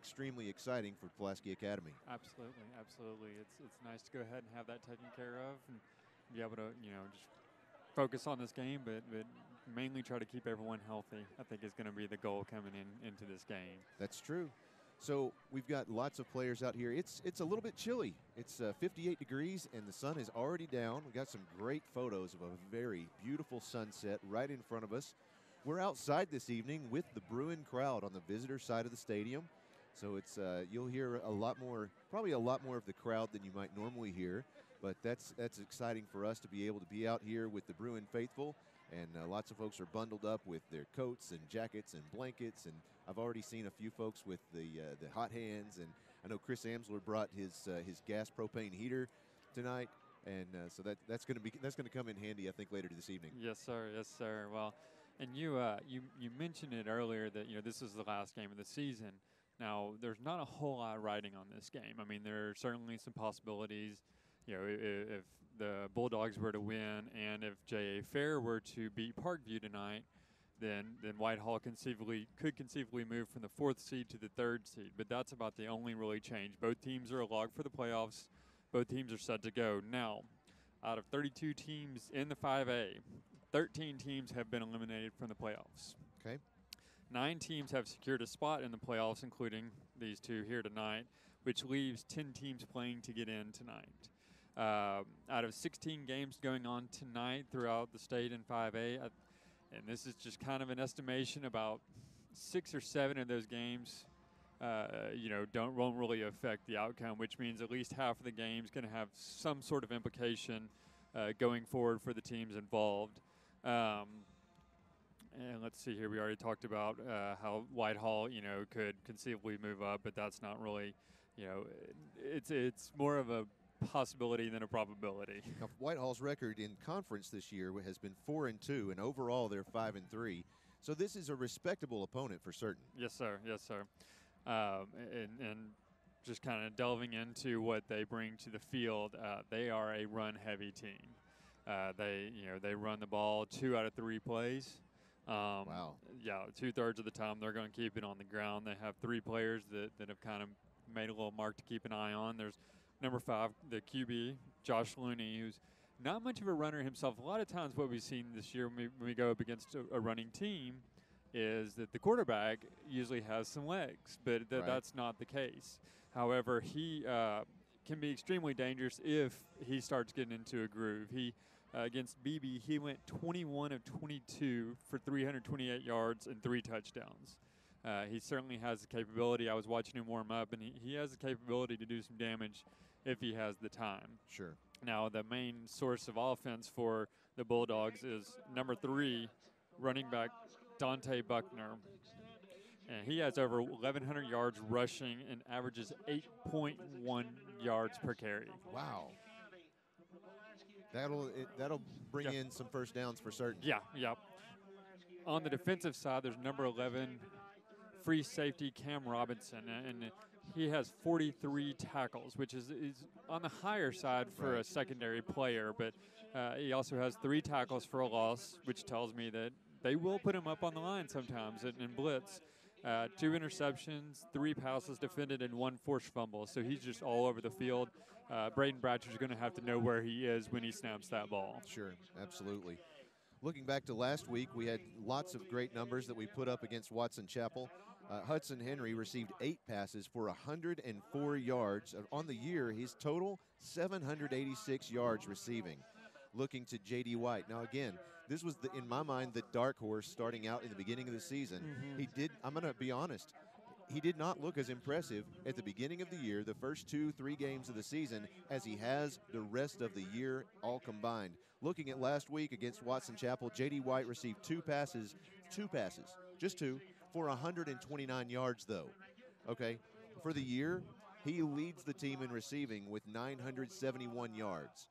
extremely exciting for Pulaski Academy. Absolutely, absolutely. It's nice to go ahead and have that taken care of and be able to, just focus on this game, but mainly try to keep everyone healthy. I think is going to be the goal coming into this game. That's true. So we've got lots of players out here. It's a little bit chilly. It's 58 degrees and the sun is already down. We've got some great photos of a very beautiful sunset right in front of us. We're outside this evening with the Bruin crowd on the visitor side of the stadium. So it's you'll hear probably a lot more of the crowd than you might normally hear. But that's exciting for us to be able to be out here with the Bruin faithful. And lots of folks are bundled up with their coats and jackets and blankets. And I've already seen a few folks with the hot hands. And I know Chris Amsler brought his gas propane heater tonight. And so that's going to come in handy, I think, later this evening. Yes, sir. Yes, sir. Well, and you mentioned it earlier that this is the last game of the season. Now, there's not a whole lot riding on this game. I mean, there are certainly some possibilities. If the Bulldogs were to win and if J.A. Fair were to beat Parkview tonight, then Whitehall could conceivably move from the 4th seed to the 3rd seed. But that's about the only really change. Both teams are a log for the playoffs. Both teams are set to go. Now, out of 32 teams in the 5A, 13 teams have been eliminated from the playoffs. Okay. 9 teams have secured a spot in the playoffs, including these two here tonight, which leaves 10 teams playing to get in tonight. Out of 16 games going on tonight throughout the state in 5A, and this is just kind of an estimation, about 6 or 7 of those games, won't really affect the outcome, which means at least half of the game's going to have some sort of implication going forward for the teams involved. And let's see here. We already talked about how Whitehall, could conceivably move up, but that's not really, it's more of a possibility than a probability. Now, Whitehall's record in conference this year has been 4-2, and overall they're 5-3. So this is a respectable opponent for certain. Yes, sir. Yes, sir. And just kind of delving into what they bring to the field, they are a run-heavy team. They run the ball 2 out of 3 plays. Wow. Yeah, 2/3 of the time they're going to keep it on the ground. They have 3 players that have kind of made a little mark to keep an eye on. There's number 5, the QB, Josh Looney, who's not much of a runner himself. A lot of times what we've seen this year when we go up against a running team is that the quarterback usually has some legs, but that's not the case. However, he can be extremely dangerous if he starts getting into a groove. Against BB, he went 21 of 22 for 328 yards and 3 touchdowns. He certainly has the capability. I was watching him warm up, and he has the capability to do some damage if he has the time. Sure. Now, the main source of offense for the Bulldogs is number 3, running back Dante Buckner. And he has over 1,100 yards rushing and averages 8.1 yards per carry. Wow. That'll bring in some first downs for certain. Yeah. On the defensive side, there's number 11, free safety Cam Robinson, and he has 43 tackles, which is on the higher side for a secondary player. But he also has 3 tackles for a loss, which tells me that they will put him up on the line sometimes in blitz. 2 interceptions, 3 passes defended, and 1 forced fumble. So he's just all over the field. Braden Bratcher's going to have to know where he is when he snaps that ball. Sure, absolutely. Looking back to last week, we had lots of great numbers that we put up against Watson Chapel. Hudson Henry received 8 passes for 104 yards. On the year, his total 786 yards receiving. Looking to J.D. White. Now, again, this was, in my mind, the dark horse starting out in the beginning of the season. Mm-hmm. I'm going to be honest, he did not look as impressive at the beginning of the year, the first 2-3 games of the season, as he has the rest of the year all combined. Looking at last week against Watson Chapel, J.D. White received 2 passes, just 2, for 129 yards, though. Okay, for the year, he leads the team in receiving with 971 yards.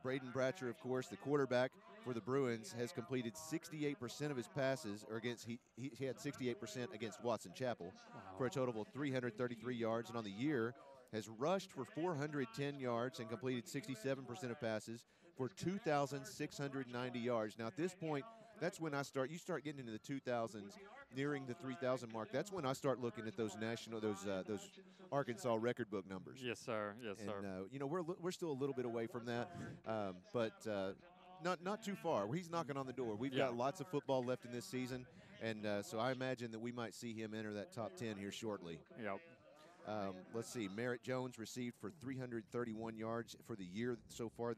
Braden Bratcher, of course, the quarterback for the Bruins, has completed 68% of his passes, or he had 68% against Watson Chapel, for a total of 333 yards, and on the year has rushed for 410 yards and completed 67% of passes for 2,690 yards. Now, at this point, that's when I start. You start getting into the 2000s, nearing the 3,000 mark. That's when I start looking at those those Arkansas record book numbers. Yes, sir. Yes, And sir. we're still a little bit away from that, but not too far. He's knocking on the door. We've Yeah. got lots of football left in this season, and so I imagine that we might see him enter that top 10 here shortly. Yep. Let's see. Merritt Jones received for 331 yards for the year so far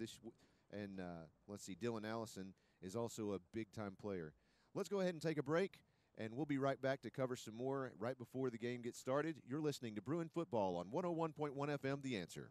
and let's see. Dylan Allison is also a big-time player. Let's go ahead and take a break, and we'll be right back to cover some more right before the game gets started. You're listening to Bruin Football on 101.1 FM, The Answer.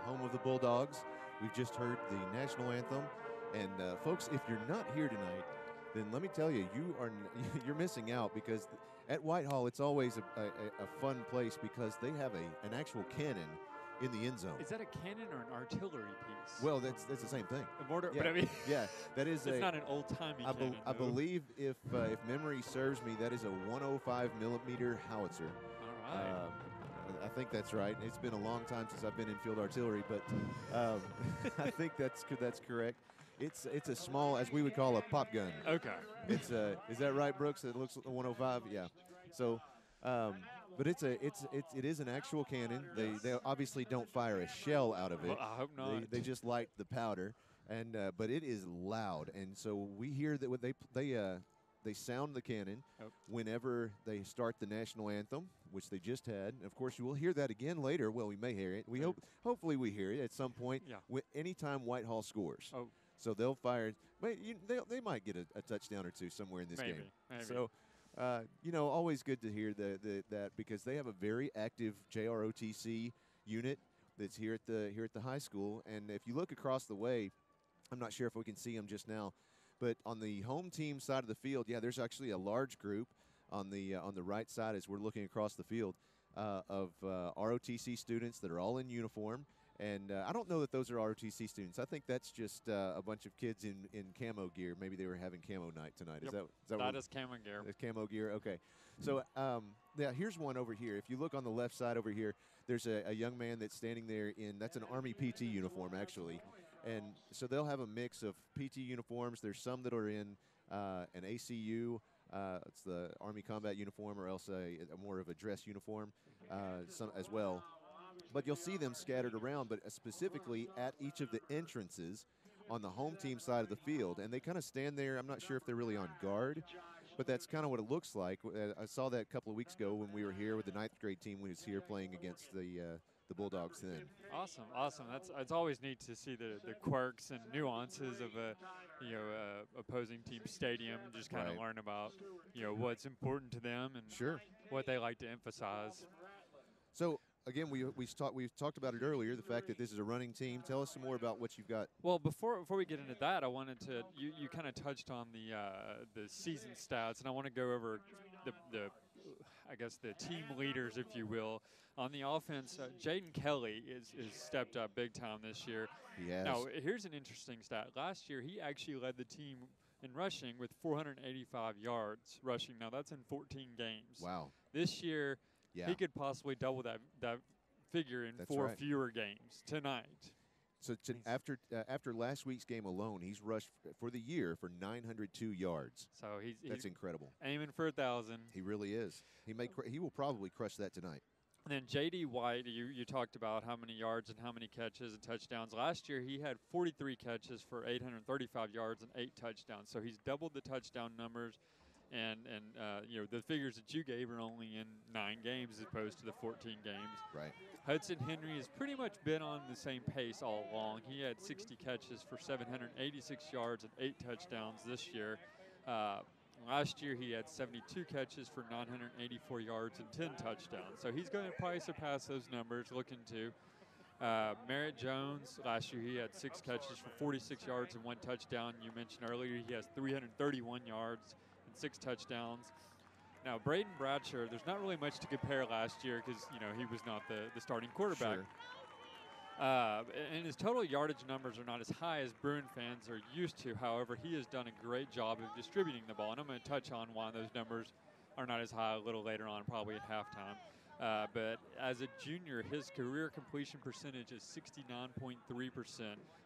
Home of the Bulldogs. We've just heard the national anthem. And folks, if you're not here tonight, then let me tell you, you're missing out, because at Whitehall it's always a fun place because they have an actual cannon in the end zone. Is that a cannon or an artillery piece? Well, that's the same thing. A mortar, Yeah, but I mean, yeah, that is it's not an old-timey cannon. I though. believe if memory serves me, that is a 105 millimeter howitzer. All right. I think that's right. It's been a long time since I've been in field artillery, but I think that's correct. It's a small, as we would call a pop gun. Okay. It's is that right, Brooks? It looks like a 105. Yeah. So, but it is an actual cannon. They obviously don't fire a shell out of it. Well, I hope not. They just light the powder, and but it is loud, and so we hear that when they sound the cannon whenever they start the national anthem, which they just had. And of course, you will hear that again later. Well, we may hear it. We hopefully we hear it at some point. Yeah. Anytime Whitehall scores. Oh. So they'll fire. But they might get a touchdown or two somewhere in this game. Maybe. So, always good to hear that because they have a very active JROTC unit that's here at the high school. And if you look across the way, I'm not sure if we can see them just now, but on the home team side of the field, there's actually a large group on the right side as we're looking across the field. of ROTC students that are all in uniform. And I don't know that those are ROTC students. I think that's just a bunch of kids in camo gear. Maybe they were having camo night tonight. Yep. That is camo gear. It's camo gear. Okay. So yeah, here's one over here. If you look on the left side over here, there's a young man that's standing there that's an Army PT uniform actually. And so they'll have a mix of PT uniforms. There's some that are in an ACU. It's the Army combat uniform, or else a more of a dress uniform, some as well. But you'll see them scattered around, but specifically at each of the entrances on the home team side of the field. And they kind of stand there. I'm not sure if they're really on guard, but that's kind of what it looks like. I saw that a couple of weeks ago when we were here with the 9th grade team. We was here playing against the Bulldogs then. Awesome. It's always neat to see the quirks and nuances of a opposing team stadium, and just kind of learn about what's important to them and what they like to emphasize. So again, we've talked about it earlier, the fact that this is a running team. Tell us some more about what you've got. Well, before we get into that, I wanted to you kind of touched on the season stats, and I want to go over the I guess the team leaders, if you will. On the offense, Jaden Kelly is stepped up big time this year. He has. Now, here's an interesting stat. Last year, he actually led the team in rushing with 485 yards rushing. Now, that's in 14 games. Wow. This year, he could possibly double that figure in four fewer games tonight. So after last week's game alone, he's rushed for the year for 902 yards. So that's incredible. Aiming for 1,000. He really is. He will probably crush that tonight. And then J.D. White, you talked about how many yards and how many catches and touchdowns. Last year, he had 43 catches for 835 yards and 8 touchdowns. So he's doubled the touchdown numbers. And the figures that you gave are only in 9 games as opposed to the 14 games. Right. Hudson Henry has pretty much been on the same pace all along. He had 60 catches for 786 yards and 8 touchdowns this year. Last year, he had 72 catches for 984 yards and 10 touchdowns. So he's going to probably surpass those numbers, looking to. Merritt Jones, last year he had 6 catches for 46 yards and 1 touchdown. You mentioned earlier he has 331 yards and 6 touchdowns. Now, Braden Bradshaw, there's not really much to compare last year because, he was not the starting quarterback. Sure. And his total yardage numbers are not as high as Bruin fans are used to. However, he has done a great job of distributing the ball. And I'm going to touch on why those numbers are not as high a little later on, probably at halftime. But as a junior, his career completion percentage is 69.3%,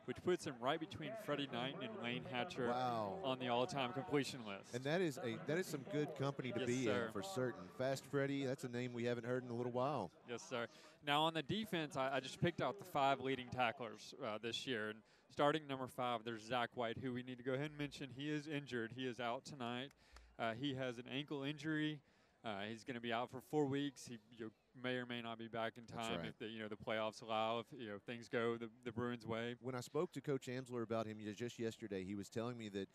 which puts him right between Freddie Knighton and Lane Hatcher on the all-time completion list. And that is some good company to be in for certain. Fast Freddie, that's a name we haven't heard in a little while. Yes, sir. Now on the defense, I just picked out the 5 leading tacklers this year. And starting number 5, there's Zach White, who we need to go ahead and mention. He is injured. He is out tonight. He has an ankle injury. He's going to be out for 4 weeks. He may or may not be back in time if the playoffs allow, if things go the Bruins' way. When I spoke to Coach Amsler about him just yesterday, he was telling me that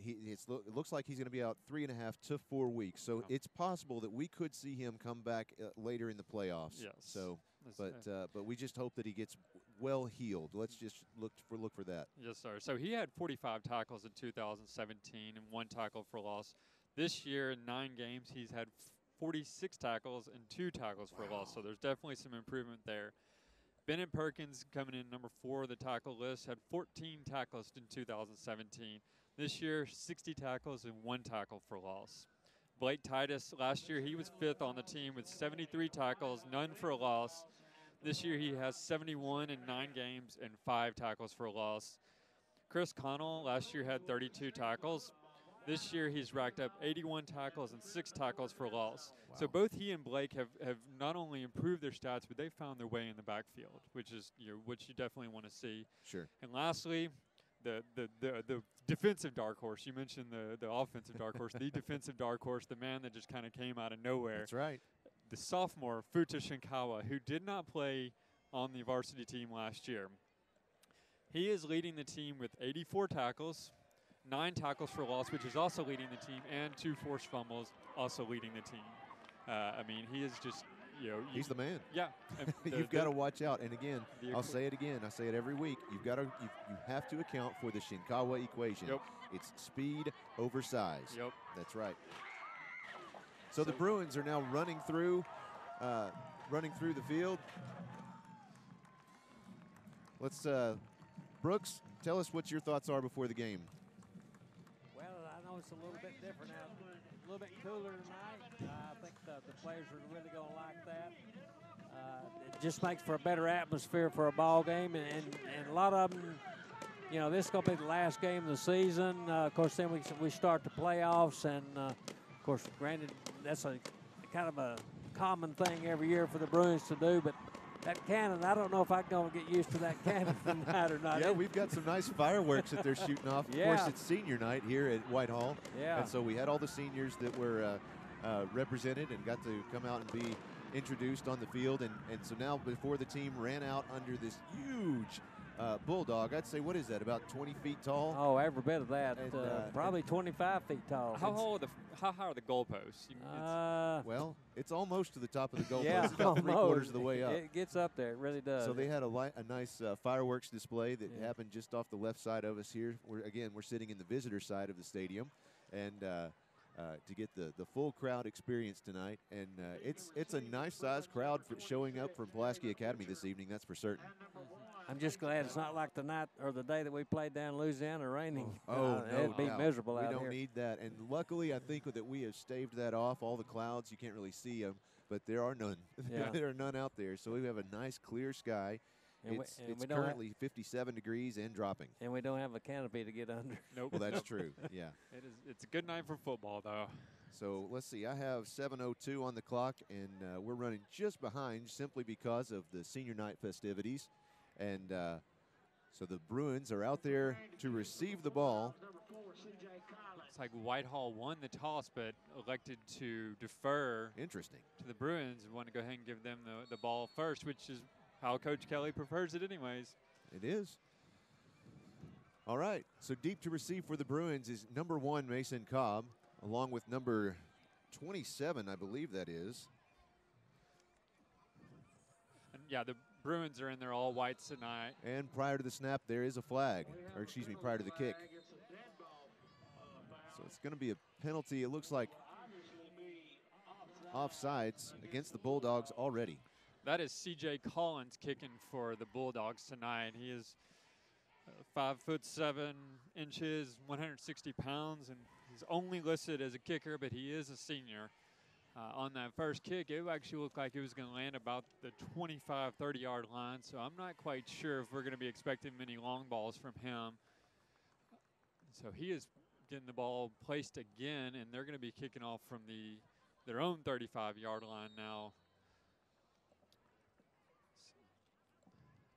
it looks like he's going to be out 3.5 to 4 weeks. So it's possible that we could see him come back later in the playoffs. Yes. So, but we just hope that he gets well healed. Let's just look for that. Yes, sir. So he had 45 tackles in 2017 and 1 tackle for loss. This year, in 9 games, he's had 46 tackles and 2 tackles for loss. So there's definitely some improvement there. Bennett Perkins, coming in number 4 of the tackle list, had 14 tackles in 2017. This year, 60 tackles and 1 tackle for loss. Blake Titus, last year he was 5th on the team with 73 tackles, none for a loss. This year he has 71 in 9 games and 5 tackles for a loss. Chris Connell last year had 32 tackles. This year he's racked up 81 tackles and 6 tackles for loss. Wow. So both he and Blake have not only improved their stats, but they've found their way in the backfield, which is which you definitely want to see. Sure. And lastly, the defensive dark horse. You mentioned the offensive dark horse, the defensive dark horse, the man that just kind of came out of nowhere. That's right. The sophomore Futa Shinkawa, who did not play on the varsity team last year. He is leading the team with 84 tackles, 9 tackles for loss, which is also leading the team, and 2 forced fumbles, also leading the team. He is just, he's the man. Yeah. You've got to watch out. And again, I'll say it again. I say it every week. You have to account for the Shinkawa equation. Yep. It's speed over size. Yep. That's right. So the Bruins are now running through running through the field. Let's, Brooks, tell us what your thoughts are before the game. Well, I know it's a little bit different now, a little bit cooler tonight. I think the players are really going to like that. It just makes for a better atmosphere for a ball game, and a lot of them, you know, this is going to be the last game of the season. Of course, then we start the playoffs, and of course, granted, that's a kind of a common thing every year for the Bruins to do, but that cannon, I don't know if I'm going to get used to that cannon tonight or not. Yeah, we've got some nice fireworks that they're shooting off. Of course, it's senior night here at Whitehall. Yeah. And so we had all the seniors that were represented and got to come out and be introduced on the field. And so now before the team ran out under this huge bulldog, I'd say, what is that, about 20 feet tall? Oh, every bit of that. And, probably 25 feet tall. How high are the goalposts? Well, it's almost to the top of the goalpost. Yeah, it's about 3/4 of the way up. It gets up there. It really does. So they had a nice fireworks display that happened just off the left side of us here. We're sitting in the visitor side of the stadium, and to get the full crowd experience tonight. And it's a nice sized crowd for showing up from Pulaski Academy this evening. That's for certain. I'm just glad it's not like the night or the day that we played down in Louisiana raining. No it'd be doubt. miserable out here. We don't need that. And luckily, I think that we have staved that off. All the clouds, you can't really see them, but there are none. Yeah. There are none out there. So we have a nice clear sky. And it's we don't currently 57 degrees and dropping. And we don't have a canopy to get under. Nope. Well, that's true. Yeah. It's a good night for football, though. So let's see. I have 7:02 on the clock, and we're running just behind simply because of the senior night festivities. And so the Bruins are out there to receive the ball. It's like Whitehall won the toss, but elected to defer. Interesting. To the Bruins and want to go ahead and give them the ball first, which is how Coach Kelly prefers it anyways. It is. All right. So deep to receive for the Bruins is number 1, Mason Cobb, along with number 27, I believe that is. And yeah, the Bruins are in their all whites tonight. And prior to the snap, there is a flag, or excuse me, prior to the kick. So it's going to be a penalty. It looks like offsides against the Bulldogs already. That is C.J. Collins kicking for the Bulldogs tonight. He is 5'7", 160 pounds, and he's only listed as a kicker, but he is a senior. On that first kick, it actually looked like it was going to land about the 25, 30-yard line, so I'm not quite sure if we're going to be expecting many long balls from him. So he is getting the ball placed again, and they're going to be kicking off from their own 35-yard line now.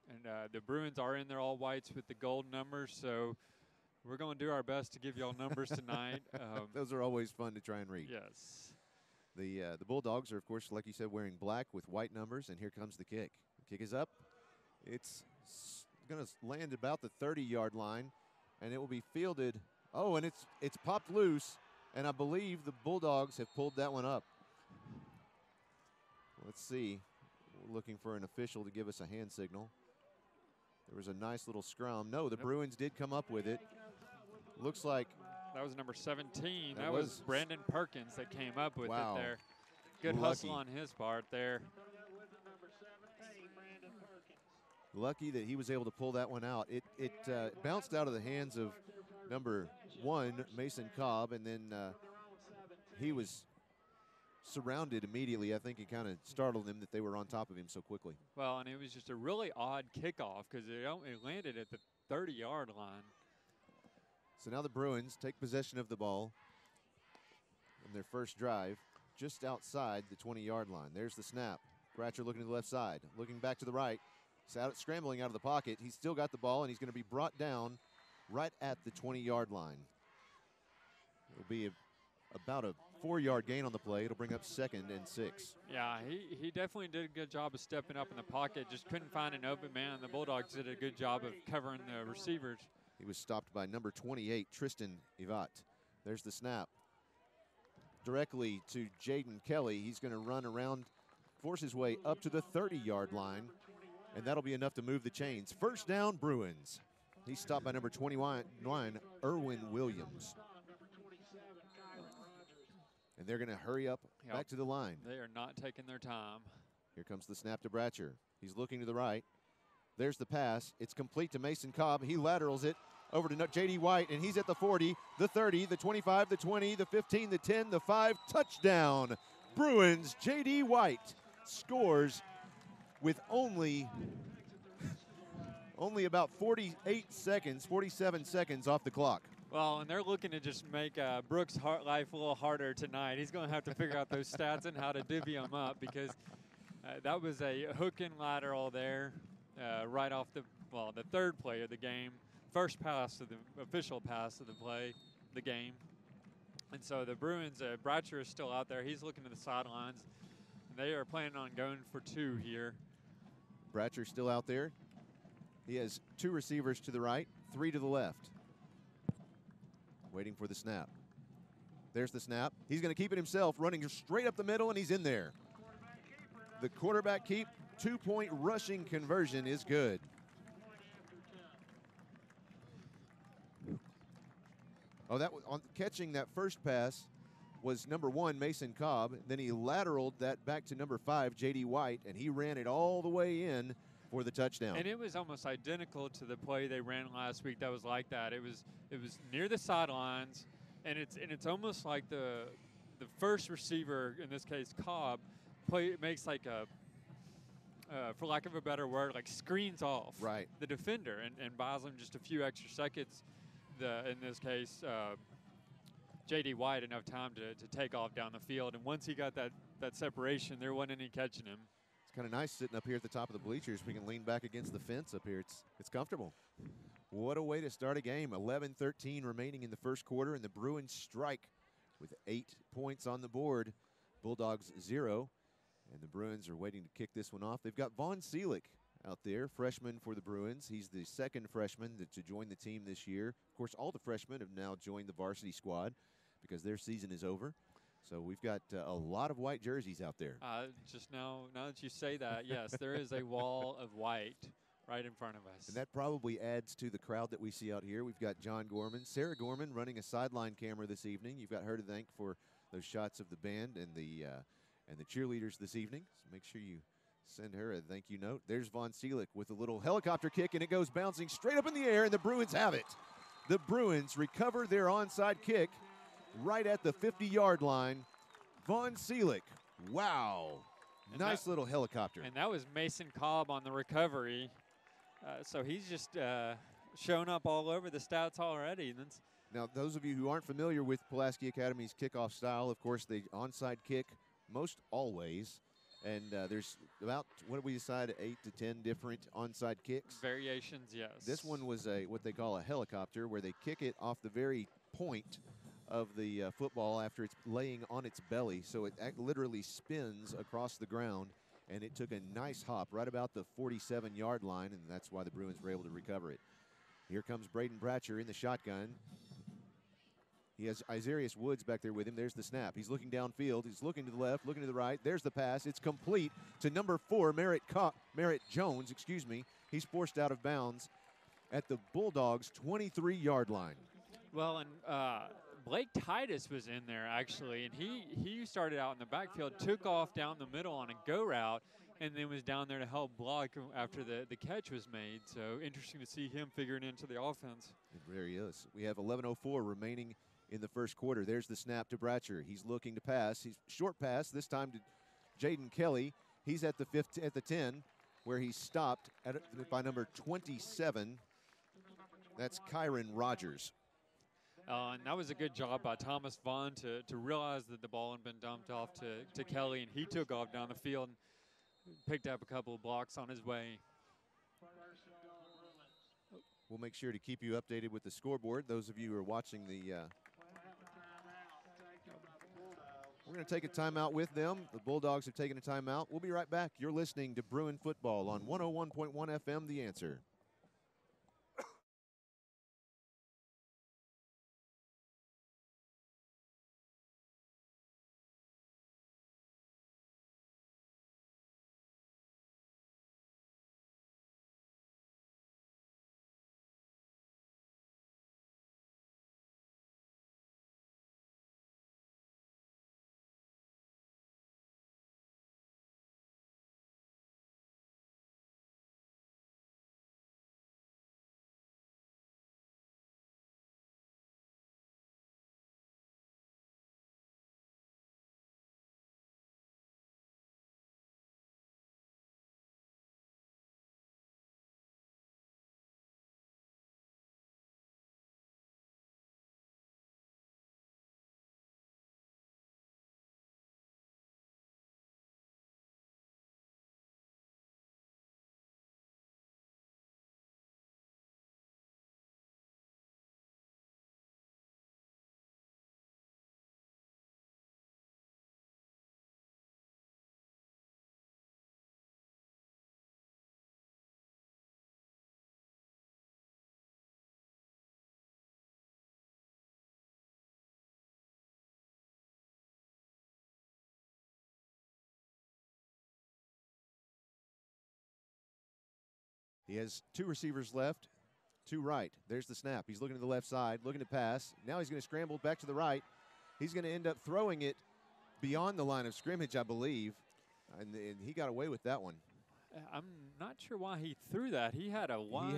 And the Bruins are in their all whites with the gold numbers, so we're going to do our best to give y'all numbers tonight. Those are always fun to try and read. Yes. The Bulldogs are, of course, like you said, wearing black with white numbers, and here comes the kick. The kick is up. It's going to land about the 30-yard line, and it will be fielded. Oh, and it's popped loose, and I believe the Bulldogs have pulled that one up. Let's see. We're looking for an official to give us a hand signal. There was a nice little scrum. No, the Bruins did come up with it. Looks like that was number 17. That was Brandon Perkins that came up with it there. Good hustle on his part there. Lucky that he was able to pull that one out. It bounced out of the hands of number 1, Mason Cobb, and then he was surrounded immediately. I think it kind of startled him that they were on top of him so quickly. Well, and it was just a really odd kickoff because it landed at the 30-yard line. So now the Bruins take possession of the ball in their first drive just outside the 20-yard line. There's the snap. Bratcher looking to the left side, looking back to the right. He's scrambling out of the pocket. He's still got the ball, and he's going to be brought down right at the 20-yard line. It'll be about a 4-yard gain on the play. It'll bring up 2nd and 6. Yeah, he definitely did a good job of stepping up in the pocket. Just couldn't find an open man. The Bulldogs did a good job of covering the receivers. He was stopped by number 28, Tristan Ivat. There's the snap. Directly to Jaden Kelly. He's going to run around, force his way up to the 30-yard line, and that'll be enough to move the chains. First down, Bruins. He's stopped by number 29, Erwin Williams. And they're going to hurry up Yep. Back to the line. They are not taking their time. Here comes the snap to Bratcher. He's looking to the right. There's the pass. It's complete to Mason Cobb. He laterals it over to J.D. White, and he's at the 40, the 30, the 25, the 20, the 15, the 10, the 5. Touchdown, Bruins. J.D. White scores with only about 47 seconds off the clock. Well, and they're looking to just make Brooks' life a little harder tonight. He's going to have to figure out those stats and how to divvy them up, because that was a hook and lateral there right off the third play of the game. First pass of the official pass of the game. And so the Bruins, Bratcher is still out there. He's looking to the sidelines. They are planning on going for 2 here. Bratcher still out there. He has 2 receivers to the right, 3 to the left. Waiting for the snap. There's the snap. He's going to keep it himself, running straight up the middle, and he's in there. The quarterback keep, 2-point rushing conversion is good. Oh, that was on catching that first pass was number 1, Mason Cobb. Then he lateraled that back to number 5, J.D. White, and he ran it all the way in for the touchdown. And it was almost identical to the play they ran last week that was like that. It was near the sidelines, and it's almost like the first receiver, in this case Cobb, makes like a for lack of a better word, like screens off the defender and buys him just a few extra seconds. In this case, J.D. White enough time to take off down the field, and once he got that separation, there wasn't any catching him. It's kind of nice sitting up here at the top of the bleachers. We can lean back against the fence up here. It's comfortable. What a way to start a game. 11-13 remaining in the first quarter, and the Bruins strike with 8 points on the board. Bulldogs 0, and the Bruins are waiting to kick this one off. They've got Vaughn Seelick out there, freshman for the Bruins. He's the second freshman to join the team this year. Of course, all the freshmen have now joined the varsity squad because their season is over. So we've got a lot of white jerseys out there. Just now that you say that, yes, there is a wall of white right in front of us. And that probably adds to the crowd that we see out here. We've got John Gorman, Sarah Gorman running a sideline camera this evening. You've got her to thank for those shots of the band and the cheerleaders this evening. So make sure you send her a thank you note. There's Vaughn Seelick with a little helicopter kick, and it goes bouncing straight up in the air, and the Bruins have it. The Bruins recover their onside kick right at the 50-yard line. Vaughn Seelick, wow. Nice little helicopter. And that was Mason Cobb on the recovery. So he's just shown up all over the stats already. Now, those of you who aren't familiar with Pulaski Academy's kickoff style, of course, they onside kick most always. And there's about, what did we decide, 8 to 10 different onside kicks? Variations, yes. This one was what they call a helicopter, where they kick it off the very point of the football after it's laying on its belly. So it literally spins across the ground, and it took a nice hop right about the 47-yard line, and that's why the Bruins were able to recover it. Here comes Braden Bratcher in the shotgun. He has Isarius Woods back there with him. There's the snap. He's looking downfield. He's looking to the left, looking to the right. There's the pass. It's complete to number 4, Merritt Jones. He's forced out of bounds at the Bulldogs' 23-yard line. Well, and Blake Titus was in there, actually, and he started out in the backfield, took off down the middle on a go route, and then was down there to help block after the catch was made. So interesting to see him figuring into the offense. There he is. We have 11:04 remaining in the first quarter. There's the snap to Bratcher. He's looking to pass. He's short pass, this time to Jaden Kelly. He's at the 10, where he's stopped by number 27. That's Kyron Rogers. And that was a good job by Thomas Vaughn to realize that the ball had been dumped off to Kelly, and he took off down the field and picked up a couple of blocks on his way. We'll make sure to keep you updated with the scoreboard. Those of you who are watching the we're going to take a timeout with them. The Bulldogs have taken a timeout. We'll be right back. You're listening to Bruin Football on 101.1 FM, The Answer. He has 2 receivers left, 2 right. There's the snap. He's looking to the left side, looking to pass. Now he's going to scramble back to the right. He's going to end up throwing it beyond the line of scrimmage, I believe, and he got away with that one. I'm not sure why he threw that. He had a wide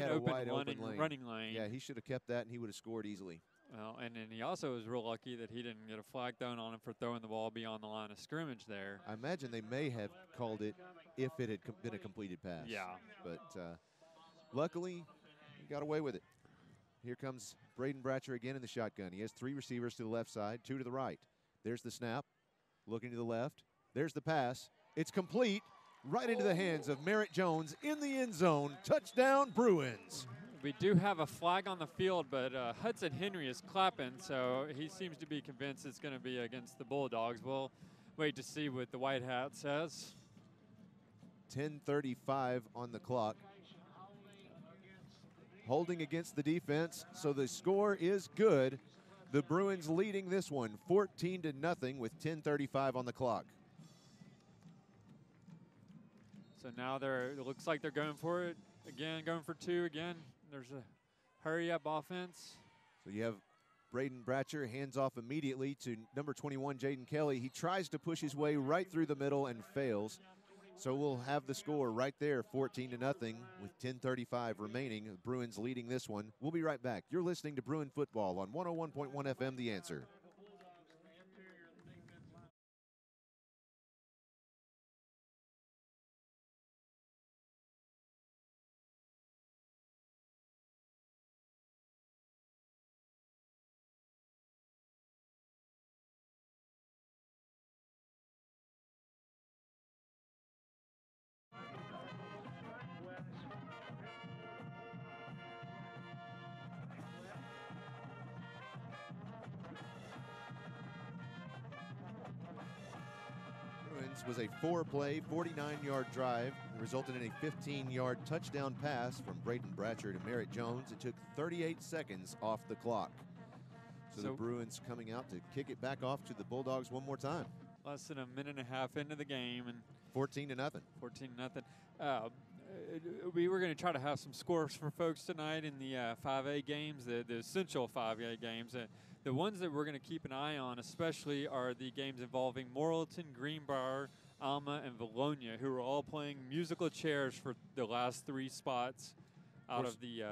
open running lane. Yeah, he should have kept that, and he would have scored easily. Well, and then he also was real lucky that he didn't get a flag thrown on him for throwing the ball beyond the line of scrimmage there. I imagine they may have called it if it had been a completed pass. Yeah. But luckily, he got away with it. Here comes Braden Bratcher again in the shotgun. He has 3 receivers to the left side, 2 to the right. There's the snap, looking to the left. There's the pass. It's complete. Right into the hands of Merritt Jones in the end zone. Touchdown, Bruins. We do have a flag on the field, but Hudson Henry is clapping, so he seems to be convinced it's going to be against the Bulldogs. We'll wait to see what the white hat says. 10:35 on the clock. Holding against the defense, so the score is good. The Bruins leading this one 14-0 with 10:35 on the clock. So now it looks like they're going for it again, going for 2 again. There's a hurry-up offense. So you have Braden Bratcher hands off immediately to number 21, Jaden Kelly. He tries to push his way right through the middle and fails. So we'll have the score right there, 14-0 with 10:35 remaining. The Bruins leading this one. We'll be right back. You're listening to Bruin Football on 101.1 FM, The Answer. Was a 4-play, 49-yard drive. It resulted in a 15-yard touchdown pass from Braden Bratcher to Merritt Jones. It took 38 seconds off the clock. So the Bruins coming out to kick it back off to the Bulldogs one more time. Less than a minute and a half into the game, and 14-0. 14-0. We were going to try to have some scores for folks tonight in the 5A games, the essential 5A games. The ones that we're going to keep an eye on especially are the games involving Morrilton, Greenbrier, Alma, and Valonia, who are all playing musical chairs for the last 3 spots out of the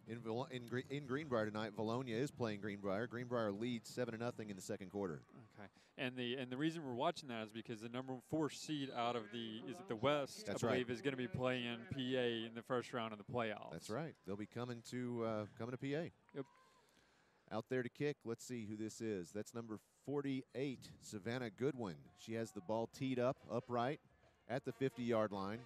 in Greenbrier tonight. Valonia is playing Greenbrier. Greenbrier leads 7-0 in the second quarter. Okay, and the reason we're watching that is because the number 4 seed out of the West, That's I believe, right, is going to be playing PA in the first round of the playoffs. That's right. They'll be coming to PA. Yep. Out there to kick. Let's see who this is. That's number 48, Savannah Goodwin. She has the ball teed up upright at the 50-yard line.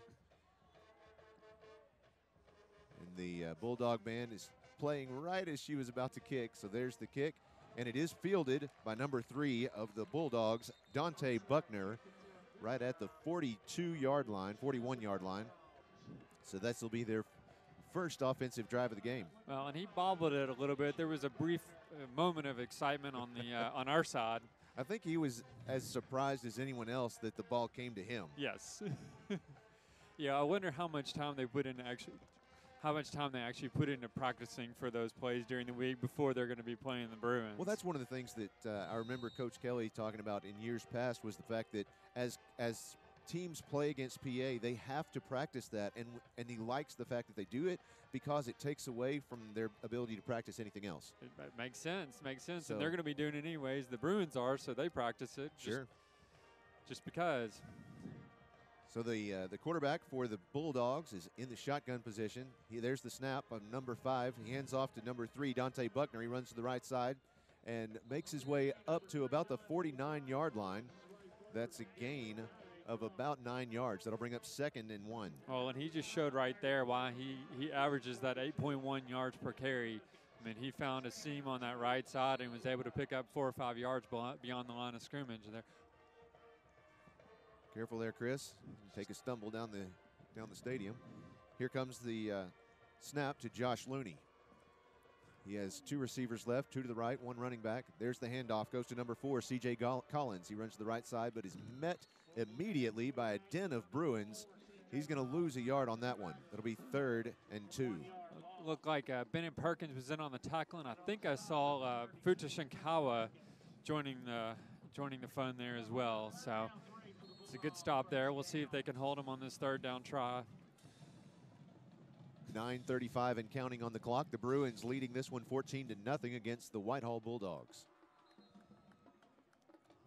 And the Bulldog band is playing right as she was about to kick. So there's the kick. And it is fielded by number 3 of the Bulldogs, Dante Buckner, right at the 42-yard line, 41-yard line. So this will be their first offensive drive of the game. Well, and he bobbled it a little bit. There was a brief moment of excitement on the on our side. I think he was as surprised as anyone else that the ball came to him. Yes. Yeah, I wonder how much time they put into put into practicing for those plays during the week before they're going to be playing the Bruins. Well, that's one of the things that I remember Coach Kelly talking about in years past was the fact that as teams play against PA, they have to practice that, and he likes the fact that they do it because it takes away from their ability to practice anything else. It makes sense. So, and they're going to be doing it anyways. The Bruins are, so they practice it. Sure. Just because. So the quarterback for the Bulldogs is in the shotgun position. There's the snap of number 5. He hands off to number 3, Dante Buckner. He runs to the right side and makes his way up to about the 49-yard line. That's a gain of about 9 yards. That'll bring up 2nd and 1. Well, and he just showed right there why he averages that 8.1 yards per carry. I mean, he found a seam on that right side and was able to pick up 4 or 5 yards beyond the line of scrimmage there. Careful there, Chris. Take a stumble down the stadium. Here comes the snap to Josh Looney. He has 2 receivers left, 2 to the right, 1 running back. There's the handoff. Goes to number 4, C.J. Collins. He runs to the right side, but is met immediately by a den of Bruins. He's going to lose a yard on that one. It'll be 3rd and 2. Looked like Bennett Perkins was in on the tackle, and I think I saw Futa Shinkawa joining the fun there as well. So it's a good stop there. We'll see if they can hold him on this 3rd down try. 9:35 and counting on the clock. The Bruins leading this one 14-0 against the Whitehall Bulldogs.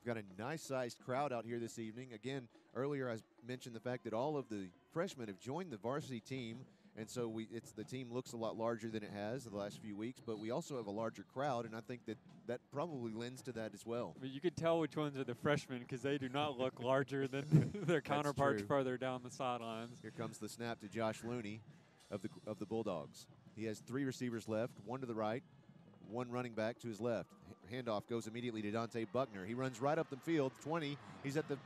We've got a nice-sized crowd out here this evening. Again, earlier I mentioned the fact that all of the freshmen have joined the varsity team, and so the team looks a lot larger than it has the last few weeks, but we also have a larger crowd, and I think that probably lends to that as well. But you can tell which ones are the freshmen because they do not look larger than their counterparts further down the sidelines. Here comes the snap to Josh Looney of the Bulldogs. He has 3 receivers left, 1 to the right, 1 running back to his left. Handoff goes immediately to Dante Buckner. He runs right up the field, 20. He's at the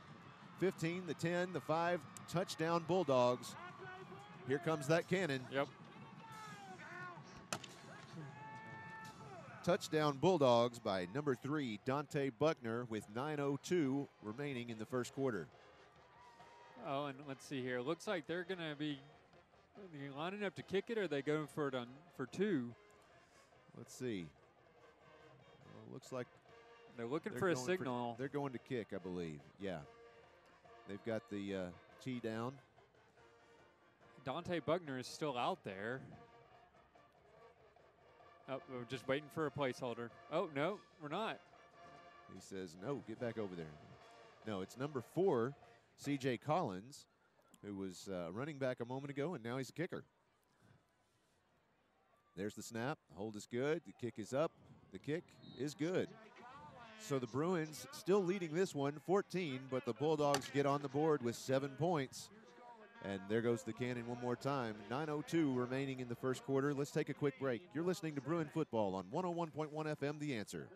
15, the 10, the 5. Touchdown Bulldogs. Here comes that cannon. Yep. Touchdown Bulldogs by number 3, Dante Buckner, with 9:02 remaining in the first quarter. Oh, and let's see here. Looks like they're going to be lining up to kick it, or are they going for it for 2? Let's see. Well, looks like they're looking for a signal. They're going to kick, I believe. Yeah. They've got the tee down. Dante Buckner is still out there. Oh, we're just waiting for a placeholder. Oh, no, we're not. He says, no, get back over there. No, it's number 4, C.J. Collins, who was running back a moment ago, and now he's a kicker. There's the snap. The hold is good. The kick is up. The kick is good. So the Bruins still leading this one 14, but the Bulldogs get on the board with 7 points. And there goes the cannon one more time. 9:02 remaining in the first quarter. Let's take a quick break. You're listening to Bruin Football on 101.1 FM, The Answer.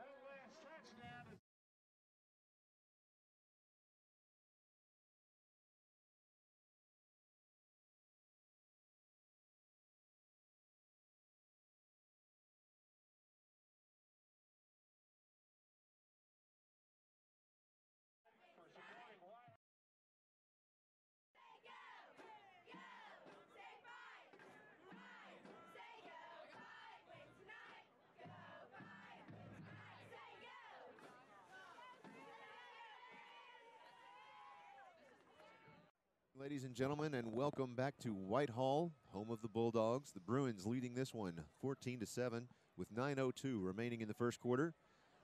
Ladies and gentlemen, and welcome back to Whitehall, home of the Bulldogs. The Bruins leading this one 14-7 with 9:02 remaining in the first quarter.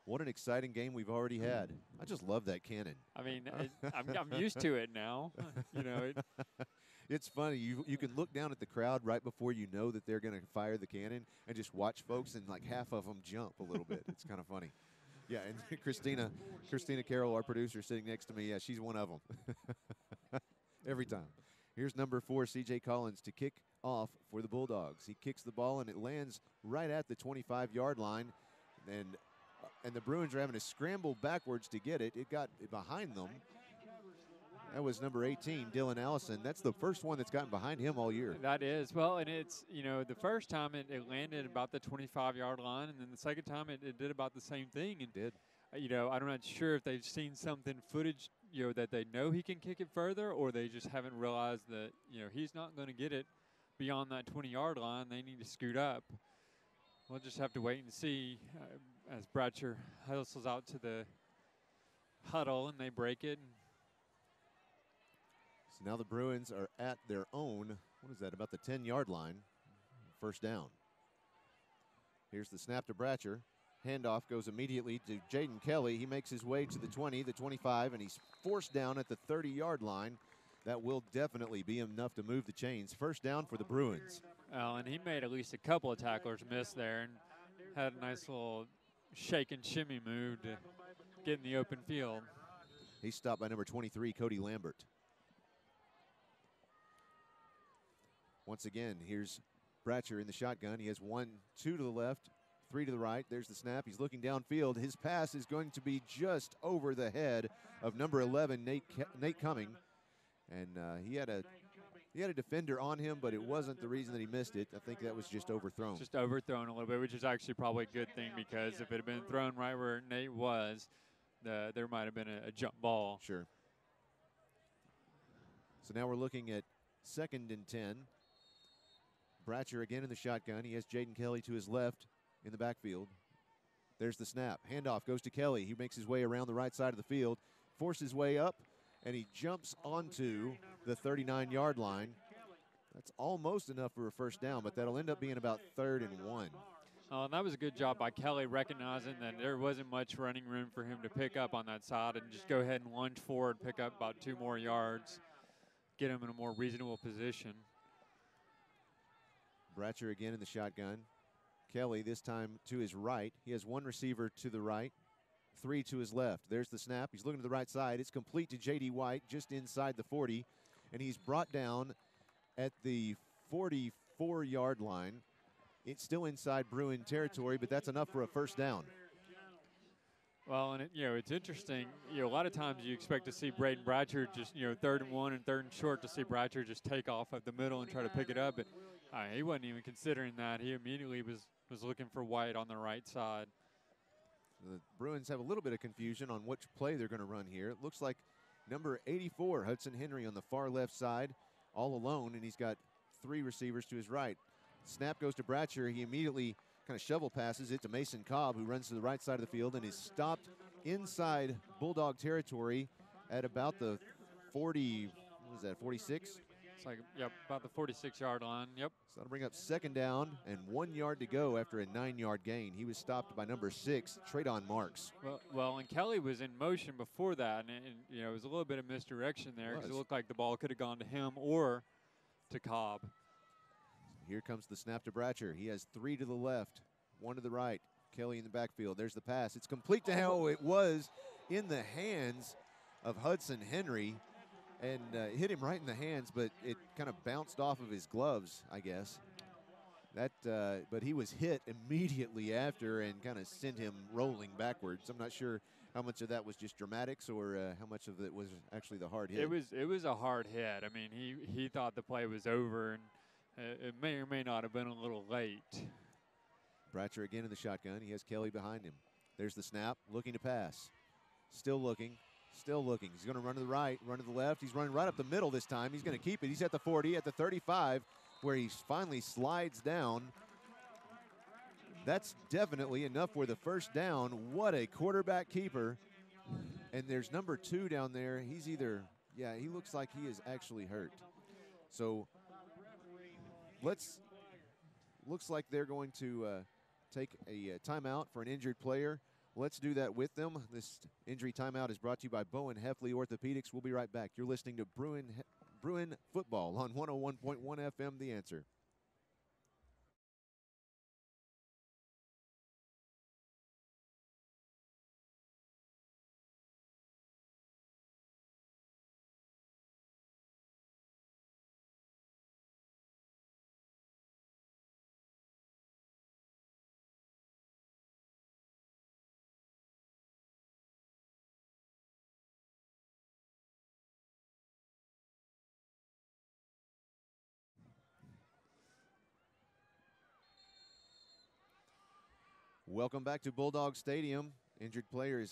What an exciting game we've already had. I just love that cannon. I mean, I'm used to it now. You know, it's funny. You can look down at the crowd right before you know that they're going to fire the cannon and just watch folks, and like half of them jump a little bit. It's kind of funny. Yeah, and Christina Carroll, our producer, sitting next to me. Yeah, she's one of them. Every time. Here's number 4, C.J. Collins, to kick off for the Bulldogs. He kicks the ball, and it lands right at the 25-yard line. And the Bruins are having to scramble backwards to get it. It got behind them. That was number 18, Dylan Allison. That's the first one that's gotten behind him all year. That is. Well, and it's, you know, the first time it landed about the 25-yard line, and then the second time it did about the same thing. And did. You know, I'm not sure if they've seen something footage, you know, that they know he can kick it further, or they just haven't realized that, you know, he's not going to get it beyond that 20-yard line. They need to scoot up. We'll just have to wait and see as Bratcher hustles out to the huddle and they break it. So now the Bruins are at their own, what is that, about the 10-yard line, first down. Here's the snap to Bratcher. Handoff goes immediately to Jaden Kelly. He makes his way to the 20, the 25, and he's forced down at the 30-yard line. That will definitely be enough to move the chains. First down for the Bruins. Oh, and he made at least a couple of tacklers miss there and had a nice little shake and shimmy move to get in the open field. He's stopped by number 23, Cody Lambert. Once again, here's Bratcher in the shotgun. He has 1, 2 to the left, 3 to the right. There's the snap. He's looking downfield. His pass is going to be just over the head of number 11, Nate Cumming. And he had a defender on him, but it wasn't the reason that he missed it. I think that was just overthrown. Just overthrown a little bit, which is actually probably a good thing, because if it had been thrown right where Nate was, there might have been a jump ball. Sure. So now we're looking at 2nd and 10. Bratcher again in the shotgun. He has Jaden Kelly to his left in the backfield. There's the snap. Handoff goes to Kelly. He makes his way around the right side of the field, forces his way up, and he jumps onto the 39-yard line. That's almost enough for a first down, but that'll end up being about 3rd and 1. And that was a good job by Kelly, recognizing that there wasn't much running room for him to pick up on that side and just go ahead and lunge forward, pick up about 2 more yards, get him in a more reasonable position. Bratcher again in the shotgun. Kelly this time to his right. He has 1 receiver to the right, 3 to his left. There's the snap. He's looking to the right side. It's complete to J.D. White just inside the 40, and he's brought down at the 44-yard line. It's still inside Bruin territory, but that's enough for a first down. Well, and it's interesting. A lot of times you expect to see Braden Bratcher just 3rd and 1 and 3rd and short, to see Bratcher just take off at the middle and try to pick it up, but he wasn't even considering that. He immediately was looking for White on the right side. The Bruins have a little bit of confusion on which play they're going to run here. It looks like number 84, Hudson Henry, on the far left side, all alone, and he's got 3 receivers to his right. Snap goes to Bratcher. He immediately kind of shovel passes it to Mason Cobb, who runs to the right side of the field and is stopped inside Bulldog territory at about the 40, what is that, 46? It's like, yep, about the 46-yard line, yep. So that'll bring up 2nd down and 1 yard to go after a 9-yard gain. He was stopped by number 6, Traydon Marks. Well, and Kelly was in motion before that, and it was a little bit of misdirection there because it looked like the ball could have gone to him or to Cobb. Here comes the snap to Bratcher. He has 3 to the left, 1 to the right. Kelly in the backfield. There's the pass. It's complete to hell. It was in the hands of Hudson Henry, and hit him right in the hands, but it kind of bounced off of his gloves, I guess. But he was hit immediately after and kind of sent him rolling backwards. I'm not sure how much of that was just dramatics or how much of it was actually the hard hit. It was a hard hit. I mean, he thought the play was over, and it may or may not have been a little late. Bratcher again in the shotgun. He has Kelly behind him. There's the snap, looking to pass. Still looking. Still looking. He's going to run to the right, run to the left. He's running right up the middle this time. He's going to keep it. He's at the 40, at the 35, where he finally slides down. That's definitely enough for the first down. What a quarterback keeper. And there's number 2 down there. He's either, he looks like he is actually hurt. So looks like they're going to take a timeout for an injured player. Let's do that with them. This injury timeout is brought to you by Bowen Heffley Orthopedics. We'll be right back. You're listening to Bruin Football on 101.1 FM, The Answer. Welcome back to Bulldog Stadium. Injured player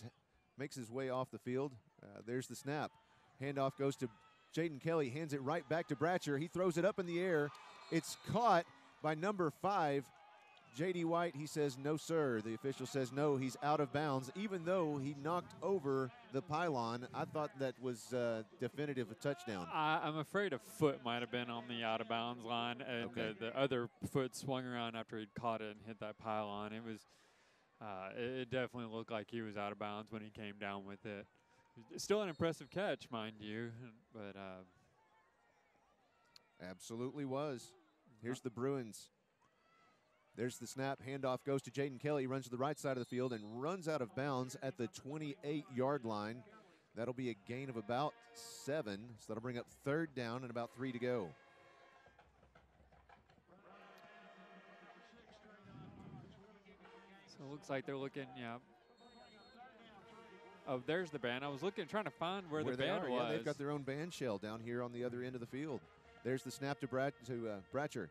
makes his way off the field. There's the snap. Handoff goes to Jaden Kelly, hands it right back to Bratcher. He throws it up in the air. It's caught by number 5, J.D. White. He says, no, sir. The official says, no, he's out of bounds, even though he knocked over the pylon. I thought that was definitive a touchdown. I'm afraid a foot might have been on the out-of-bounds line, and the other foot swung around after he'd caught it and hit that pylon. It definitely looked like he was out of bounds when he came down with it. Still an impressive catch, mind you, but absolutely was. Here's the Bruins. There's the snap. Handoff goes to Jaden Kelly. He runs to the right side of the field and runs out of bounds at the 28-yard line. That'll be a gain of about 7, so that'll bring up 3rd down and about 3 to go. So it looks like they're looking, Oh, there's the band. I was trying to find where the band was. Yeah, they've got their own band shell down here on the other end of the field. There's the snap to Bratcher.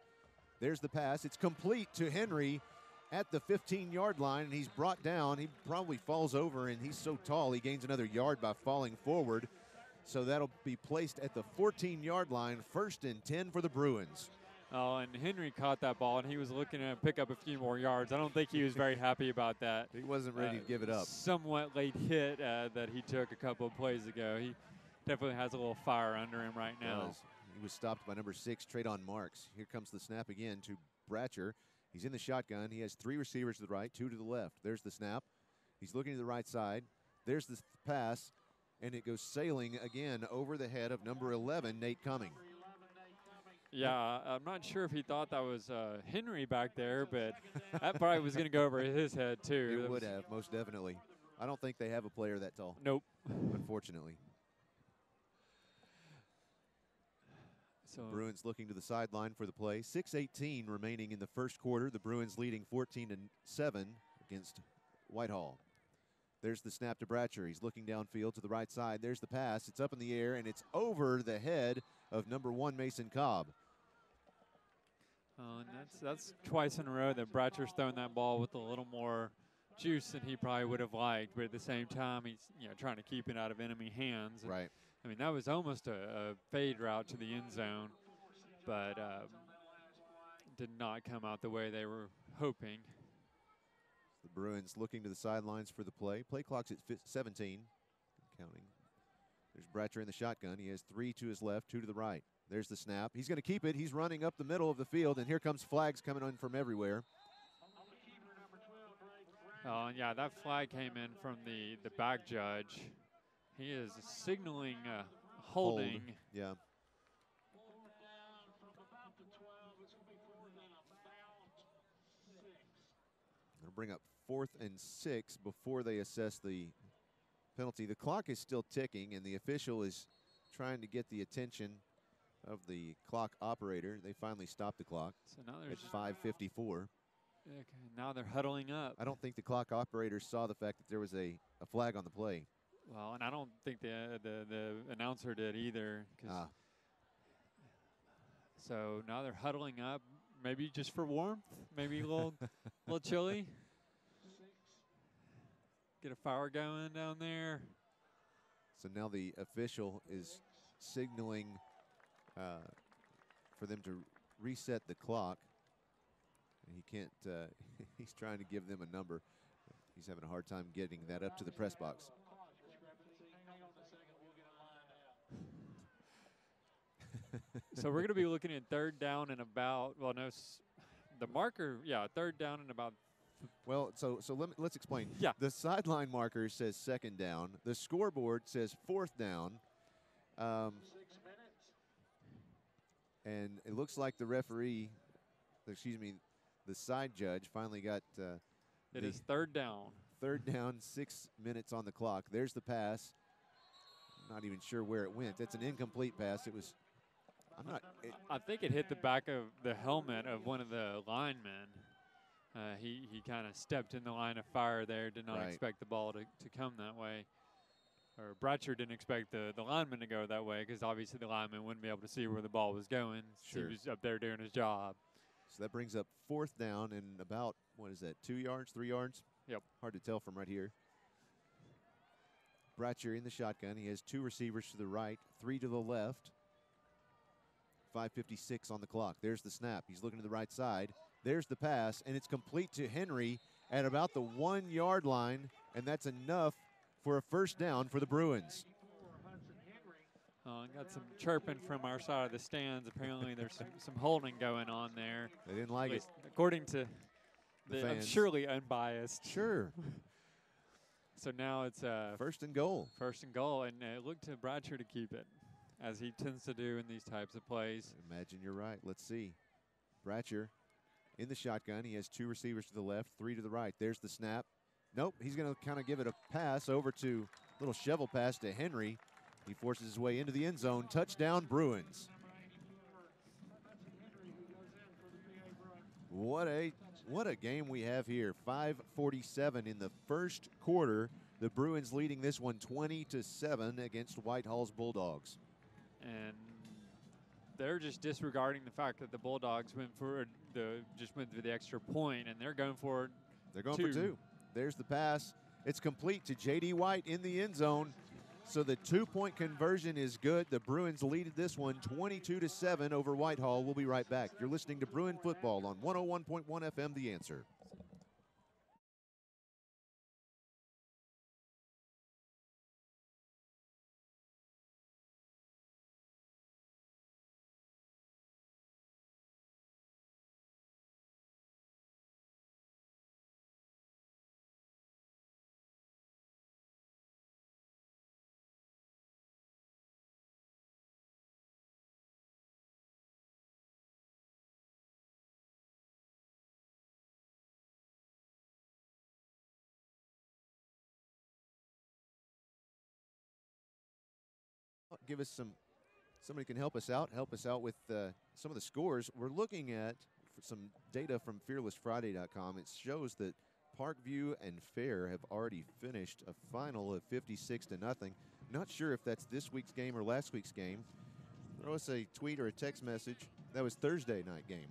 There's the pass. It's complete to Henry at the 15-yard line, and he's brought down. He probably falls over, and he's so tall he gains another yard by falling forward. So that'll be placed at the 14-yard line, 1st and 10 for the Bruins. Oh, and Henry caught that ball, and he was looking to pick up a few more yards. I don't think he was very happy about that. He wasn't ready to give it up. Somewhat late hit that he took a couple of plays ago. He definitely has a little fire under him right now. He was stopped by number 6, Traydon Marks. Here comes the snap again to Bratcher. He's in the shotgun. He has 3 receivers to the right, 2 to the left. There's the snap. He's looking to the right side. There's the pass, and it goes sailing again over the head of number 11, Nate Cumming. Yeah, I'm not sure if he thought that was Henry back there, but that probably was going to go over his head, too. It would have, most definitely. I don't think they have a player that tall. Nope. Unfortunately. So Bruins looking to the sideline for the play. 6:18 remaining in the first quarter. The Bruins leading 14-7 against Whitehall. There's the snap to Bratcher. He's looking downfield to the right side. There's the pass. It's up in the air, and it's over the head of number 1, Mason Cobb. and that's twice in a row that Bratcher's thrown that ball with a little more juice than he probably would have liked. But at the same time, he's trying to keep it out of enemy hands. And Right. I mean, that was almost a fade route to the end zone, but did not come out the way they were hoping. The Bruins looking to the sidelines for the play. Play clock's at 17. Counting. There's Bratcher in the shotgun. He has 3 to his left, 2 to the right. There's the snap. He's going to keep it. He's running up the middle of the field, and here comes flags coming in from everywhere. Oh, and yeah, that flag came in from the back judge. He is signaling holding. Hold. Yeah. Going to bring up 4th and 6 before they assess the penalty. The clock is still ticking, and the official is trying to get the attention of the clock operator. They finally stopped the clock So now at there's 5:54. okay, now they're huddling up. I don't think the clock operator saw the fact that there was a flag on the play. Well, and I don't think the announcer did either. So now they're huddling up, maybe just for warmth, maybe a little chilly. Get a fire going down there. So now the official is signaling for them to reset the clock. And he can't, he's trying to give them a number. He's having a hard time getting that up to the press box. So we're going to be looking at 3rd down and about, well, no, the marker, yeah, 3rd down and about. Well, so let's explain. Yeah. The sideline marker says 2nd down. The scoreboard says 4th down. And it looks like the referee, the side judge finally got It is 3rd down. 3rd down, 6 minutes on the clock. There's the pass. I'm not even sure where it went. It's an incomplete pass. It was, I think it hit the back of the helmet of one of the linemen. He kind of stepped in the line of fire there, did not expect the ball to come that way. Or Bratcher didn't expect the lineman to go that way because obviously the lineman wouldn't be able to see where the ball was going. Sure. He was up there doing his job. So that brings up 4th down and about, 2 yards, 3 yards? Yep. Hard to tell from right here. Bratcher in the shotgun. He has 2 receivers to the right, 3 to the left. 5:56 on the clock. There's the snap. He's looking to the right side. There's the pass, and it's complete to Henry at about the 1-yard line, and that's enough for a 1st down for the Bruins. I got some chirping from our side of the stands. Apparently there's some holding going on there. They didn't like it. According to The I'm fans. surely unbiased. Sure. So now it's 1st and goal. 1st and goal, and look to Bratcher to keep it, as he tends to do in these types of plays. I imagine you're right. Let's see. Bratcher in the shotgun. He has 2 receivers to the left, 3 to the right. There's the snap. Nope, he's going to kind of give it a pass over to little shovel pass to Henry. He forces his way into the end zone. Touchdown, Bruins. What a game we have here. 5:47 in the first quarter. The Bruins leading this one 20-7 against Whitehall's Bulldogs. And they're just disregarding the fact that the Bulldogs went for the extra point, and they're going for They're going for 2. There's the pass. It's complete to J.D. White in the end zone. So the 2-point conversion is good. The Bruins lead this one 22-7 over Whitehall. We'll be right back. You're listening to Bruin Football on 101.1 FM, The Answer. Give us somebody can help us out with some of the scores. We're looking at some data from fearlessfriday.com. It shows that Parkview and Fair have already finished a final of 56-0. Not sure if that's this week's game or last week's game. Throw us a tweet or a text message. That was Thursday night game.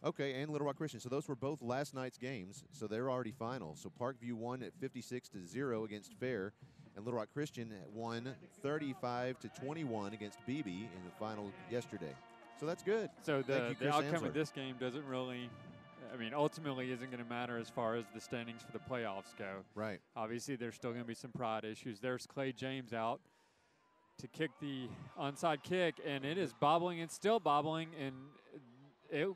Okay, and Little Rock Christian. So those were both last night's games, so they're already final. So Parkview won at 56-0 against Fair, and Little Rock Christian won 35-21 against BB in the final yesterday. So that's good. So the outcome Ansler. of this game doesn't really, I mean, ultimately isn't going to matter as far as the standings for the playoffs go. Right. Obviously, there's still going to be some pride issues. There's Clay James out to kick the onside kick, and it is bobbling. It's still bobbling, and it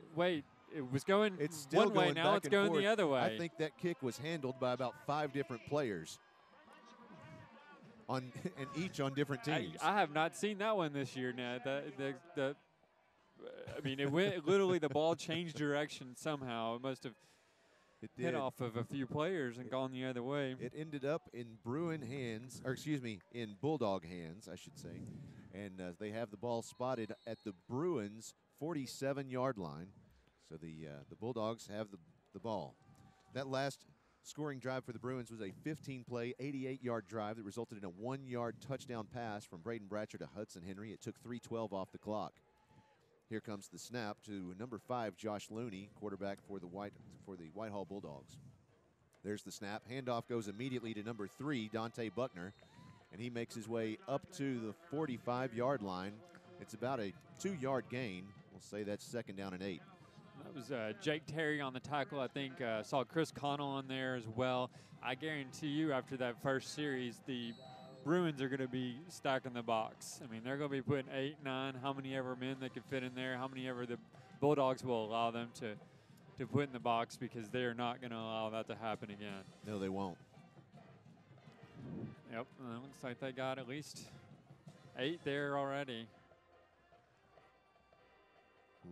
was going one way. Now it's going the other way. I think that kick was handled by about 5 different players, and each on different teams. I have not seen that one this year, Ned. I mean, it went literally. The ball changed direction somehow. It must have hit off of a few players and gone the other way. It ended up in Bruin hands, or excuse me, in Bulldog hands, I should say, and they have the ball spotted at the Bruins' 47-yard line. So the Bulldogs have the ball. That last scoring drive for the Bruins was a 15-play, 88-yard drive that resulted in a 1-yard touchdown pass from Braden Bratcher to Hudson Henry. It took 3:12 off the clock. Here comes the snap to number 5, Josh Looney, quarterback for the Whitehall Bulldogs. There's the snap. Handoff goes immediately to number 3, Dante Buckner, and he makes his way up to the 45-yard line. It's about a 2-yard gain. We'll say that's 2nd down and 8. That was Jake Terry on the tackle. I think saw Chris Connell on there as well. I guarantee you after that first series, the Bruins are going to be stacking the box. I mean, they're going to be putting 8, 9, how many ever men they can fit in there, how many ever the Bulldogs will allow them to put in the box, because they are not going to allow that to happen again. No, they won't. Yep, looks like they got at least 8 there already.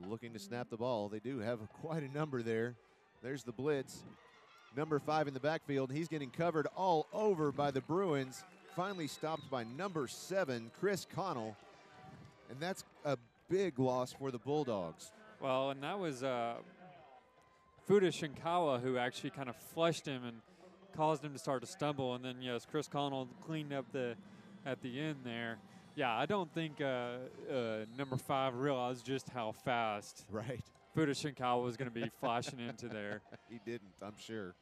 Looking to snap the ball. They do have quite a number there. There's the blitz. Number 5 in the backfield. He's getting covered all over by the Bruins. Finally stopped by number 7, Chris Connell. And that's a big loss for the Bulldogs. Well, and that was Fuda Shinkawa who actually kind of flushed him and caused him to start to stumble. And then, yes, Chris Connell cleaned up at the end there. Yeah, I don't think number 5 realized just how fast Fuda Shinkawa was going to be flashing into there. He didn't, I'm sure.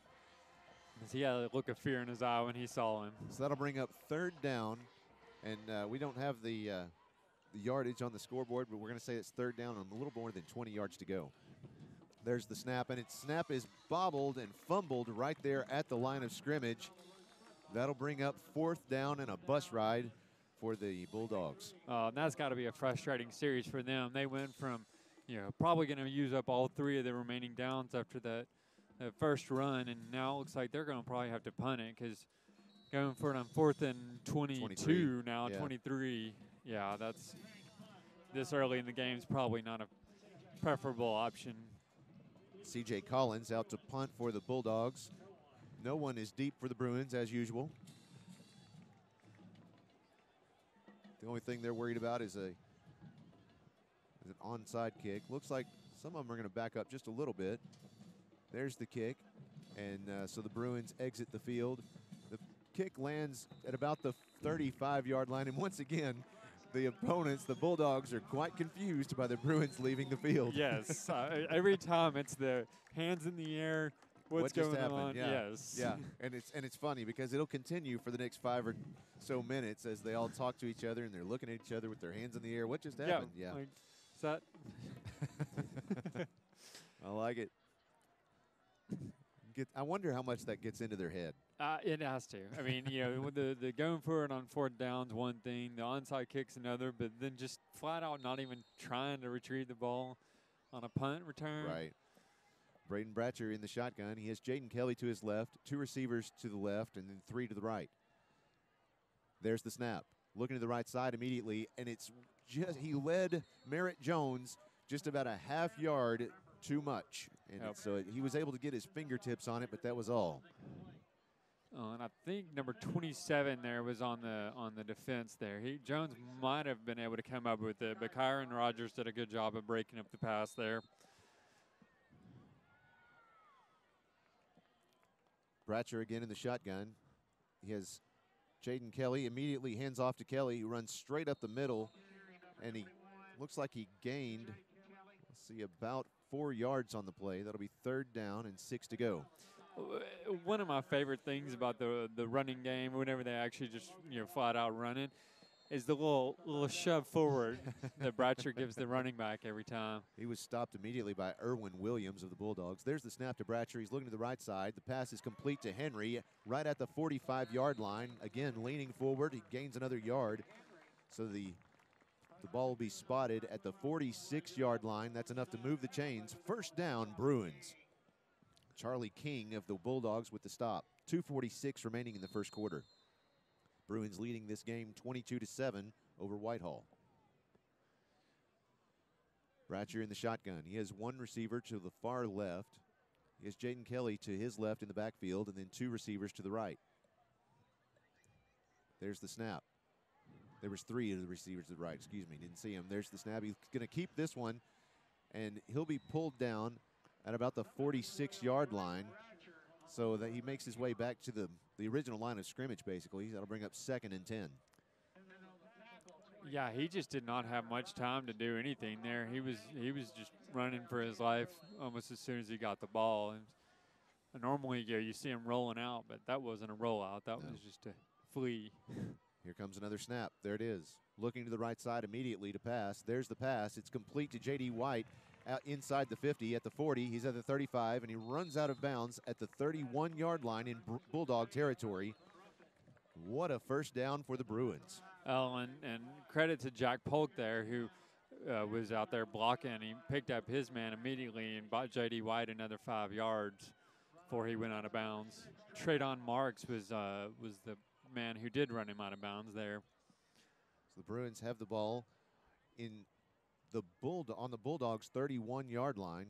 He had a look of fear in his eye when he saw him. So that'll bring up 3rd down, and we don't have the yardage on the scoreboard, but we're going to say it's 3rd down and a little more than 20 yards to go. There's the snap, and its snap is bobbled and fumbled right there at the line of scrimmage. That'll bring up 4th down and a bus ride for the Bulldogs. And that's got to be a frustrating series for them. They went from, probably going to use up all 3 of the remaining downs after that first run, and now it looks like they're going to probably have to punt it, because going for it on 4th and 22 now, yeah. 23. Yeah, that's this early in the game is probably not a preferable option. C.J. Collins out to punt for the Bulldogs. No one is deep for the Bruins, as usual. The only thing they're worried about is an onside kick. Looks like some of them are going to back up just a little bit. There's the kick, and so the Bruins exit the field. The kick lands at about the 35-yard line, and once again, the opponents, the Bulldogs, are quite confused by the Bruins leaving the field. Yes, every time it's the hands in the air, What's just going happened? on? Yeah. Yes. Yeah, and it's funny because it'll continue for the next 5 or so minutes as they all talk to each other and they're looking at each other with their hands in the air. What just happened? Yeah. Like, is that? I like it. I wonder how much that gets into their head. It has to. I mean, with the going for it on 4th down's one thing, the onside kick's another, but then just flat out not even trying to retrieve the ball on a punt return. Right. Braden Bratcher in the shotgun. He has Jaden Kelly to his left, 2 receivers to the left, and then 3 to the right. There's the snap. Looking to the right side immediately, and it's just he led Merritt Jones just about a half yard too much. And so he was able to get his fingertips on it, but that was all. And I think number 27 there was on the defense there. Jones might have been able to come up with it, but Kyron Rogers did a good job of breaking up the pass there. Bratcher again in the shotgun. He has Jaden Kelly, immediately hands off to Kelly, who runs straight up the middle, and he looks like he gained, let's see, about 4 yards on the play. That'll be 3rd down and 6 to go. One of my favorite things about the running game, whenever they actually just flat out run it, is the little shove forward that Bratcher gives the running back every time. He was stopped immediately by Irwin Williams of the Bulldogs. There's the snap to Bratcher. He's looking to the right side. The pass is complete to Henry right at the 45-yard line. Again, leaning forward. He gains another yard. So the ball will be spotted at the 46-yard line. That's enough to move the chains. 1st down, Bruins. Charlie King of the Bulldogs with the stop. 2:46 remaining in the 1st quarter. Bruins leading this game 22-7 over Whitehall. Bratcher in the shotgun. He has 1 receiver to the far left. He has Jaden Kelly to his left in the backfield, and then 2 receivers to the right. There's the snap. There was 3 of the receivers to the right. Excuse me, didn't see him. There's the snap. He's going to keep this one, and he'll be pulled down at about the 46-yard line, so that he makes his way back to the original line of scrimmage, basically. That'll bring up 2nd and 10. Yeah, he just did not have much time to do anything there. He was just running for his life almost as soon as he got the ball. And normally, you see him rolling out, but that wasn't a rollout. That was just a flee. Here comes another snap. There it is. Looking to the right side immediately to pass. There's the pass. It's complete to J.D. White out inside the 50. At the 40, he's at the 35, and he runs out of bounds at the 31-yard line in Bulldog territory. What a 1st down for the Bruins. Oh, and credit to Jack Polk there, who was out there blocking. He picked up his man immediately and bought J.D. White another 5 yards before he went out of bounds. Traydon Marks was the man who did run him out of bounds there. So the Bruins have the ball on the Bulldogs' 31-yard line.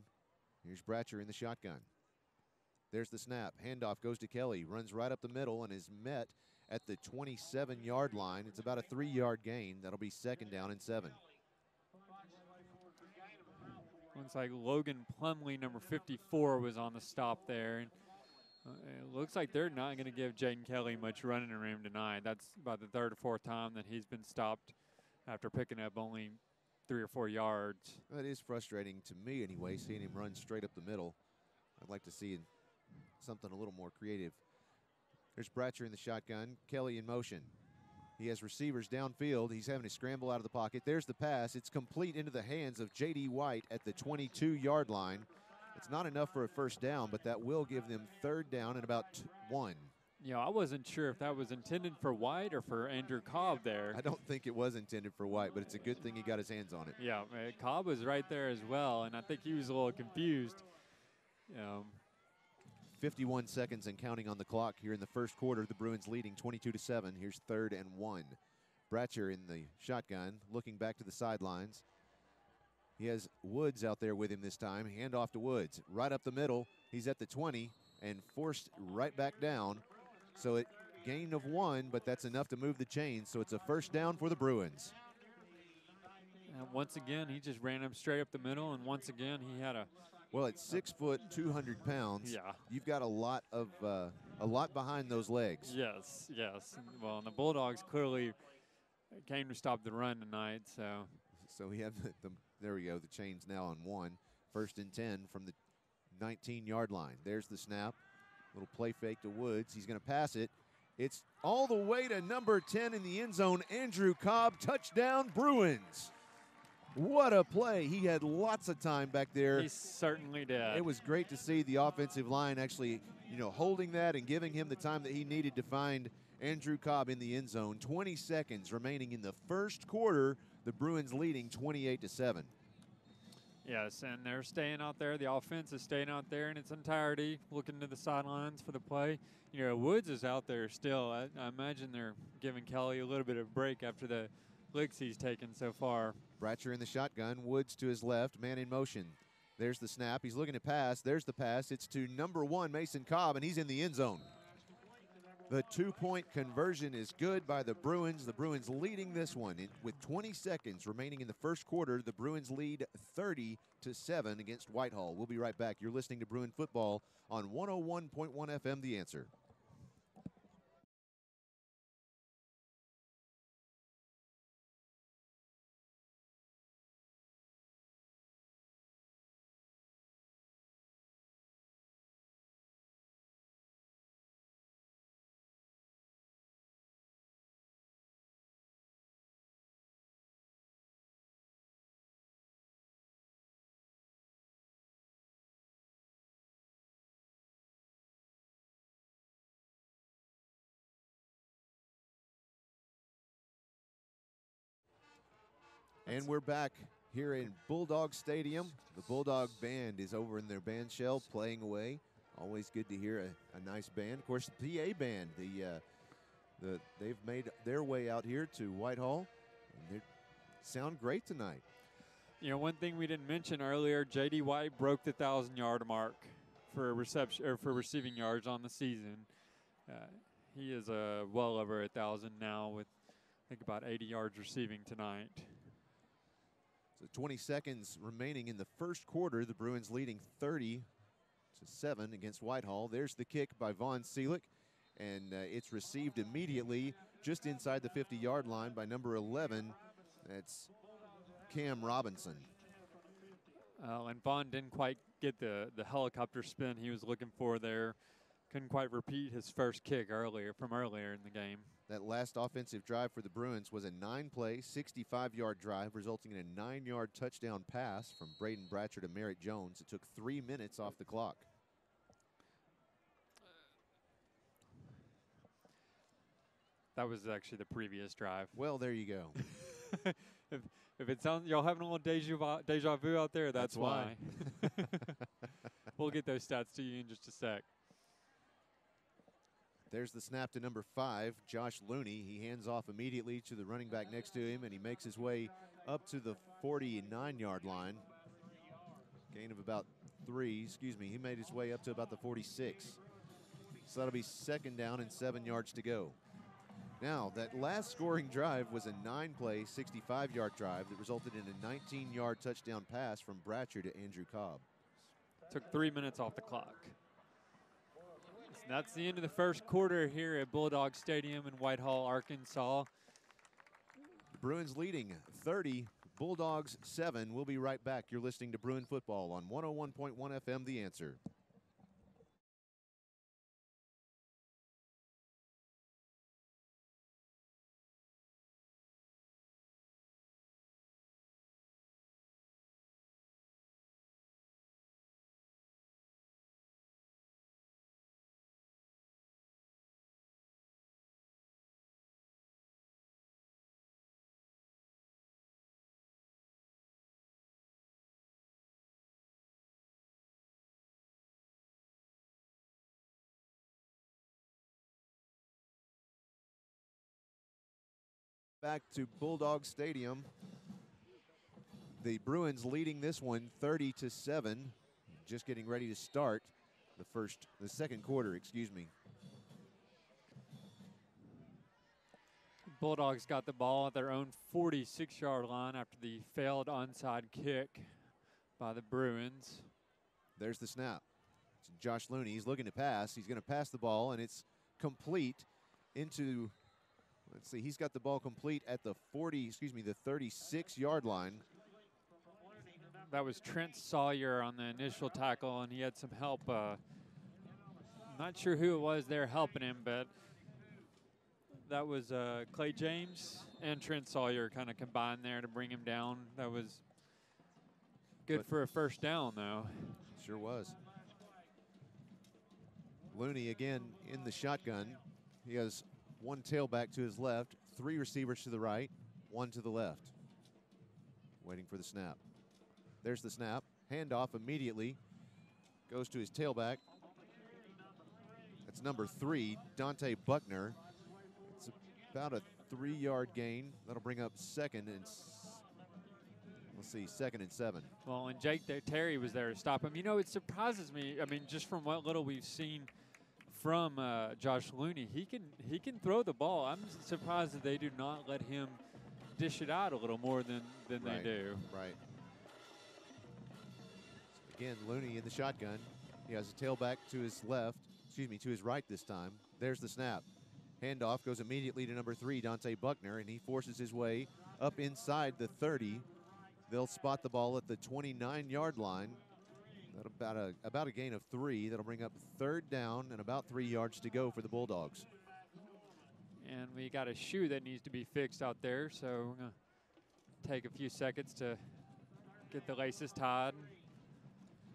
Here's Bratcher in the shotgun. There's the snap. Handoff goes to Kelly. Runs right up the middle and is met at the 27-yard line. It's about a 3-yard gain. That'll be 2nd down and 7. Looks like Logan Plumley, number 54, was on the stop there. And it looks like they're not going to give Jaden Kelly much running room tonight. That's about the 3rd or 4th time that he's been stopped after picking up only 3 or 4 yards. That is frustrating to me anyway, seeing him run straight up the middle. I'd like to see something a little more creative. There's Bratcher in the shotgun. Kelly in motion. He has receivers downfield. He's having to scramble out of the pocket. There's the pass. It's complete into the hands of J.D. White at the 22-yard line. It's not enough for a 1st down, but that will give them 3rd down and about 1. I wasn't sure if that was intended for White or for Andrew Cobb there. I don't think it was intended for White, but it's a good thing he got his hands on it. Yeah, Cobb was right there as well, and I think he was a little confused. 51 seconds and counting on the clock here in the 1st quarter. The Bruins leading 22-7. Here's 3rd and 1. Bratcher in the shotgun, looking back to the sidelines. He has Woods out there with him this time. Hand off to Woods. Right up the middle. He's at the 20 and forced right back down. So it gain of 1, but that's enough to move the chains. So it's a 1st down for the Bruins. And once again, he just ran him straight up the middle, and once again, he had a... Well, at 6 foot, 200 pounds, yeah, you've got a lot behind those legs. Yes. And the Bulldogs clearly came to stop the run tonight, so. So we have there we go. The chains now on 1. 1st and 10 from the 19-yard line. There's the snap. Little play fake to Woods. He's going to pass it. It's all the way to number 10 in the end zone, Andrew Cobb. Touchdown, Bruins. What a play. He had lots of time back there. He certainly did. It was great to see the offensive line actually, holding that and giving him the time that he needed to find Andrew Cobb in the end zone. 20 seconds remaining in the first quarter. The Bruins leading 28-7. Yes, and they're staying out there. The offense is staying out there in its entirety, looking to the sidelines for the play. Woods is out there still. I imagine they're giving Kelly a little bit of break after the licks he's taken so far. Bratcher in the shotgun. Woods to his left. Man in motion. There's the snap. He's looking to pass. There's the pass. It's to number 1, Mason Cobb, and he's in the end zone. The 2-point conversion is good by the Bruins. The Bruins leading this one with 20 seconds remaining in the first quarter. The Bruins lead 30-7 against Whitehall. We'll be right back. You're listening to Bruin Football on 101.1 FM, The Answer. And we're back here in Bulldog Stadium. The Bulldog Band is over in their band shell playing away. Always good to hear a nice band. Of course, the PA band, they've made their way out here to Whitehall, and they sound great tonight. One thing we didn't mention earlier, J.D. White broke the 1,000-yard mark for receiving yards on the season. He is well over 1,000 now with, I think, about 80 yards receiving tonight. So 20 seconds remaining in the first quarter. The Bruins leading 30-7 against Whitehall. There's the kick by Vaughn Seelick, and it's received immediately just inside the 50-yard line by number 11. That's Cam Robinson. And Vaughn didn't quite get the helicopter spin he was looking for there. Couldn't quite repeat his first kick earlier in the game. That last offensive drive for the Bruins was a 9-play, 65-yard drive, resulting in a 9-yard touchdown pass from Braden Bratcher to Merritt Jones. It took 3 minutes off the clock. That was actually the previous drive. Well, there you go. If it sounds y'all having a little deja vu out there, that's why. We'll get those stats to you in just a sec. There's the snap to number 5, Josh Looney. He hands off immediately to the running back next to him, and he makes his way up to the 49-yard line. Gain of about 3, He made his way up to about the 46. So that'll be second down and 7 yards to go. Now, that last scoring drive was a 9-play, 65-yard drive that resulted in a 19-yard touchdown pass from Bratcher to Andrew Cobb. Took 3 minutes off the clock. That's the end of the first quarter here at Bulldog Stadium in Whitehall, Arkansas. The Bruins leading 30, Bulldogs 7. We'll be right back. You're listening to Bruin Football on 101.1 FM, The Answer. Back to Bulldog Stadium. The Bruins leading this one 30-7. Just getting ready to start the second quarter, Bulldogs got the ball at their own 46-yard line after the failed onside kick by the Bruins. There's the snap. It's Josh Looney. He's looking to pass. He's going to pass the ball, and it's complete into, let's see, he's got the ball complete at the 36-yard line. that was Trent Sawyer on the initial tackle, and he had some help. Not sure who it was there helping him, but that was Clay James and Trent Sawyer kind of combined there to bring him down. That was good for a first down, though. Sure was. Looney again in the shotgun. He has one tailback to his left, 3 receivers to the right, 1 to the left. Waiting for the snap. There's the snap. Handoff immediately. Goes to his tailback. That's number 3, Dante Buckner. It's about a 3-yard gain. That'll bring up second and, let's see, 2nd and 7. Well, and Jake Terry was there to stop him. You know, it surprises me. I mean, just from what little we've seen from Josh Looney, he can throw the ball. I'm surprised that they do not let him dish it out a little more than they do. Right. Again, Looney in the shotgun. He has a tailback to his left, to his right this time. There's the snap. Handoff goes immediately to number 3, Dante Buckner, and he forces his way up inside the 30. They'll spot the ball at the 29-yard line. That'll about a gain of 3. That'll bring up 3rd down and about 3 yards to go for the Bulldogs. And we got a shoe that needs to be fixed out there, so we're going to take a few seconds to get the laces tied.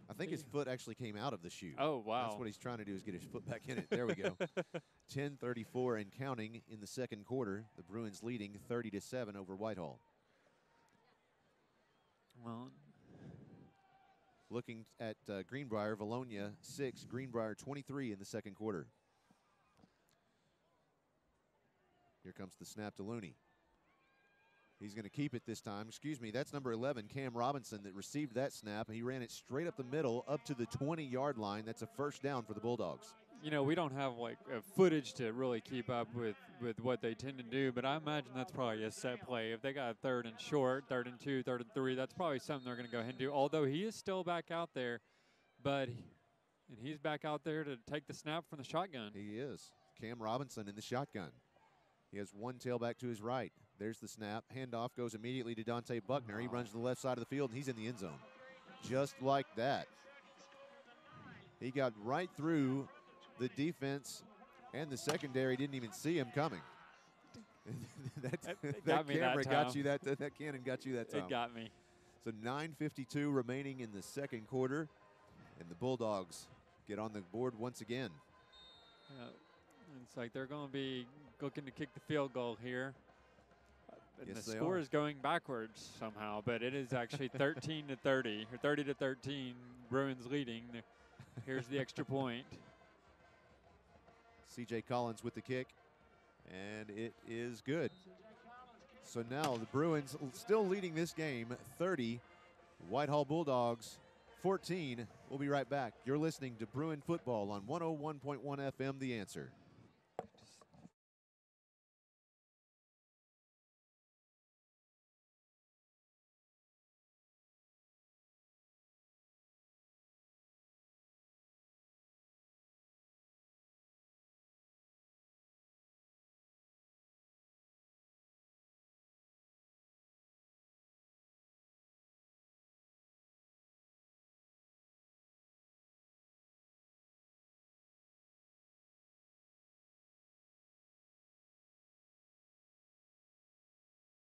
I think his foot actually came out of the shoe. Oh, wow. That's what he's trying to do, is get his foot back in it. There we go. 10:34 and counting in the second quarter. The Bruins leading 30-7 over Whitehall. Well, looking at Greenbrier, Valonia 6, Greenbrier 23 in the second quarter. Here comes the snap to Looney. He's going to keep it this time. Excuse me, that's number 11, Cam Robinson, that received that snap. He ran it straight up the middle, up to the 20-yard line. That's a first down for the Bulldogs. You know, we don't have like footage to really keep up with what they tend to do, but I imagine that's probably a set play. If they got a 3rd and short, 3rd and 2, 3rd and 3, that's probably something they're going to go ahead and do. Although he is still back out there, and he's back out there to take the snap from the shotgun. He is. Cam Robinson in the shotgun. He has one tailback to his right. There's the snap. Handoff goes immediately to Dante Buckner. He runs to the left side of the field, and he's in the end zone. Just like that. He got right through the defense, and the secondary didn't even see him coming. that camera got you that cannon got you that time. It got me. So 9:52 remaining in the second quarter, and the Bulldogs get on the board once again. It's like they're going to be looking to kick the field goal here. And Yes, the score is going backwards somehow, but it is actually 13-30 or 30-13. Bruins leading. Here's the extra point. C.J. Collins with the kick, and it is good. So now the Bruins still leading this game 30, Whitehall Bulldogs 14. We'll be right back. You're listening to Bruin Football on 101.1 FM, The Answer.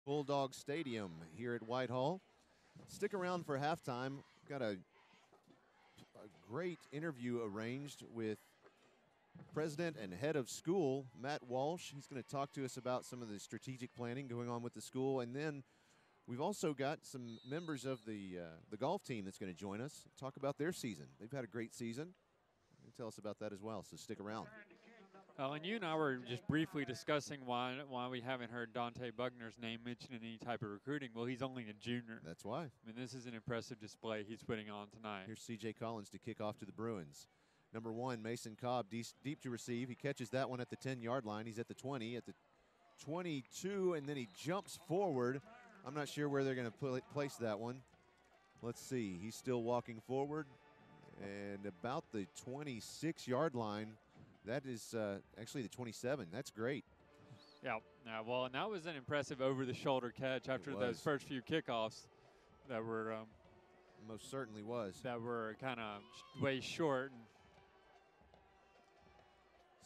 Bulldog Stadium here at Whitehall. Stick around for halftime. Got a great interview arranged with President and Head of School, Matt Walsh. He's going to talk to us about some of the strategic planning going on with the school. And then we've also got some members of the golf team that's going to join us, talk about their season. They've had a great season. They'll tell us about that as well, so stick around. And you and I were just briefly discussing why we haven't heard Dante Buckner's name mentioned in any type of recruiting. Well, he's only a junior. That's why. I mean, this is an impressive display he's putting on tonight. Here's C.J. Collins to kick off to the Bruins. Number 1, Mason Cobb, deep to receive. He catches that one at the 10-yard line. He's at the 20, at the 22, and then he jumps forward. I'm not sure where they're going to place that one. Let's see. He's still walking forward, and about the 26-yard line. That is actually the 27. That's great. Yeah. Well, and that was an impressive over-the-shoulder catch after those first few kickoffs that were most certainly was. that were kind of way short.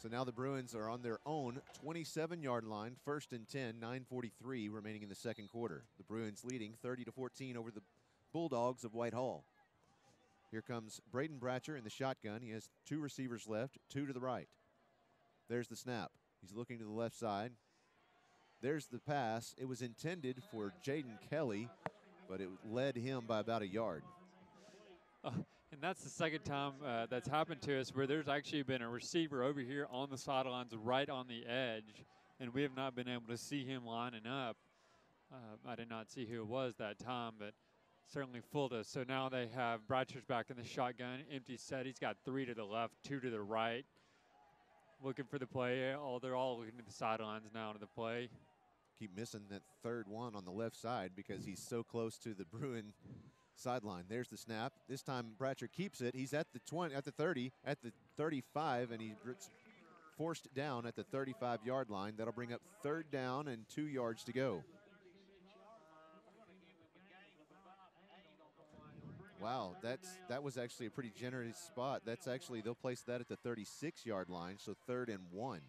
So now the Bruins are on their own 27-yard line, 1st and 10, 9:43 remaining in the second quarter. The Bruins leading 30-14 over the Bulldogs of Whitehall. Here comes Braden Bratcher in the shotgun. He has 2 receivers left, 2 to the right. There's the snap. He's looking to the left side. There's the pass. It was intended for Jaden Kelly, but it led him by about a yard. And that's the second time that's happened to us where there's actually been a receiver over here on the sidelines right on the edge, and we have not been able to see him lining up. I did not see who it was that time, but certainly fooled us. So now they have Bratcher's back in the shotgun, empty set. He's got 3 to the left, 2 to the right. Looking for the play. They're all looking to the sidelines now to the play. Keep missing that third one on the left side because he's so close to the Bruin sideline. There's the snap. This time Bratcher keeps it. He's at the 20, at the 30, at the 35, and he's forced down at the 35-yard line. That'll bring up 3rd down and 2 yards to go. Wow, that was actually a pretty generous spot. That's actually, they'll place that at the 36-yard line, so 3rd and 1.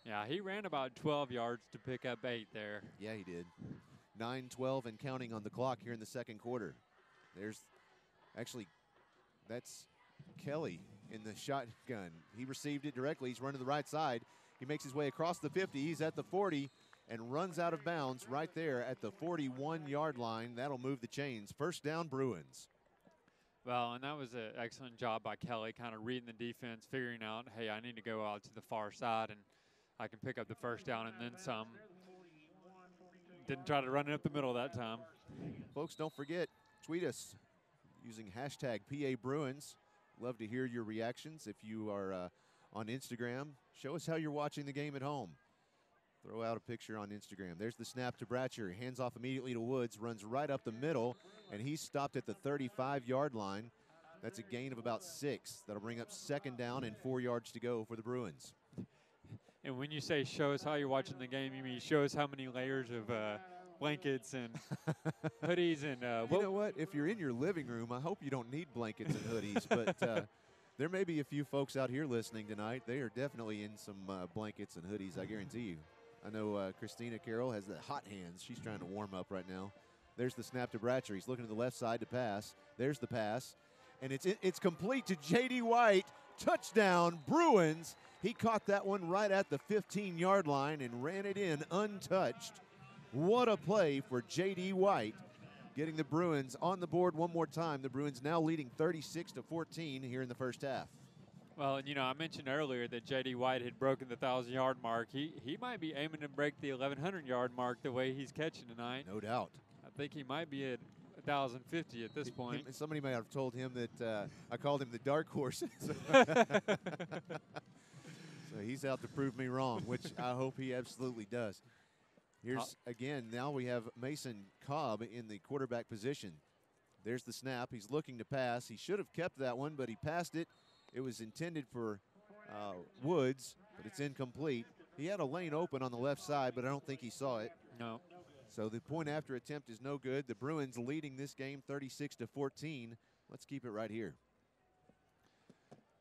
Yeah, he ran about 12 yards to pick up 8 there. Yeah, he did. 9:12 and counting on the clock here in the second quarter. That's Kelly in the shotgun. He received it directly. He's running to the right side. He makes his way across the 50. He's at the 40 and runs out of bounds right there at the 41-yard line. That'll move the chains. 1st down, Bruins. Well, and that was an excellent job by Kelly, kind of reading the defense, figuring out, hey, I need to go out to the far side, and I can pick up the 1st down and then some. Didn't try to run it up the middle that time. Folks, don't forget, tweet us using hashtag PA Bruins. Love to hear your reactions. If you are on Instagram, show us how you're watching the game at home. Throw out a picture on Instagram. There's the snap to Bratcher. Hands off immediately to Woods. Runs right up the middle, and he's stopped at the 35-yard line. That's a gain of about 6. That'll bring up 2nd down and 4 yards to go for the Bruins. And when you say show us how you're watching the game, you mean show us how many layers of blankets and hoodies and you know what? If you're in your living room, I hope you don't need blankets and hoodies. But there may be a few folks out here listening tonight. They are definitely in some blankets and hoodies, I guarantee you. I know Christina Carroll has the hot hands. She's trying to warm up right now. There's the snap to Bratcher. He's looking to the left side to pass. There's the pass. And it's complete to J.D. White. Touchdown, Bruins. He caught that one right at the 15-yard line and ran it in untouched. What a play for J.D. White, getting the Bruins on the board one more time. The Bruins now leading 36-14 here in the first half. Well, and, I mentioned earlier that J.D. White had broken the 1,000-yard mark. He might be aiming to break the 1,100-yard mark the way he's catching tonight. No doubt. I think he might be at 1,050 at this point. Somebody might have told him that I called him the dark horse. So he's out to prove me wrong, which I hope he absolutely does. Here's, again, now we have Mason Cobb in the quarterback position. There's the snap. He's looking to pass. He should have kept that one, but he passed it. It was intended for Woods, but it's incomplete. He had a lane open on the left side, but I don't think he saw it. No. So the point after attempt is no good. The Bruins leading this game 36-14. Let's keep it right here.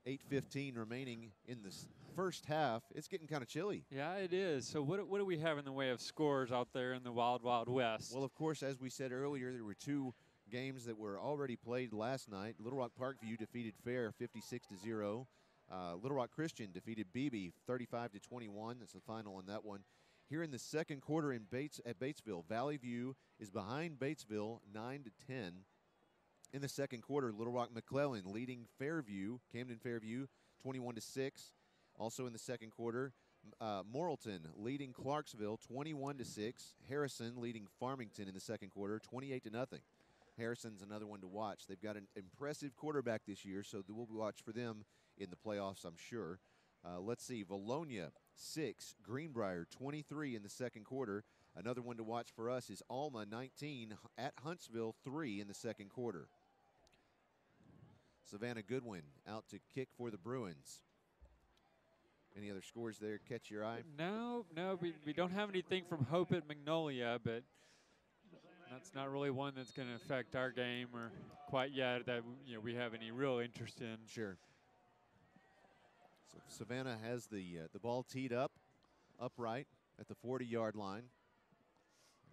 8:15 remaining in the first half. It's getting kind of chilly. Yeah, it is. So what do we have in the way of scores out there in the Wild Wild West? Well, of course, as we said earlier, there were 2 games that were already played last night. Little Rock Parkview defeated Fair 56-0. Little Rock Christian defeated Beebe 35-21. That's the final on that one. Here in the second quarter at Batesville, Valley View is behind Batesville 9-10. In the second quarter, Little Rock McClellan leading Fairview, Camden Fairview, 21-6. Also in the second quarter, Morrilton leading Clarksville, 21-6. Harrison leading Farmington in the second quarter, 28-0. Harrison's another one to watch. They've got an impressive quarterback this year, so we'll watch for them in the playoffs, I'm sure. Let's see, Valonia 6, Greenbrier 23 in the second quarter. Another one to watch for us is Alma 19 at Huntsville 3 in the second quarter. Savannah Goodwin out to kick for the Bruins. Any other scores there catch your eye? No, we don't have anything from Hope at Magnolia, but That's not really one that's going to affect our game or quite yet that we have any real interest in. Sure. So Savannah has the ball teed up, upright at the 40-yard line.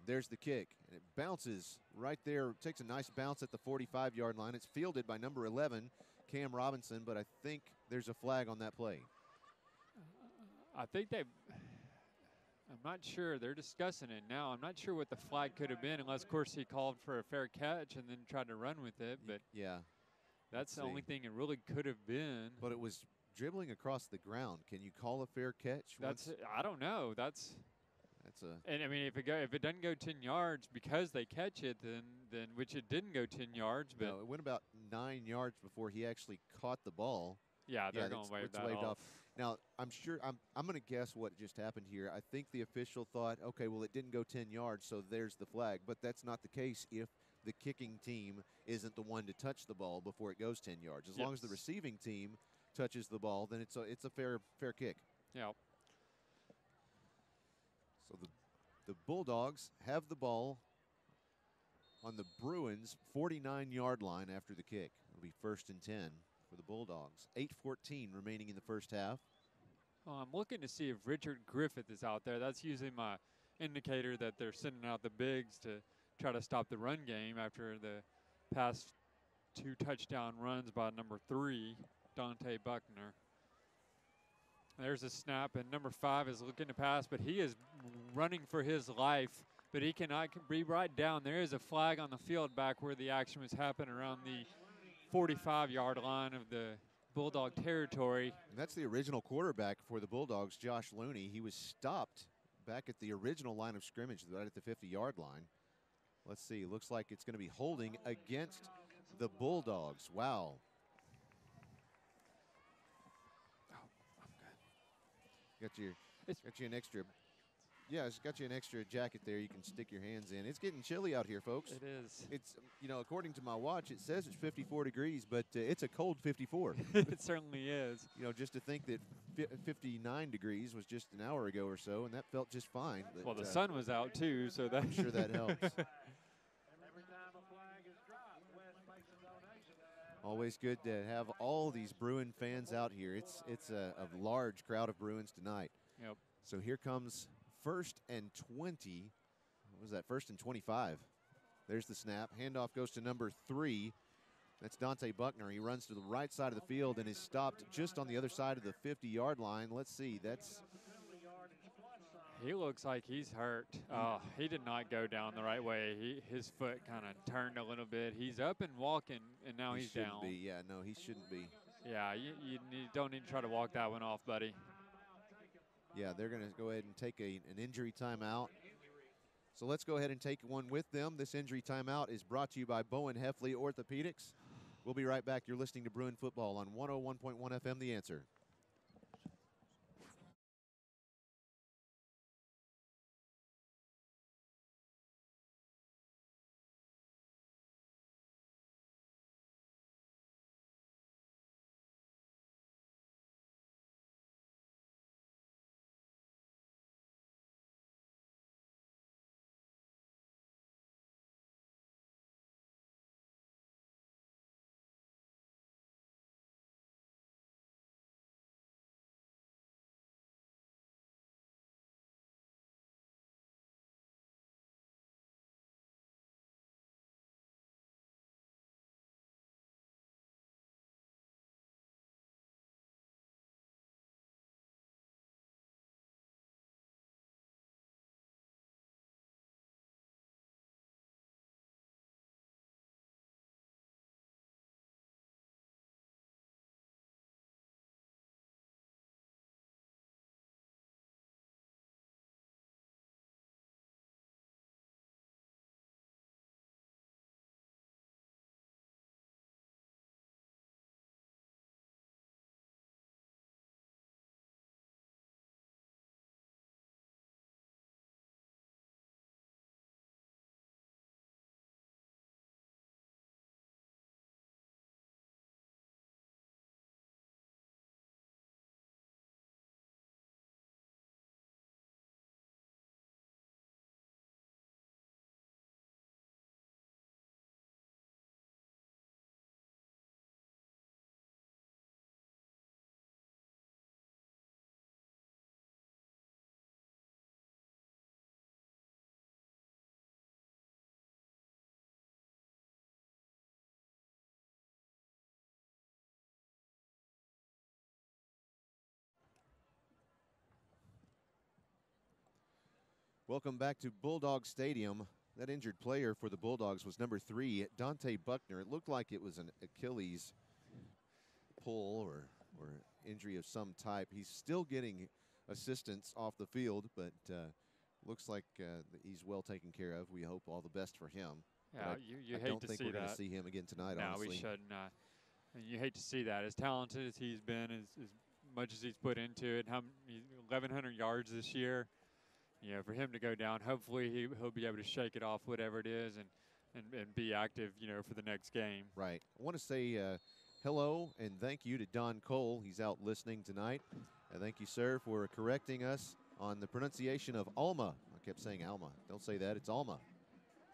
There's the kick, and it bounces right there. Takes a nice bounce at the 45-yard line. It's fielded by number 11, Cam Robinson, but I think there's a flag on that play. I think I'm not sure. They're discussing it now. I'm not sure what the flag could have been unless, of course, he called for a fair catch and then tried to run with it. But yeah, that's the only thing it really could have been. But it was dribbling across the ground. Can you call a fair catch? I don't know. That's a. And I mean, if it doesn't go 10 yards because they catch it, then which it didn't go 10 yards, but no, it went about 9 yards before he actually caught the ball. Yeah, they're going to waive that off. Now, I'm going to guess what just happened here. I think the official thought, okay, well, it didn't go 10 yards, so there's the flag. But that's not the case if the kicking team isn't the one to touch the ball before it goes 10 yards. As long as the receiving team touches the ball, then it's a fair kick. Yeah. So the Bulldogs have the ball on the Bruins' 49-yard line after the kick. It'll be 1st and 10 for the Bulldogs. 8:14 remaining in the first half. I'm looking to see if Richard Griffith is out there. That's usually my indicator that they're sending out the bigs to try to stop the run game after the past 2 touchdown runs by number 3, Dante Buckner. There's a snap, and number 5 is looking to pass, but he is running for his life, but he cannot be right down. There is a flag on the field back where the action was happening around the 45-yard line of the Bulldog territory. And that's the original quarterback for the Bulldogs, Josh Looney. He was stopped back at the original line of scrimmage, right at the 50-yard line. Let's see. Looks like it's going to be holding against the Bulldogs. Wow. Got you an extra. Yeah, it's got you an extra jacket there you can stick your hands in. It's getting chilly out here, folks. It is. It's, according to my watch, it says it's 54 degrees, but it's a cold 54. It certainly is. Just to think that 59 degrees was just an hour ago or so, and that felt just fine. But, well, the sun was out, too, so that I'm sure that helps. Always good to have all these Bruin fans out here. It's a large crowd of Bruins tonight. Yep. So here comes 1st and 20. What was that? 1st and 25. There's the snap. Handoff goes to number 3. That's Dante Buckner. He runs to the right side of the field and is stopped just on the other side of the 50-yard line. Let's see. He looks like he's hurt. He did not go down the right way. His foot kind of turned a little bit. He's up and walking, and now he's down. He shouldn't be. Yeah, no, he shouldn't be. Yeah, you don't need to try to walk that one off, buddy. Yeah, they're going to go ahead and take an injury timeout. So let's go ahead and take one with them. This injury timeout is brought to you by Bowen Heffley Orthopedics. We'll be right back. You're listening to Bruin Football on 101.1 FM, The Answer. Welcome back to Bulldog Stadium. That injured player for the Bulldogs was number 3, Dante Buckner. It looked like it was an Achilles pull or injury of some type. He's still getting assistance off the field, but looks like he's well taken care of. We hope all the best for him. Yeah, you hate to see that. I don't think we're going to see him again tonight, honestly. No, we shouldn't. And you hate to see that. As talented as he's been, as much as he's put into it, 1,100 yards this year. You know, for him to go down, hopefully he'll be able to shake it off, whatever it is, and be active, you know, for the next game. Right. I want to say hello and thank you to Don Cole. He's out listening tonight. Thank you, sir, for correcting us on the pronunciation of Alma. I kept saying Alma. Don't say that. It's Alma.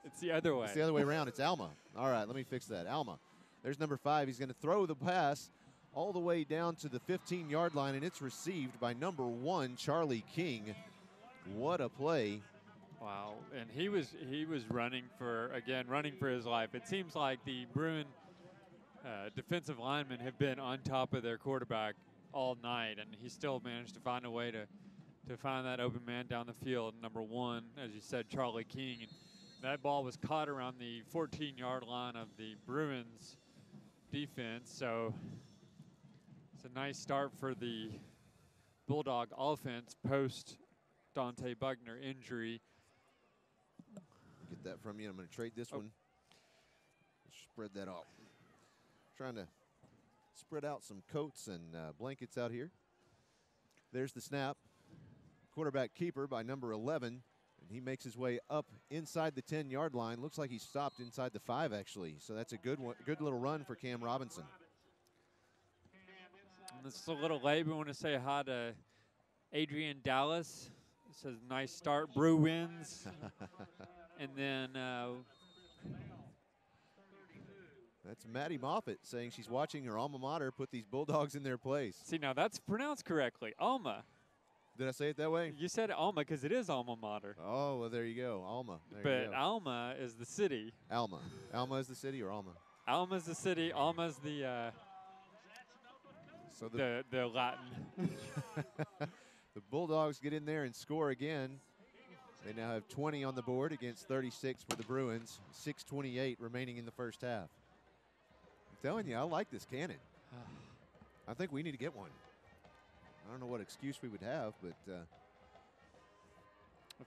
It's the other way. It's the other way around. It's Alma. All right, let me fix that. Alma. There's number 5. He's going to throw the pass all the way down to the 15-yard line, and it's received by number 1, Charlie King. What a play. Wow, and he was running for his life. It seems like the Bruin defensive linemen have been on top of their quarterback all night, and he still managed to find a way to find that open man down the field. Number 1, as you said, Charlie King. And that ball was caught around the 14-yard line of the Bruins defense, so it's a nice start for the Bulldog offense post Dante Buckner injury. Get that from you. I'm going to trade this one. Spread that out. Trying to spread out some coats and blankets out here. There's the snap. Quarterback keeper by number 11. And he makes his way up inside the 10-yard line. Looks like he stopped inside the 5, actually. So that's a good little run for Cam Robinson. And this is a little late. We want to say hi to Adrian Dallas. It says, nice start, Brew wins. And then that's Maddie Moffitt saying she's watching her alma mater put these Bulldogs in their place. See, now that's pronounced correctly, Alma. Did I say it that way? You said Alma because it is alma mater. Oh, well, there you go, Alma. But Alma is the city. Alma. Alma is the city or Alma? Alma is the city. Alma is the Latin. The Bulldogs get in there and score again. They now have 20 on the board against 36 for the Bruins. 6:28 remaining in the first half. I'm telling you, I like this cannon. I think we need to get one. I don't know what excuse we would have, but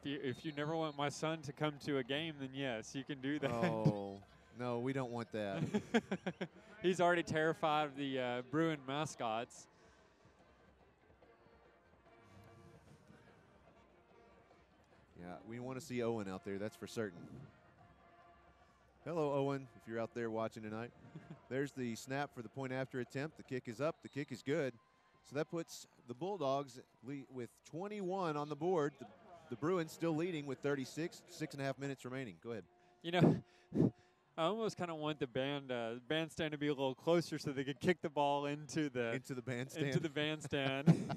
if you never want my son to come to a game, then yes, you can do that. Oh, no, we don't want that. He's already terrified of the Bruin mascots. Yeah, we want to see Owen out there, that's for certain. Hello, Owen, if you're out there watching tonight. There's the snap for the point after attempt. The kick is up. The kick is good. So that puts the Bulldogs with 21 on the board. The Bruins still leading with 36, 6.5 minutes remaining. Go ahead. You know, I almost kind of want the bandstand to be a little closer so they could kick the ball into the bandstand. Into the bandstand.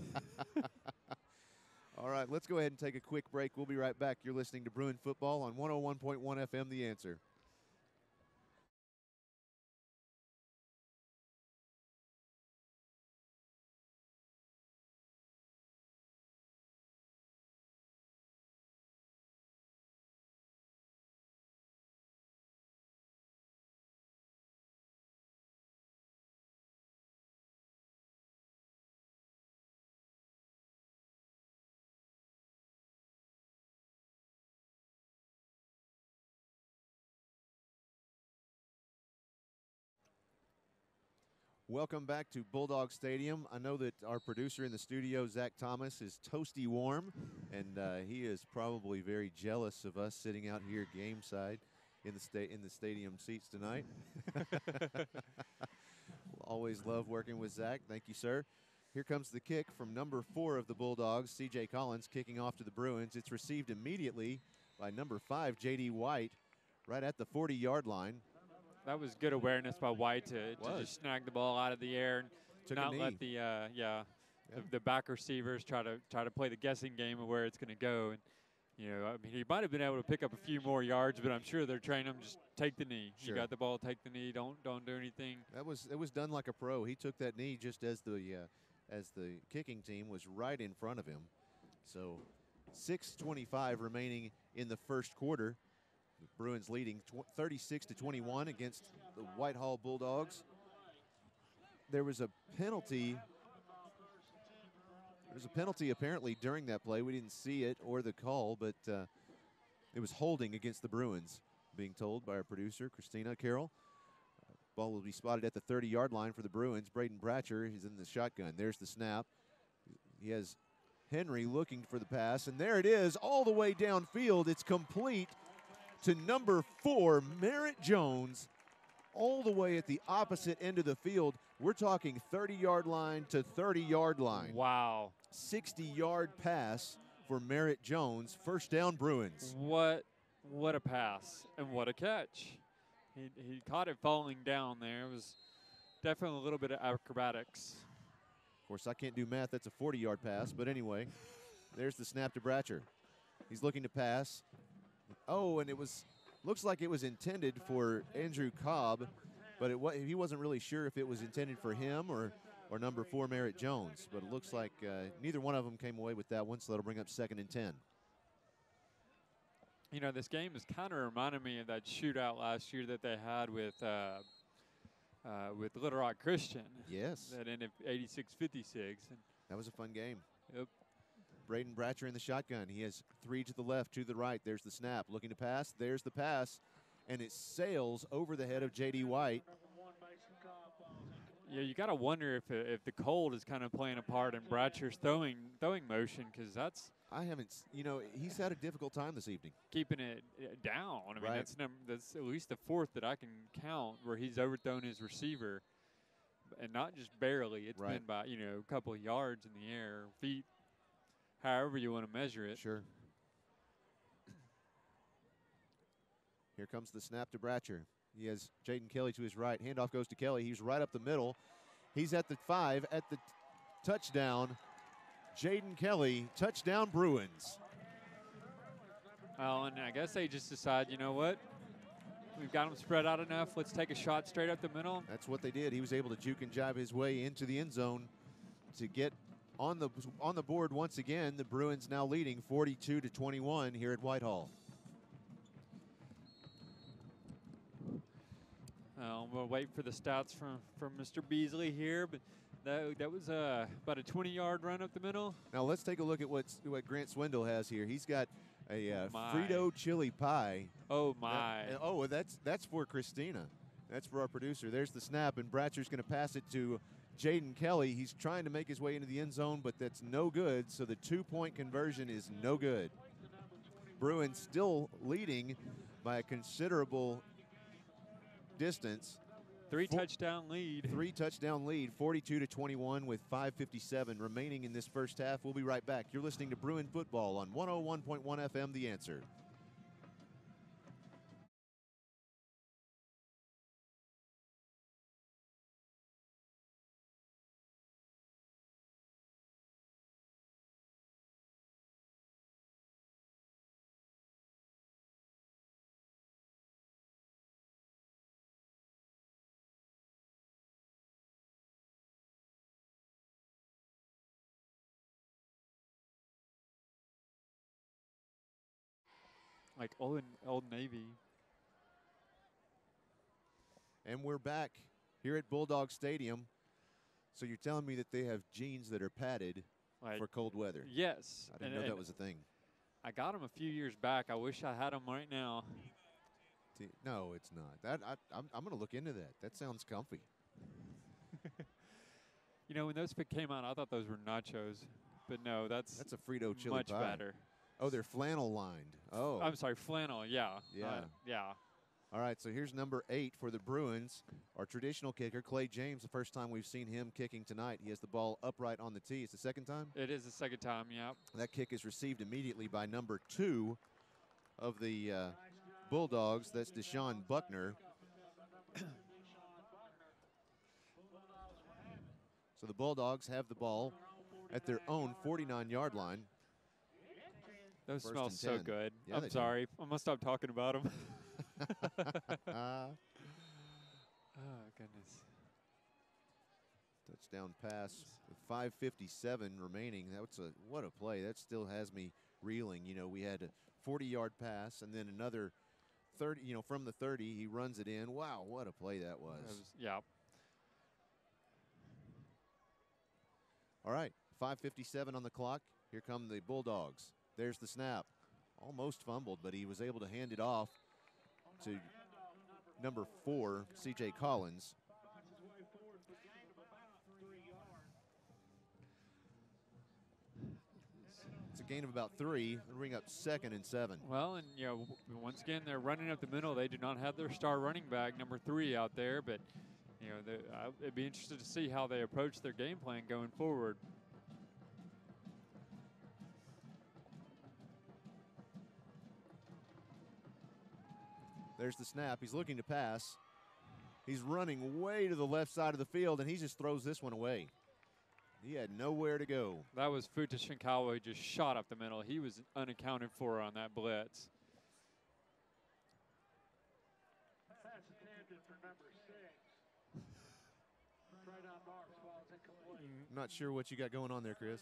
All right, let's go ahead and take a quick break. We'll be right back. You're listening to Bruin Football on 101.1 FM, The Answer. Welcome back to Bulldog Stadium. I know that our producer in the studio, Zach Thomas, is toasty warm, and he is probably very jealous of us sitting out here game side in the stadium seats tonight. Always love working with Zach. Thank you, sir. Here comes the kick from number 4 of the Bulldogs, C.J. Collins, kicking off to the Bruins. It's received immediately by number 5, J.D. White, right at the 40-yard line. That was good awareness by White to just snag the ball out of the air and not let the the back receivers try to play the guessing game of where it's going to go. And you know, I mean, he might have been able to pick up a few more yards, but I'm sure they're training him just take the knee. Sure. You got the ball, take the knee. Don't do anything. It was done like a pro. He took that knee just as the kicking team was right in front of him. So 6:25 remaining in the first quarter. The Bruins leading 36-21 against the Whitehall Bulldogs. There was a penalty. There was a penalty apparently during that play. We didn't see it or the call, but it was holding against the Bruins, being told by our producer, Christina Carroll. Ball will be spotted at the 30-yard line for the Bruins. Braden Bratcher, he's in the shotgun. There's the snap. He has Henry looking for the pass, and there it is, all the way downfield. It's complete to number 4, Merritt Jones, all the way at the opposite end of the field. We're talking 30-yard line to 30-yard line. Wow. 60-yard pass for Merritt Jones. First down, Bruins. What a pass and what a catch. He caught it falling down there. It was definitely a little bit of acrobatics. Of course, I can't do math. That's a 40-yard pass. But anyway, there's the snap to Bratcher. He's looking to pass. Oh, and looks like it was intended for Andrew Cobb, but he wasn't really sure if it was intended for him or number 4, Merritt Jones. But it looks like neither one of them came away with that one, so that'll bring up 2nd and 10. You know, this game has kind of reminded me of that shootout last year that they had with Little Rock Christian. Yes. That ended 86-56. That was a fun game. Yep. Braden Bratcher in the shotgun. He has 3 to the left, 2 to the right. There's the snap. Looking to pass. There's the pass. And it sails over the head of J.D. White. Yeah, you got to wonder if the cold is kind of playing a part in Bratcher's throwing motion, because that's – I haven't, he's had a difficult time this evening. keeping it down. I mean, Right. that's at least the 4th that I can count where he's overthrown his receiver, and not just barely. It's Right. been by, a couple of yards in the air, feet, however you want to measure it. Sure. Here comes the snap to Bratcher. He has Jaden Kelly to his right. Handoff goes to Kelly. He's right up the middle. He's at the 5, at the touchdown. Jaden Kelly, touchdown Bruins. Well, and I guess they just decide, you know what? We've got them spread out enough. Let's take a shot straight up the middle. That's what they did. He was able to juke and jive his way into the end zone to get on the board once again. The Bruins now leading 42-21 here at Whitehall. We'll wait for the stats from Mr. Beasley here, but that was about a 20-yard run up the middle. Now let's take a look at what Grant Swindle has here. He's got a My. Frito chili pie. Oh, my. That's for Christina. That's for our producer. There's the snap, and Bratcher's going to pass it to Jaden Kelly. He's trying to make his way into the end zone, but that's no good, so the 2-point conversion is no good. Bruins still leading by a considerable distance. 3-touchdown lead. 3-touchdown lead, 42-21 with 5:57 remaining in this first half. We'll be right back. You're listening to Bruin Football on 101.1 FM, The Answer. Like Old Navy. And we're back here at Bulldog Stadium. So you're telling me that they have jeans that are padded for cold weather? Yes. I didn't know that was a thing. I got them a few years back. I wish I had them right now. No, it's not. I'm going to look into that. That sounds comfy. When those came out, I thought those were nachos. But no, that's a Frito chili much pie. better. Oh, they're flannel lined. Oh. I'm sorry, flannel, yeah. Yeah. All right, so here's number 8 for the Bruins, our traditional kicker, Clay James. The first time we've seen him kicking tonight. He has the ball upright on the tee. It's the second time? It is the second time, yeah. That kick is received immediately by number 2 of the Bulldogs. That's Deshaun Buckner. So the Bulldogs have the ball at their own 49-yard line. Those First smell and so 10. good. Yeah, I'm sorry. I'm going to stop talking about them. Oh, goodness. Touchdown pass with 5:57 remaining. What a play. That still has me reeling. We had a 40-yard pass and then another 30, from the 30, he runs it in. Wow, what a play that was. Yeah. All right, 5:57 on the clock. Here come the Bulldogs. There's the snap. Almost fumbled, but he was able to hand it off to number 4, C.J. Collins. It's a gain of about 3. It'll bring up 2nd and 7. Well, and once again, they're running up the middle. They do not have their star running back, number 3, out there, but it'd be interested to see how they approach their game plan going forward. There's the snap. He's looking to pass. He's running way to the left side of the field, and he just throws this one away. He had nowhere to go. That was Futa Shinkawa, who just shot up the middle. He was unaccounted for on that blitz. Pass intended for number 6. Right on marks while it's incomplete. I'm not sure what you got going on there, Chris.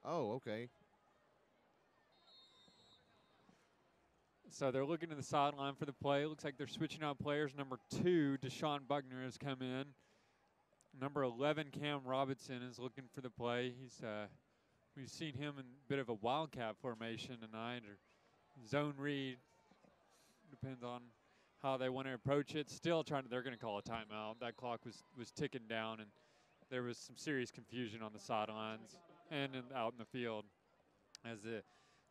Oh, okay. So they're looking to the sideline for the play. Looks like they're switching out players. Number 2, Deshaun Buckner, has come in. Number 11, Cam Robinson, is looking for the play. We've seen him in a bit of a wildcat formation tonight, or zone read. Depends on how they want to approach it. Still they're going to call a timeout. That clock was ticking down, and there was some serious confusion on the sidelines and out in the field. As the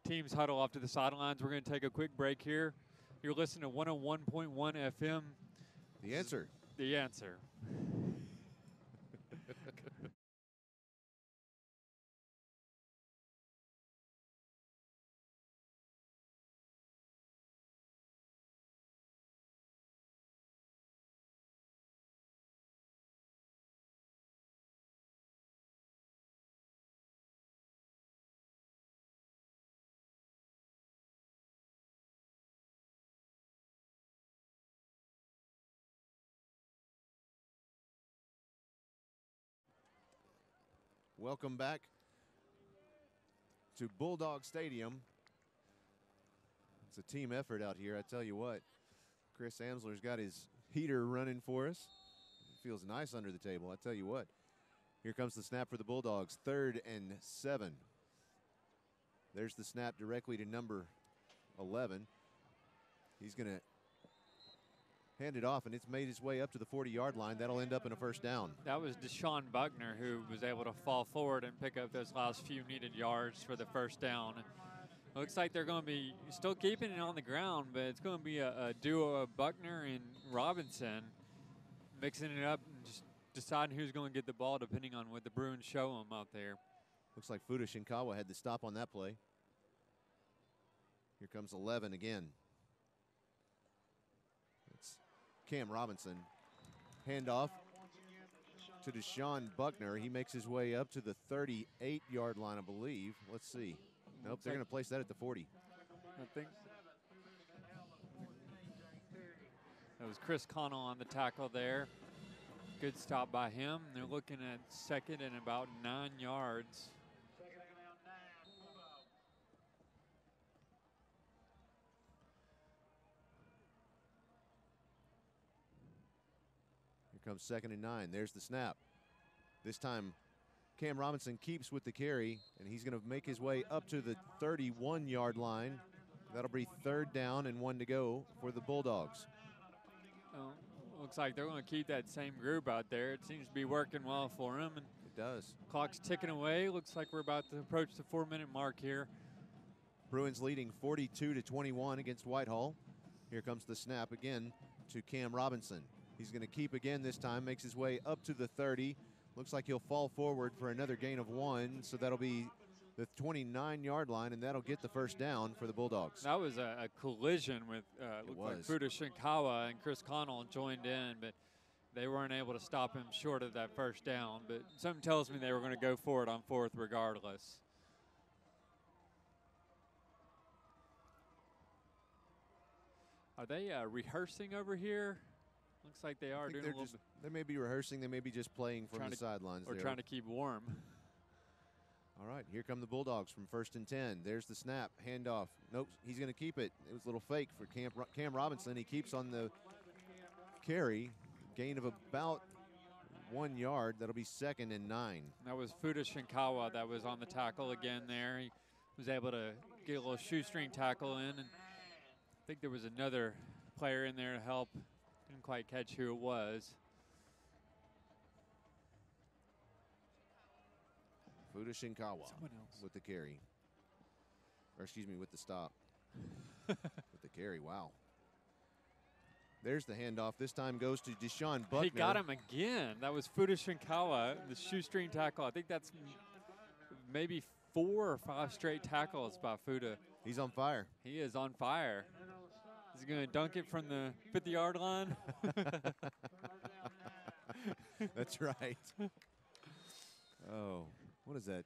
teams huddle off to the sidelines, we're going to take a quick break here. You're listening to 101.1 FM. The answer. The answer. Welcome back to Bulldog Stadium. It's a team effort out here, I tell you what. Chris Amsler's got his heater running for us. It feels nice under the table, I tell you what. Here comes the snap for the Bulldogs, 3rd and 7. There's the snap directly to number 11. He's going to hand it off, and it's made its way up to the 40-yard line. That'll end up in a first down. That was Deshaun Buckner, who was able to fall forward and pick up those last few needed yards for the first down. Looks like they're going to be still keeping it on the ground, but it's going to be a duo of Buckner and Robinson mixing it up and just deciding who's going to get the ball depending on what the Bruins show them out there. Looks like Futa Shinkawa had the stop on that play. Here comes 11 again. It's Cam Robinson. Handoff to Deshaun Buckner. He makes his way up to the 38-yard line, I believe. Let's see. Nope, they're going to place that at the 40. I think that was Chris Connell on the tackle there. Good stop by him. They're looking at 2nd and about 9 yards. Here comes 2nd and 9. There's the snap. This time, Cam Robinson keeps with the carry, and he's going to make his way up to the 31-yard line. That'll be 3rd down and 1 to go for the Bulldogs. Looks like they're going to keep that same group out there. It seems to be working well for them. And it does. Clock's ticking away. Looks like we're about to approach the 4-minute mark here. Bruins leading 42-21 against Whitehall. Here comes the snap again to Cam Robinson. He's going to keep again this time, makes his way up to the 30. Looks like he'll fall forward for another gain of 1, so that'll be the 29-yard line, and that'll get the first down for the Bulldogs. That was a collision with looked like Futa Shinkawa and Chris Connell joined in, but they weren't able to stop him short of that first down. But something tells me they were going to go for it on 4th regardless. Are they rehearsing over here? Looks like they are doing a little bit. They may be rehearsing. They may be just playing from the sidelines. Or trying to keep warm. All right, here come the Bulldogs from 1st and 10. There's the snap, handoff. Nope, he's going to keep it. It was a little fake for Cam Robinson. He keeps on the carry, gain of about 1 yard. That'll be 2nd and 9. That was Fuda Shinkawa that was on the tackle again there. He was able to get a little shoestring tackle in, and I think there was another player in there to help. Didn't quite catch who it was. Fuda Shinkawa Someone else. with the carry. Or excuse me, with the stop. With the carry, wow. There's the handoff. This time goes to Deshaun Buckner. He got him again. That was Fuda Shinkawa, the shoestring tackle. I think that's maybe 4 or 5 straight tackles by Fuda. He's on fire. He is on fire. Is he going to dunk it from the 50-yard line? That's right. Oh, what is that?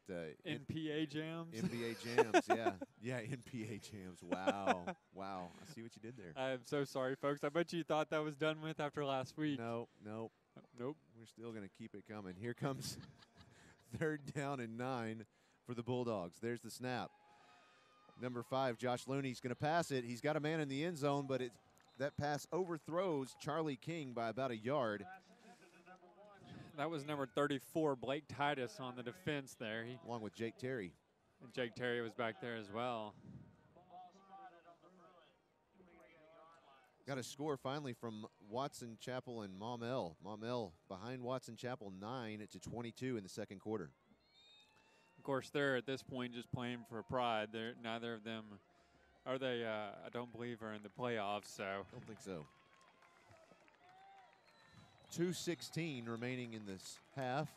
NPA jams? NBA jams, yeah. Yeah, NPA jams. Wow. Wow. I see what you did there. I'm so sorry, folks. I bet you thought that was done with after last week. No. Nope. We're still going to keep it coming. Here comes 3rd down and 9 for the Bulldogs. There's the snap. Number 5, Josh Looney's going to pass it. He's got a man in the end zone, but that pass overthrows Charlie King by about a yard. That was number 34, Blake Titus, on the defense there. Along with Jake Terry. And Jake Terry was back there as well. Got a score finally from Watson Chapel and Maumelle. Maumelle behind Watson Chapel 9 to 22 in the 2nd quarter. Of course, they're at this point just playing for pride. Neither of them are they. I don't believe are in the playoffs. So Don't think so. 2:16 remaining in this half.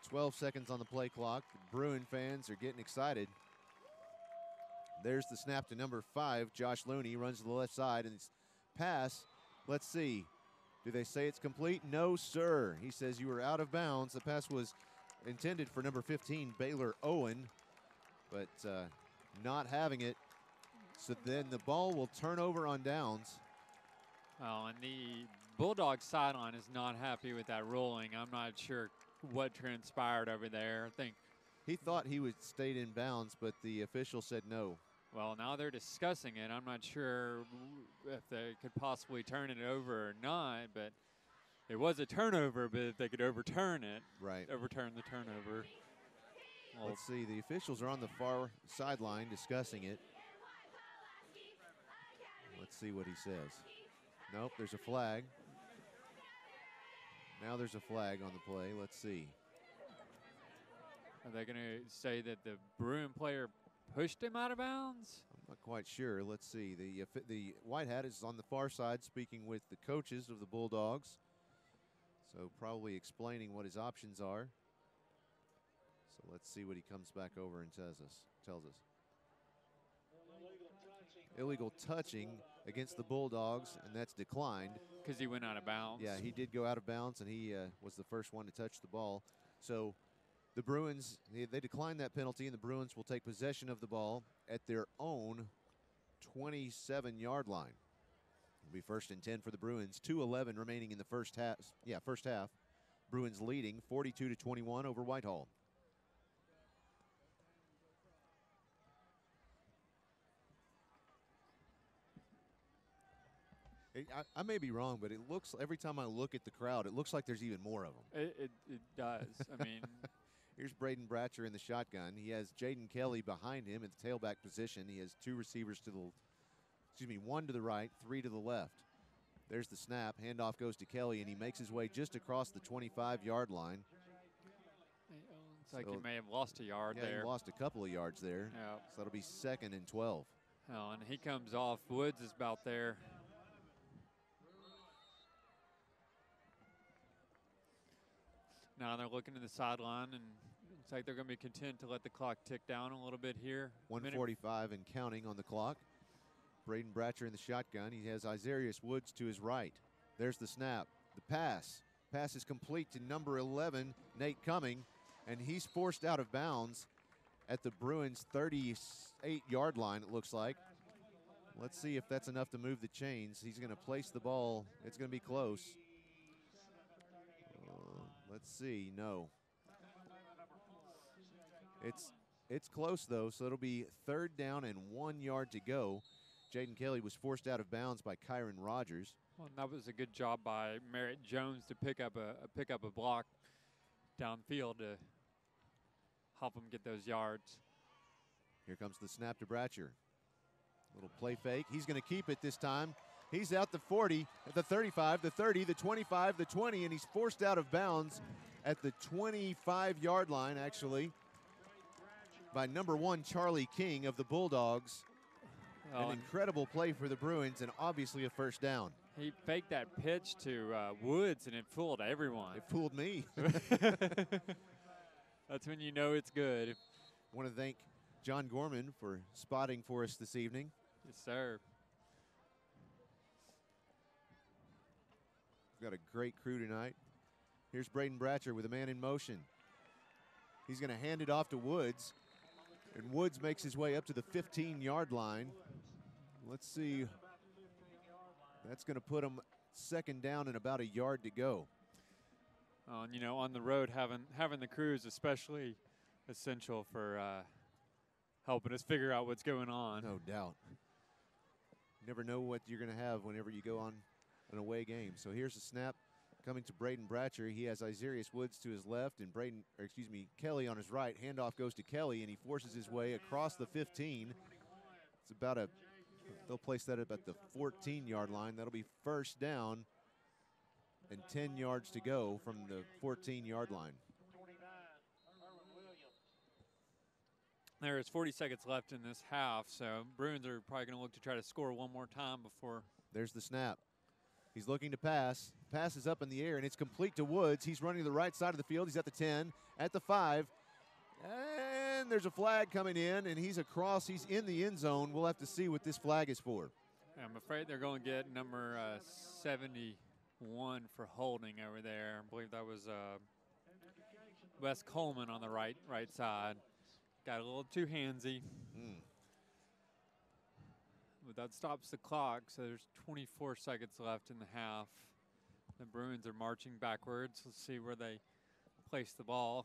12 seconds on the play clock. The Bruin fans are getting excited. There's the snap to number 5, Josh Looney. Runs to the left side, and it's pass. Let's see. Do they say it's complete? No, sir. He says you were out of bounds. The pass was intended for number 15, Baylor Owen, but not having it. So then the ball will turn over on downs. Oh, and the Bulldog sideline is not happy with that ruling. I'm not sure what transpired over there. I think. He thought he would stayed in bounds, but the official said no. Well, now they're discussing it. I'm not sure if they could possibly turn it over or not, but it was a turnover, but if they could overturn it, Right. overturn the turnover. Well, Let's see. The officials are on the far sideline discussing it. Let's see what he says. Nope, there's a flag. Now there's a flag on the play. Let's see. are they going to say that the Bruin player pushed him out of bounds? I'm not quite sure. Let's see. The white hat is on the far side speaking with the coaches of the Bulldogs. So probably explaining what his options are. So let's see what he comes back over and tells us. Illegal touching against the Bulldogs, and that's declined. Because he went out of bounds. Yeah, he did go out of bounds, and he was the first one to touch the ball. So the Bruins, they declined that penalty, and the Bruins will take possession of the ball at their own 27-yard line. It'll be 1st and 10 for the Bruins. 2:11 remaining in the first half. Yeah, first half. Bruins leading 42-21 over Whitehall. I may be wrong, but it looks, every time I look at the crowd, it looks like there's even more of them. It does. I mean, Here's Braden Bratcher in the shotgun. He has Jaden Kelly behind him at the tailback position. He has 2 receivers one to the right, 3 to the left. There's the snap. Handoff goes to Kelly, and he makes his way just across the 25-yard line. it's like he may have lost a yard there. He lost a couple of yards there. Yeah. So that'll be 2nd and 12. Oh, and he comes off. Woods is about there. Now they're looking to the sideline, and looks like they're going to be content to let the clock tick down a little bit here. 1:45 and counting on the clock. Braden Bratcher in the shotgun. He has Isarius Woods to his right. There's the snap. The pass. Pass is complete to number 11, Nate Cumming, and he's forced out of bounds at the Bruins' 38-yard line, it looks like. Let's see if that's enough to move the chains. He's going to place the ball. It's going to be close. Let's see. No. It's close, though, so it'll be 3rd down and 1 yard to go. Jaden Kelly was forced out of bounds by Kyron Rogers. Well, and that was a good job by Merritt Jones to pick up a block downfield to help him get those yards. Here comes the snap to Bratcher. Little play fake. He's going to keep it this time. He's out the 40, the 35, the 30, the 25, the 20, and he's forced out of bounds at the 25-yard line, actually, by number 1, Charlie King of the Bulldogs. An incredible play for the Bruins and obviously a first down. He faked that pitch to Woods, and it fooled everyone. It fooled me. That's when you know it's good. I want to thank John Gorman for spotting for us this evening. Yes, sir. We've got a great crew tonight. Here's Braden Bratcher with a man in motion. He's going to hand it off to Woods, and Woods makes his way up to the 15-yard line. Let's see. That's going to put him 2nd down and about a yard to go. You know, on the road, having the crew is especially essential for helping us figure out what's going on. No doubt. You never know what you're going to have whenever you go on an away game. So here's the snap coming to Braden Bratcher. He has Isarius Woods to his left and Kelly on his right. Handoff goes to Kelly, and he forces his way across the 15. It's about they'll place that about the 14-yard line. That'll be first down and 10 yards to go from the 14-yard line. There is 40 seconds left in this half, so Bruins are probably going to look to try to score one more time before. There's the snap. He's looking to pass. Pass is up in the air, and it's complete to Woods. He's running to the right side of the field. He's at the 10, at the 5. And there's a flag coming in, and he's across. He's in the end zone. We'll have to see what this flag is for. I'm afraid they're going to get number 71 for holding over there. I believe that was Wes Coleman on the right side. Got a little too handsy. But that stops the clock, so there's 24 seconds left in the half. The Bruins are marching backwards. Let's see where they place the ball.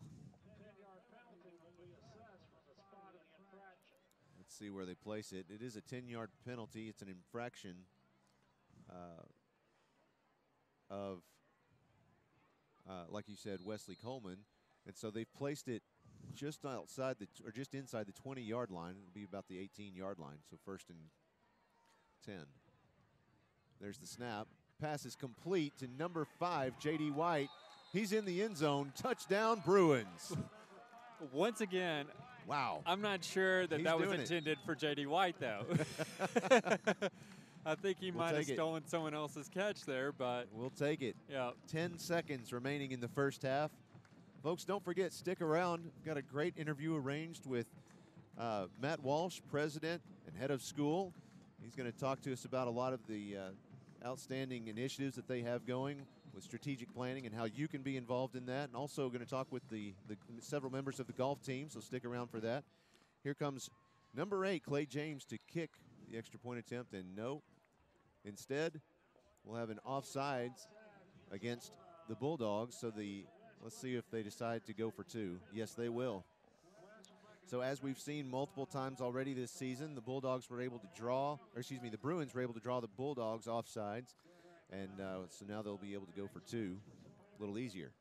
Let's see where they place it. It is a 10-yard penalty. It's an infraction of, like you said, Wesley Coleman. And so they've placed it just outside just inside the 20-yard line. It'll be about the 18-yard line, so 1st and 10. There's the snap. Pass is complete to number 5, J.D. White. He's in the end zone. Touchdown, Bruins. Once again, wow. I'm not sure that was intended for J.D. White, though. I think he might have stolen someone else's catch there, but. We'll take it. Yeah. 10 seconds remaining in the first half. Folks, don't forget, stick around. We've got a great interview arranged with Matt Walsh, president and head of school. He's going to talk to us about a lot of the outstanding initiatives that they have going with strategic planning and how you can be involved in that. And also going to talk with the several members of the golf team, so stick around for that. Here comes number 8, Clay James, to kick the extra point attempt. And no, instead, we'll have an offsides against the Bulldogs. So let's see if they decide to go for 2. Yes, they will. So as we've seen multiple times already this season, the Bruins were able to draw the Bulldogs offsides. And so now they'll be able to go for 2 a little easier.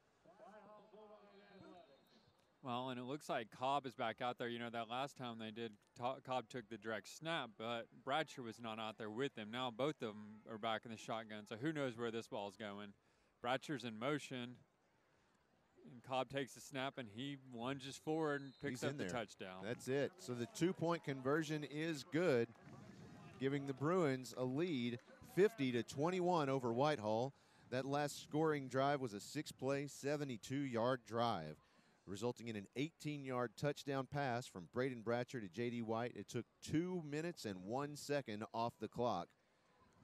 Well, and it looks like Cobb is back out there. You know, that last time they did, Cobb took the direct snap, but Bratcher was not out there with him. Now both of them are back in the shotgun, so who knows where this ball's going. Bratcher's in motion. And Cobb takes the snap, and he lunges forward and picks up the touchdown. That's it. So the 2-point conversion is good, giving the Bruins a lead 50-21 over Whitehall. That last scoring drive was a 6-play, 72-yard drive, resulting in an 18-yard touchdown pass from Braden Bratcher to J.D. White. It took 2 minutes and 1 second off the clock.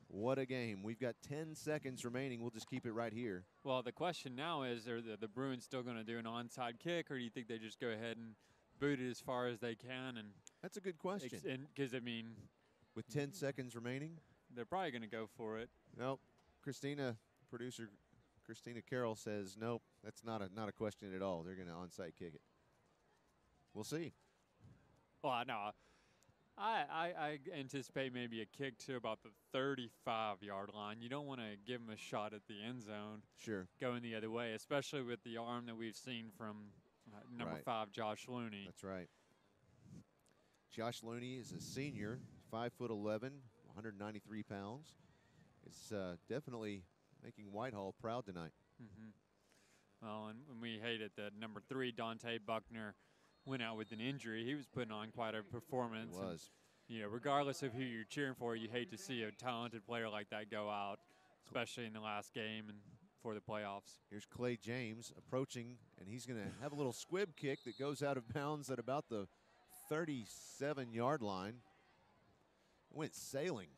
What a game. We've got 10 seconds remaining. We'll just keep it right here. Well, the question now is, are the Bruins still going to do an onside kick, or do you think they just go ahead and boot it as far as they can? And that's a good question. Because, I mean, with 10 seconds remaining? They're probably going to go for it. Nope. Producer Christina Carroll says, nope, that's not a question at all. They're going to onside kick it. We'll see. Well, no, I anticipate maybe a kick to about the 35-yard line. You don't want to give him a shot at the end zone Sure. going the other way, especially with the arm that we've seen from number Right. 5, Josh Looney. That's right. Josh Looney is a senior, 5'11", 193 pounds. It's definitely making Whitehall proud tonight. Well, and we hated that number 3, Dante Buckner, went out with an injury. He was putting on quite a performance. It was. And, regardless of who you're cheering for, you hate to see a talented player like that go out, especially in the last game and for the playoffs. Here's Clay James approaching, and he's going to have a little squib kick that goes out of bounds at about the 37-yard line. It went sailing.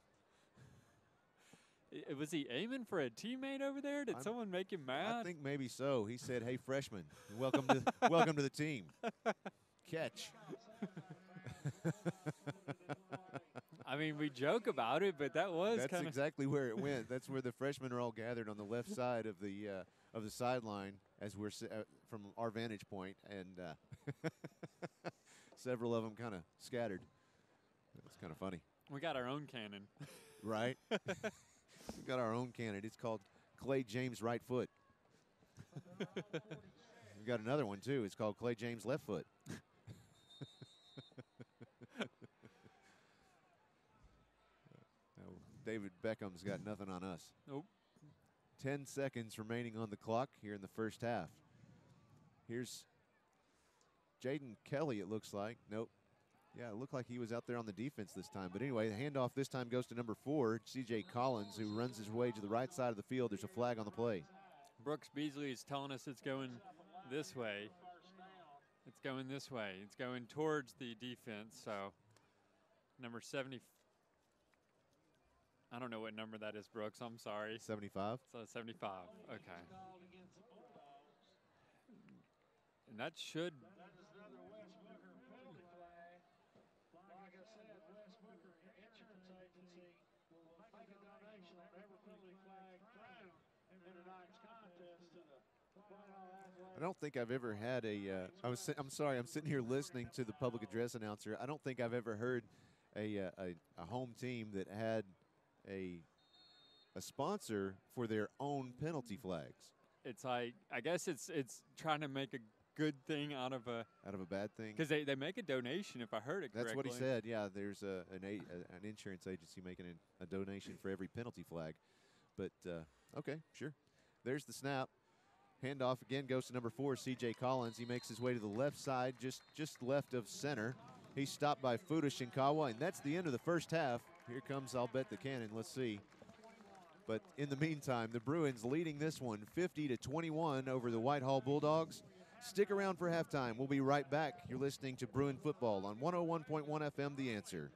Was he aiming for a teammate over there? Did someone make him mad? I think maybe so. He said, "Hey, freshman, welcome to the team." Catch. I mean, we joke about it, but that was That's exactly where it went. That's where the freshmen are all gathered on the left side of the sideline as we're from our vantage point, and several of them kind of scattered. It's kind of funny. We got our own cannon. Right? We've got our own candidate. It's called Clay James Right Foot. We've got another one, too. It's called Clay James Left Foot. David Beckham's got nothing on us. Nope. 10 seconds remaining on the clock here in the first half. Here's Jaden Kelly, it looks like. Nope. Yeah, it looked like he was out there on the defense this time. But anyway, the handoff this time goes to number 4, C.J. Collins, who runs his way to the right side of the field. There's a flag on the play. Brooks Beasley is telling us it's going this way. It's going this way. It's going towards the defense. So number 70. I don't know what number that is, Brooks. I'm sorry. 75? So 75. Okay. And that should. I don't think I've ever had a. I'm sorry. I'm sitting here listening to the public address announcer. I don't think I've ever heard a home team that had a sponsor for their own penalty flags. It's like, I guess it's trying to make a good thing out of a bad thing. Because they make a donation, if I heard it correctly. That's what he said. Yeah, there's an insurance agency making a donation for every penalty flag. But okay, sure. There's the snap. Handoff again goes to number 4, C.J. Collins. He makes his way to the left side, just left of center. He's stopped by Fuda Shinkawa, and that's the end of the first half. Here comes I'll Bet the Cannon. Let's see. But in the meantime, the Bruins leading this one 50-21 over the Whitehall Bulldogs. Stick around for halftime. We'll be right back. You're listening to Bruin Football on 101.1 FM, The Answer.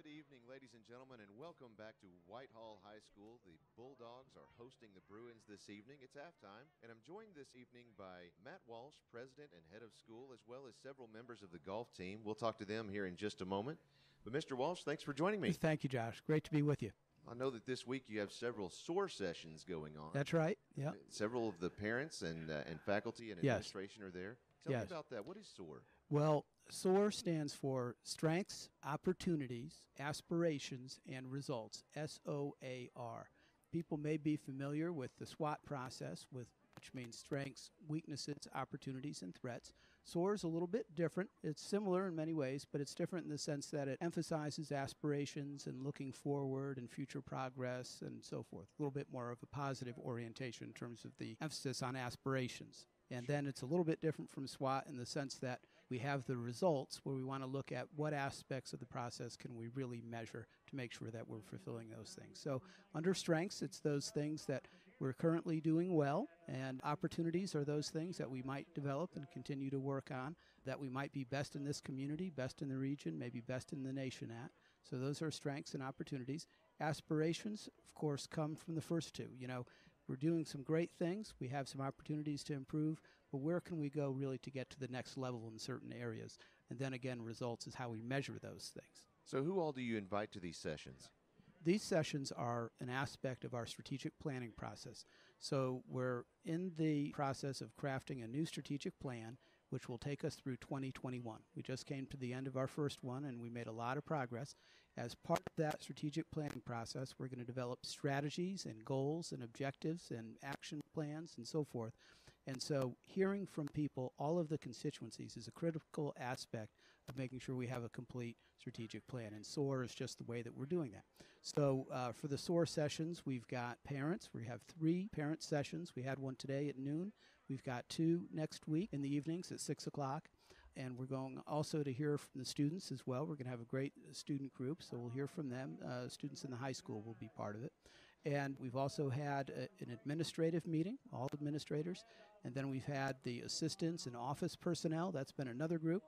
Good evening, ladies and gentlemen, and welcome back to Whitehall High School. The Bulldogs are hosting the Bruins this evening. It's halftime, and I'm joined this evening by Matt Walsh, president and head of school, as well as several members of the golf team. We'll talk to them here in just a moment. But Mr. Walsh, thanks for joining me. Thank you, Josh. Great to be with you. I know that this week you have several SOAR sessions going on. That's right. Yeah. Several of the parents and faculty and administration are there. Tell me about that. What is SOAR? Well, SOAR stands for Strengths, Opportunities, Aspirations, and Results, SOAR. People may be familiar with the SWOT process, which means strengths, weaknesses, opportunities, and threats. SOAR is a little bit different. It's similar in many ways, but it's different in the sense that it emphasizes aspirations and looking forward and future progress and so forth. A little bit more of a positive orientation in terms of the emphasis on aspirations. And then it's a little bit different from SWOT in the sense that we have the results where we want to look at what aspects of the process can we really measure to make sure that we're fulfilling those things. So under strengths, it's those things that we're currently doing well, and opportunities are those things that we might develop and continue to work on, that we might be best in this community, best in the region, maybe best in the nation at. So those are strengths and opportunities. Aspirations, of course, come from the first two. You know, we're doing some great things. We have some opportunities to improve, but where can we go really to get to the next level in certain areas? And then again, results is how we measure those things. So who all do you invite to these sessions? These sessions are an aspect of our strategic planning process. So we're in the process of crafting a new strategic plan, which will take us through 2021. We just came to the end of our first one, and we made a lot of progress. As part of that strategic planning process, we're going to develop strategies and goals and objectives and action plans and so forth. And so hearing from people, all of the constituencies, is a critical aspect of making sure we have a complete strategic plan. And SOAR is just the way that we're doing that. So for the SOAR sessions, we've got parents. We have 3 parent sessions. We had one today at noon. We've got 2 next week in the evenings at 6 o'clock. And we're going also to hear from the students as well. We're going to have a great student group, so we'll hear from them. Students in the high school will be part of it. And we've also had an administrative meeting, all administrators. And then we've had the assistants and office personnel. That's been another group.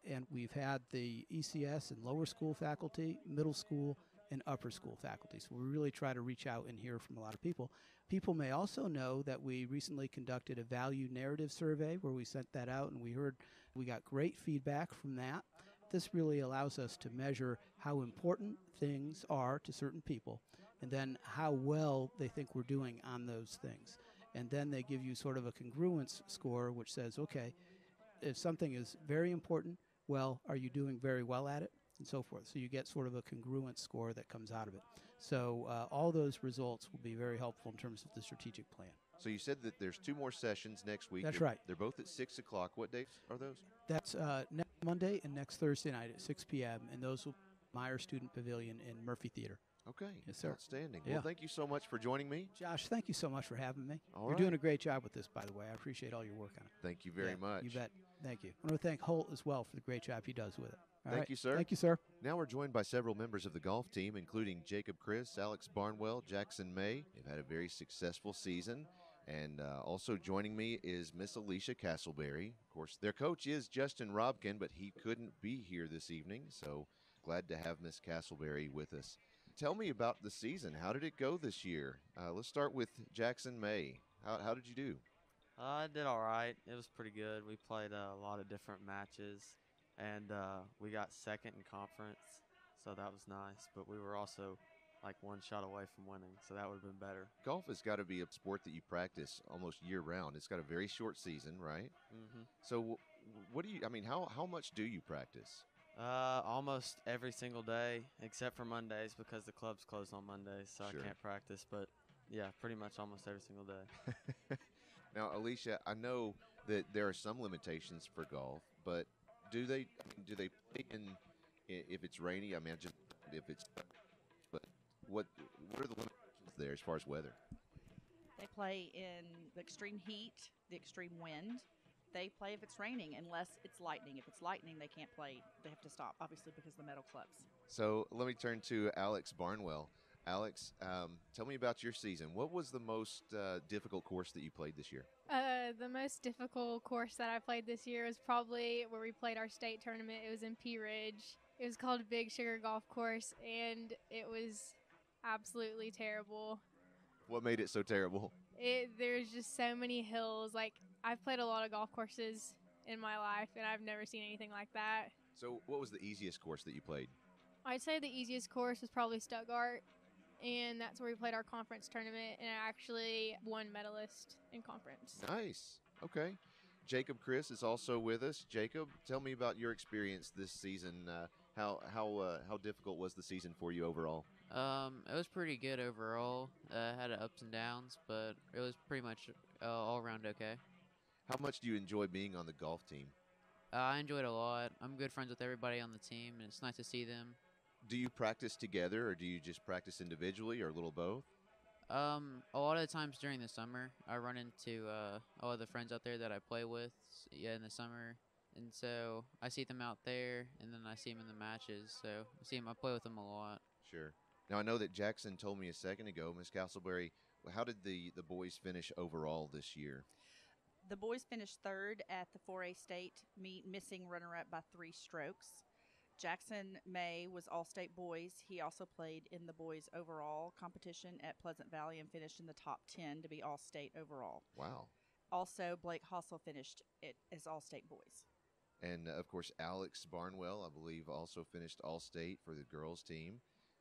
And we've had the ECS and lower school faculty, middle school, and upper school faculty. So we really try to reach out and hear from a lot of people. People may also know that we recently conducted a value narrative survey where we sent that out, and we got great feedback from that. This really allows us to measure how important things are to certain people, and then how well they think we're doing on those things. And then they give you sort of a congruence score, which says, okay, if something is very important, well, are you doing very well at it? And so forth. So you get sort of a congruent score that comes out of it. So all those results will be very helpful in terms of the strategic plan. So you said that there's 2 more sessions next week. That's right. They're both at 6 o'clock. What dates are those? That's next Monday and next Thursday night at 6 p.m., and those will be Meyer Student Pavilion in Murphy Theater. Okay. Yes, sir. Outstanding. Yeah. Well, thank you so much for joining me. Josh, thank you so much for having me. All You're right. doing a great job with this, by the way. I appreciate all your work on it. Thank you very much. You bet. Thank you. I want to thank Holt as well for the great job he does with it. All Thank right. you, sir. Thank you, sir. Now we're joined by several members of the golf team, including Jacob Chris, Alex Barnwell, Jackson May. They've had a very successful season. And also joining me is Miss Alicia Castleberry. Of course, their coach is Justin Robkin, but he couldn't be here this evening. So glad to have Miss Castleberry with us. Tell me about the season. How did it go this year? Let's start with Jackson May. How did you do? I did all right. It was pretty good. We played a lot of different matches, and we got second in conference, so that was nice. But we were also like 1 shot away from winning, so that would have been better. Golf has got to be a sport that you practice almost year-round. It's got a very short season, right? Mm-hmm. So what do you – I mean, how much do you practice? Almost every single day, except for Mondays because the club's closed on Mondays, so Sure. I can't practice. But, yeah, pretty much almost every single day. Now, Alicia, I know that there are some limitations for golf, but do they play in if it's rainy? I mean, just if it's – but what are the limitations there as far as weather? They play in the extreme heat, the extreme wind. They play if it's raining, unless it's lightning. If it's lightning, they can't play. They have to stop, obviously, because of the metal clubs. So let me turn to Alex Barnwell. Alex, tell me about your season. What was the most difficult course that you played this year? The most difficult course that I played this year was probably where we played our state tournament. It was in Pea Ridge. It was called Big Sugar Golf Course, and it was absolutely terrible. What made it so terrible? There's just so many hills. Like, I've played a lot of golf courses in my life, and I've never seen anything like that. So, what was the easiest course that you played? I'd say the easiest course was probably Stuttgart, and that's where we played our conference tournament, and I actually won medalist in conference. Nice. Okay. Jacob Chris is also with us. Jacob, tell me about your experience this season. How difficult was the season for you overall? It was pretty good overall. Had ups and downs, but it was pretty much all around okay. How much do you enjoy being on the golf team? I enjoyed it a lot. I'm good friends with everybody on the team, and it's nice to see them. Do you practice together, or do you just practice individually, or a little both? A lot of the times during the summer, I run into all of the friends out there that I play with, yeah, in the summer, and so I see them out there, and then I see them in the matches. So I play with them a lot. Sure. Now, I know that Jackson told me a second ago, Miss Castleberry, how did the boys finish overall this year? The boys finished third at the 4A state meet, missing runner-up by 3 strokes. Jackson May was All-State boys. He also played in the boys overall competition at Pleasant Valley and finished in the top 10 to be All-State overall. Wow. Also, Blake Hossel finished it as All-State boys. And, of course, Alex Barnwell, I believe, also finished All-State for the girls' team.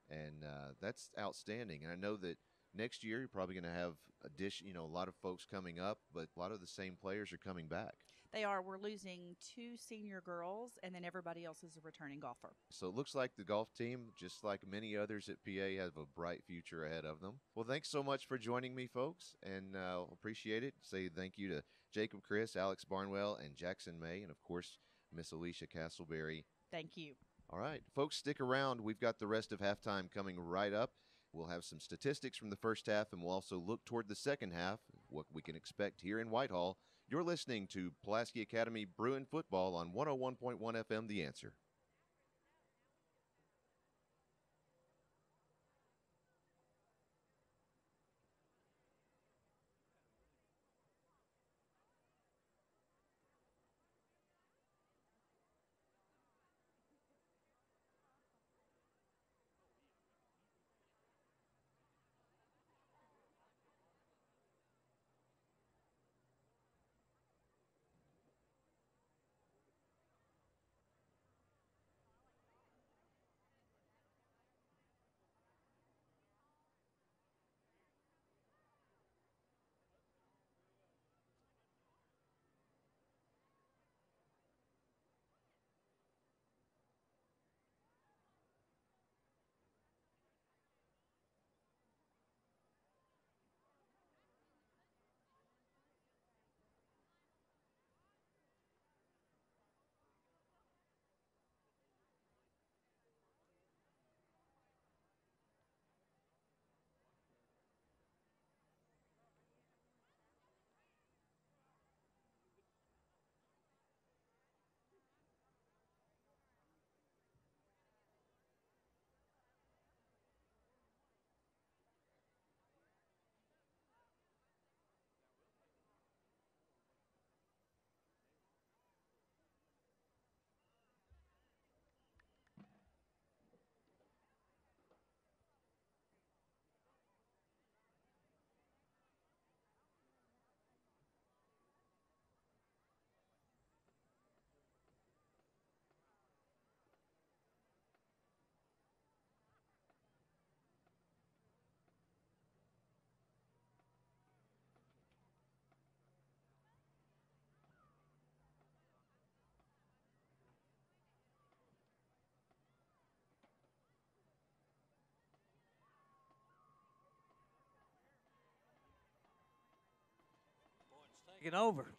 And that's outstanding. And I know that next year you're probably going to have a lot of folks coming up, but a lot of the same players are coming back. They are. We're losing 2 senior girls, and then everybody else is a returning golfer. So it looks like the golf team, just like many others at PA, have a bright future ahead of them. Well, thanks so much for joining me, folks, and appreciate it. Say thank you to Jacob Chris, Alex Barnwell, and Jackson May, and, of course, Miss Alicia Castleberry. Thank you. All right. Folks, stick around. We've got the rest of halftime coming right up. We'll have some statistics from the first half, and we'll also look toward the second half, what we can expect here in Whitehall. You're listening to Pulaski Academy Bruin Football on 101.1 FM, The Answer. Taking over.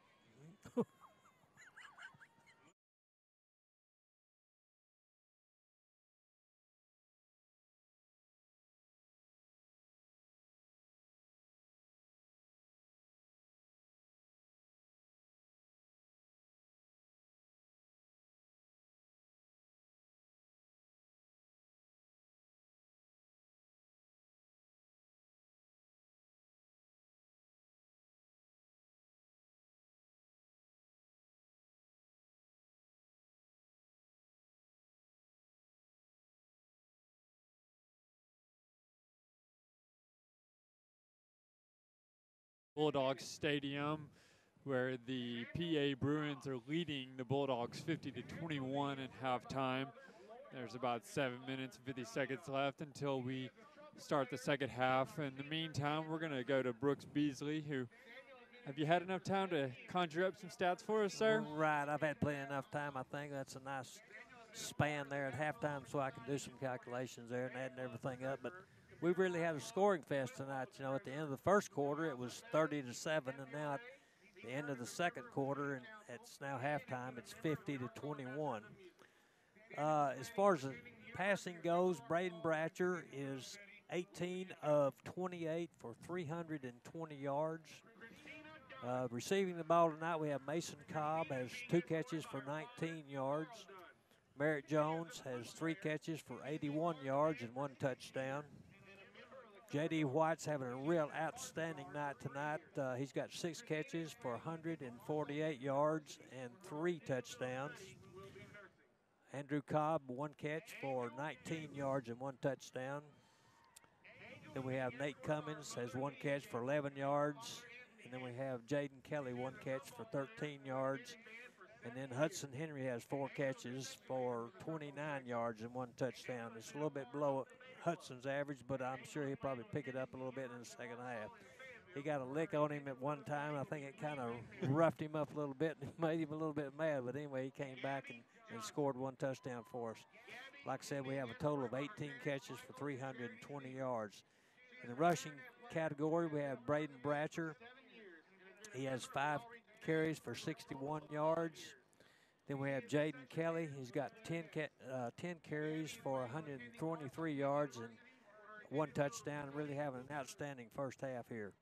Bulldogs Stadium, where the PA Bruins are leading the Bulldogs 50-21 at halftime. There's about 7 minutes and 50 seconds left until we start the second half. In the meantime, we're going to go to Brooks Beasley, who, have you had enough time to conjure up some stats for us, sir? Right, I've had plenty enough time. I think that's a nice span there at halftime so I can do some calculations there and adding everything up. But we really had a scoring fest tonight. You know, at the end of the first quarter, it was 30-7, and now at the end of the second quarter, and it's now halftime, it's 50-21. As far as the passing goes, Braden Bratcher is 18 of 28 for 320 yards. Receiving the ball tonight, we have Mason Cobb has 2 catches for 19 yards. Merritt Jones has 3 catches for 81 yards and 1 touchdown. J.D. White's having a real outstanding night tonight. He's got 6 catches for 148 yards and 3 touchdowns. Andrew Cobb, 1 catch for 19 yards and 1 touchdown. Then we have Nate Cummins has 1 catch for 11 yards. And then we have Jaden Kelly, 1 catch for 13 yards. And then Hudson Henry has 4 catches for 29 yards and 1 touchdown. It's a little bit below Hudson's average, but I'm sure he'll probably pick it up a little bit in the second half. He got a lick on him at one time. I think it kind of roughed him up a little bit and made him a little bit mad. But anyway, he came back and scored 1 touchdown for us. Like I said, we have a total of 18 catches for 320 yards. In the rushing category, we have Braden Bratcher. He has 5 carries for 61 yards. Then we have Jaden Kelly. He's got 10 carries for 123 yards and 1 touchdown. Really having an outstanding first half here.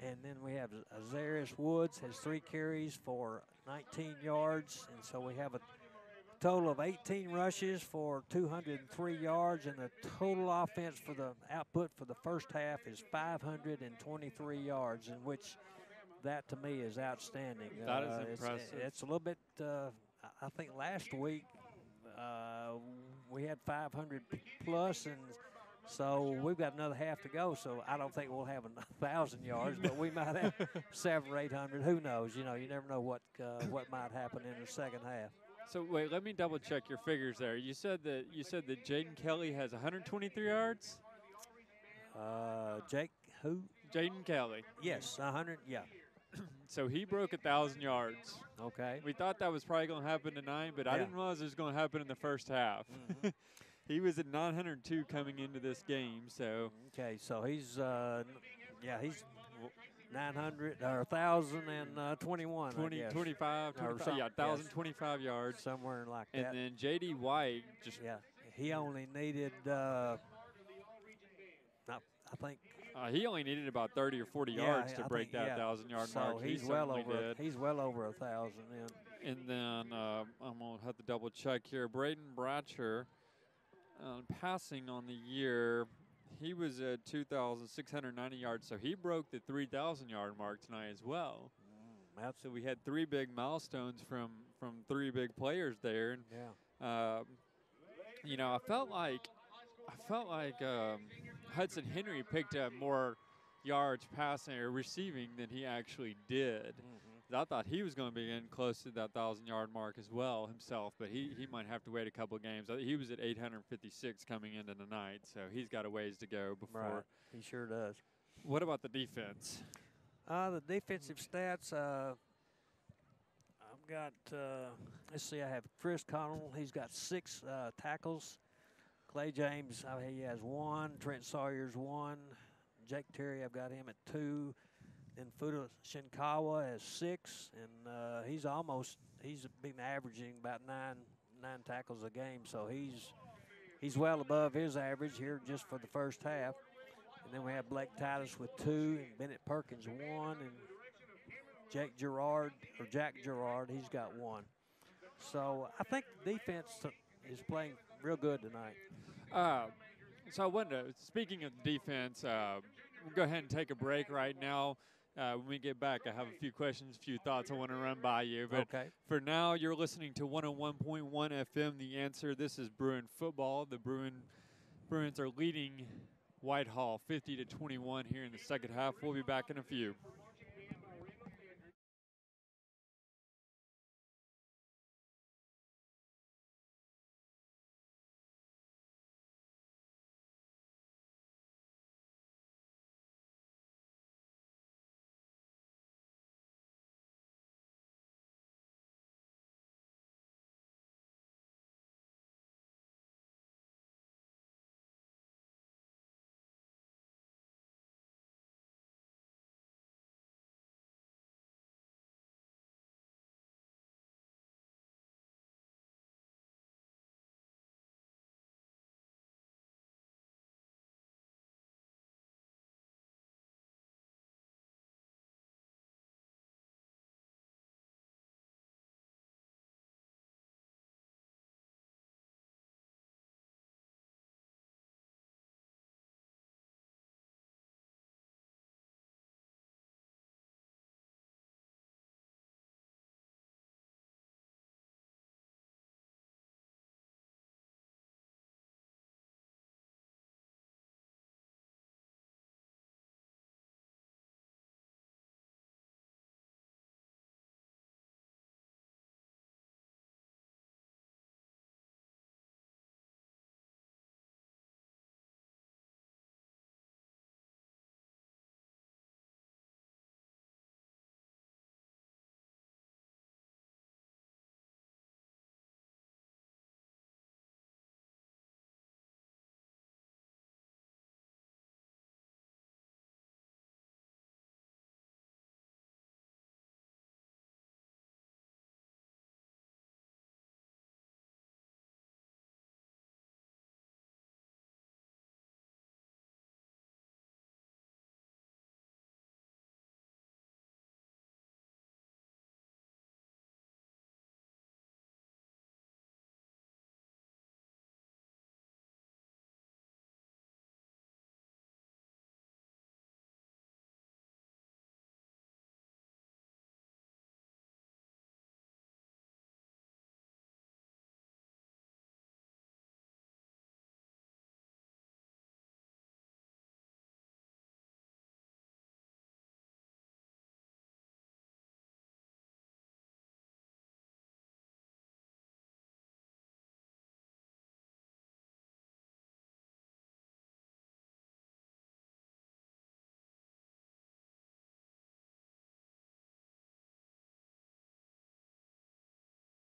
And then we have Azarius Woods has 3 carries for 19 yards. And so we have a total of 18 rushes for 203 yards. And the total offense for the output for the first half is 523 yards, in which that to me is outstanding. That is impressive. It's a little bit, I think last week we had 500 plus, and so we've got another half to go. So I don't think we'll have 1,000 yards, but we might have 700 or 800. Who knows? You know, you never know what might happen in the second half. So wait, let me double check your figures there. You said that Jaden Kelly has 123 yards. Jake, who? Jaden Kelly. Yes, 100. Yeah. So he broke 1,000 yards. Okay. We thought that was probably going to happen tonight, but I didn't realize it was going to happen in the first half. Mm-hmm. He was at 902 coming into this game. So okay, so he's he's 900 or 1,021. 25, 1,025 yards somewhere like that. And then J.D. White just he only needed I think. He only needed about 30 or 40 yards to break that 1,000-yard mark. So he's well over. He's well over 1,000. And then I'm gonna have to double check here. Braden Bratcher, passing on the year, he was at 2,690 yards, so he broke the 3,000-yard mark tonight as well. So we had 3 big milestones from 3 big players there. And, you know, I felt like Hudson Henry picked up more yards passing or receiving than he actually did. I thought he was going to be getting close to that 1,000-yard mark as well himself, but he might have to wait a couple of games. He was at 856 coming into the night, so he's got a ways to go before. Right. He sure does. What about the defense? The defensive stats, I've got, let's see, I have Chris Connell. He's got 6 tackles. Clay James, he has 1. Trent Sawyer's 1. Jake Terry, I've got him at 2. Then Fuda Shinkawa has 6, and he's been averaging about 9 tackles a game, so he's well above his average here just for the first half. And then we have Blake Titus with 2, and Bennett Perkins 1, and Jack Gerard, he's got 1. So I think the defense is playing real good tonight. So I wonder, speaking of defense, we'll go ahead and take a break right now. When we get back, I have a few questions, a few thoughts I want to run by you. But for now, you're listening to 101.1 FM, The Answer. This is Bruin football. The Bruins are leading Whitehall 50-21 here in the second half. We'll be back in a few.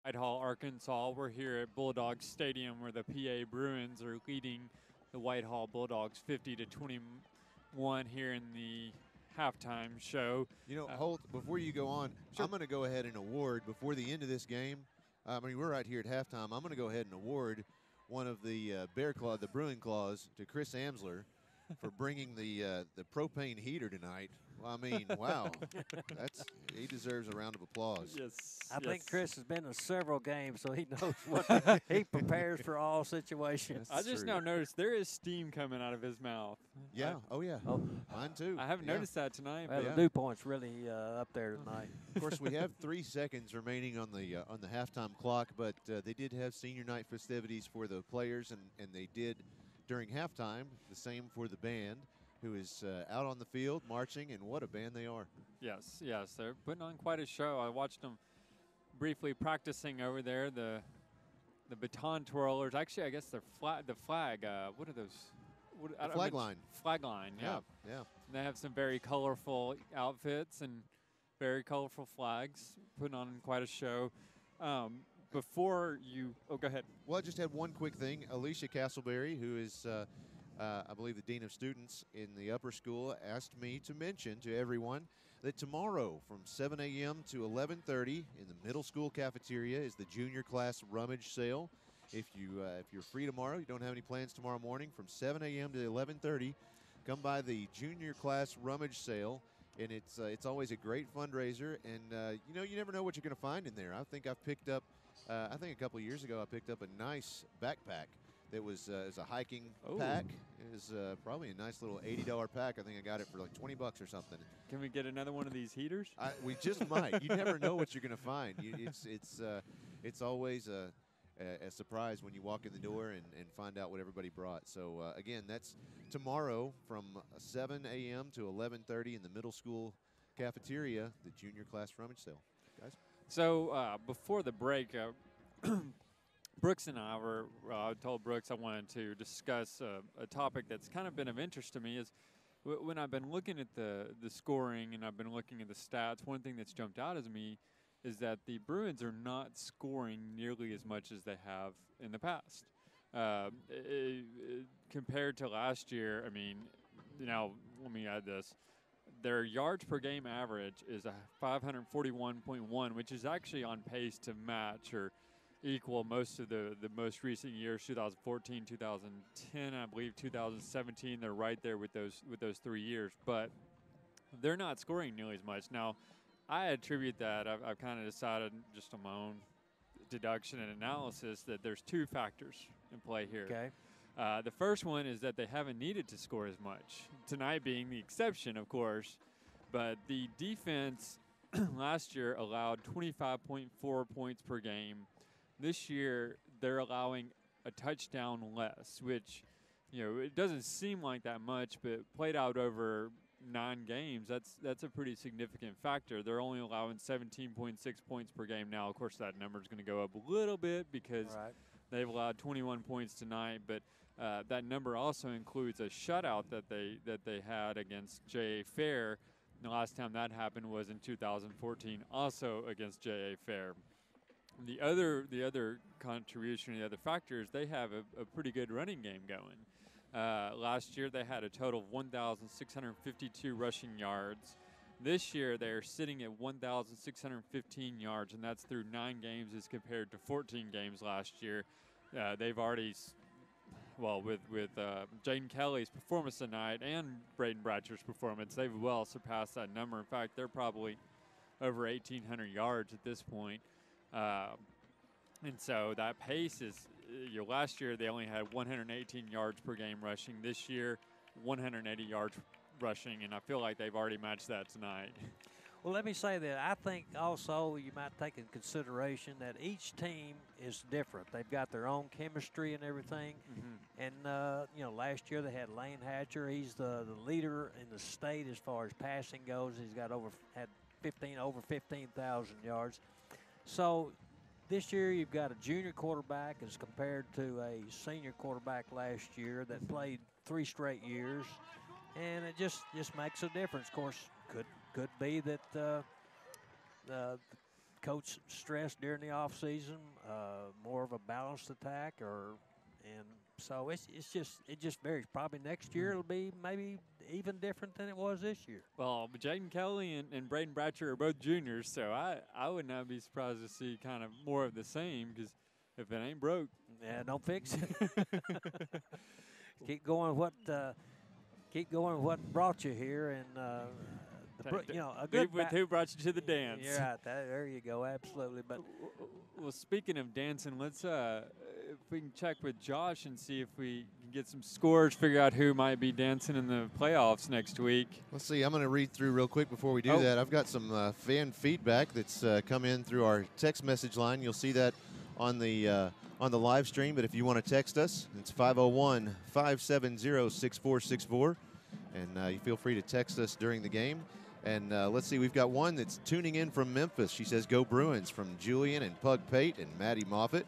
Whitehall, Arkansas. We're here at Bulldogs Stadium where the PA Bruins are leading the Whitehall Bulldogs 50-21 here in the halftime show. You know, Holt, before you go on, I'm going to go ahead and award before the end of this game. I mean, we're right here at halftime. I'm going to go ahead and award one of the Bear Claw, the Bruin Claws, to Chris Amsler for bringing the propane heater tonight. Well, I mean, wow, he deserves a round of applause. Yes, I think Chris has been to several games, so he knows what he prepares for all situations. I just now noticed there is steam coming out of his mouth. Yeah. Yeah. Oh, mine too. I haven't noticed that tonight. Well, But the dew point's really up there tonight. Of course, we have 3 seconds remaining on the halftime clock, but they did have senior night festivities for the players, and they did during halftime the same for the band, who is out on the field marching, and what a band they are. Yes, they're putting on quite a show. I watched them briefly practicing over there. The baton twirlers. Actually, I guess the flag. What are those? Flag line. Flag line. Yeah. They have some very colorful outfits and very colorful flags. Putting on quite a show. Before you, go ahead. Well, I just had one quick thing. Alicia Castleberry, who is, I believe, the Dean of Students in the upper school, asked me to mention to everyone that tomorrow from 7 a.m. to 11:30 in the middle school cafeteria is the junior class rummage sale. If you're free tomorrow, you don't have any plans tomorrow morning, from 7 a.m. to 11:30, come by the junior class rummage sale. And it's always a great fundraiser, and you never know what you're going to find in there. I think I've picked up, a couple of years ago, I picked up a nice backpack that was a hiking pack. It was probably a nice little $80 pack. I think I got it for like $20 or something. Can we get another one of these heaters? We just might. You never know what you're going to find. It's always a surprise when you walk in the door and find out what everybody brought. So, again, that's tomorrow from 7 a.m. to 11:30 in the middle school cafeteria, the junior class rummage sale. Guys? So before the break, Brooks and I told Brooks I wanted to discuss a topic that's kind of been of interest to me is when I've been looking at the scoring and I've been looking at the stats, one thing that's jumped out at me is that the Bruins are not scoring nearly as much as they have in the past. Compared to last year, I mean, let me add this. Their yards per game average is a 541.1, which is actually on pace to match or equal most of the most recent years, 2014, 2010, I believe 2017. They're right there with those 3 years, but they're not scoring nearly as much. Now, I attribute that. I've kind of decided just on my own deduction and analysis that there's two factors in play here. Okay. The first one is that they haven't needed to score as much, tonight being the exception, of course. But the defense last year allowed 25.4 points per game. This year, they're allowing a touchdown less, which, it doesn't seem like that much, but played out over 9 games, that's a pretty significant factor. They're only allowing 17.6 points per game now. Of course, that number is going to go up a little bit because they've allowed 21 points tonight, but that number also includes a shutout that they had against J.A. Fair. The last time that happened was in 2014, also against J.A. Fair. The other contribution, the other factor is they have a pretty good running game going. Last year they had a total of 1,652 rushing yards. This year they're sitting at 1,615 yards, and that's through 9 games as compared to 14 games last year. They've already, with Jaden Kelly's performance tonight and Braden Bratcher's performance, they've well surpassed that number. In fact, they're probably over 1,800 yards at this point. And so that pace is, last year they only had 118 yards per game rushing. This year, 180 yards rushing, and I feel like they've already matched that tonight. Well, let me say that I think also you might take in consideration that each team is different. They've got their own chemistry and everything. Mm-hmm. And, last year they had Lane Hatcher. He's the leader in the state as far as passing goes. He's got over 15,000 yards. So this year you've got a junior quarterback as compared to a senior quarterback last year that played 3 straight years, and it just makes a difference. Of course, could be that the coach stressed during the off season, more of a balanced attack, and so it just varies. Probably next year it'll be maybe even different than it was this year. Well, Jaden Kelly and Braden Bratcher are both juniors, so I would not be surprised to see kind of more of the same, because if it ain't broke, don't fix it. Keep going what brought you here, and a good who brought you to the dance. You're right. There you go. Absolutely. But well, speaking of dancing, let's if we can check with Josh and see if we can get some scores, figure out who might be dancing in the playoffs next week. Let's see. I'm going to read through real quick before we do that. I've got some fan feedback that's come in through our text message line. You'll see that on the live stream, but if you want to text us, it's 501-570-6464, and you feel free to text us during the game. And let's see, we've got one that's tuning in from Memphis. She says, "Go Bruins," from Julian and Pug Pate and Maddie Moffitt.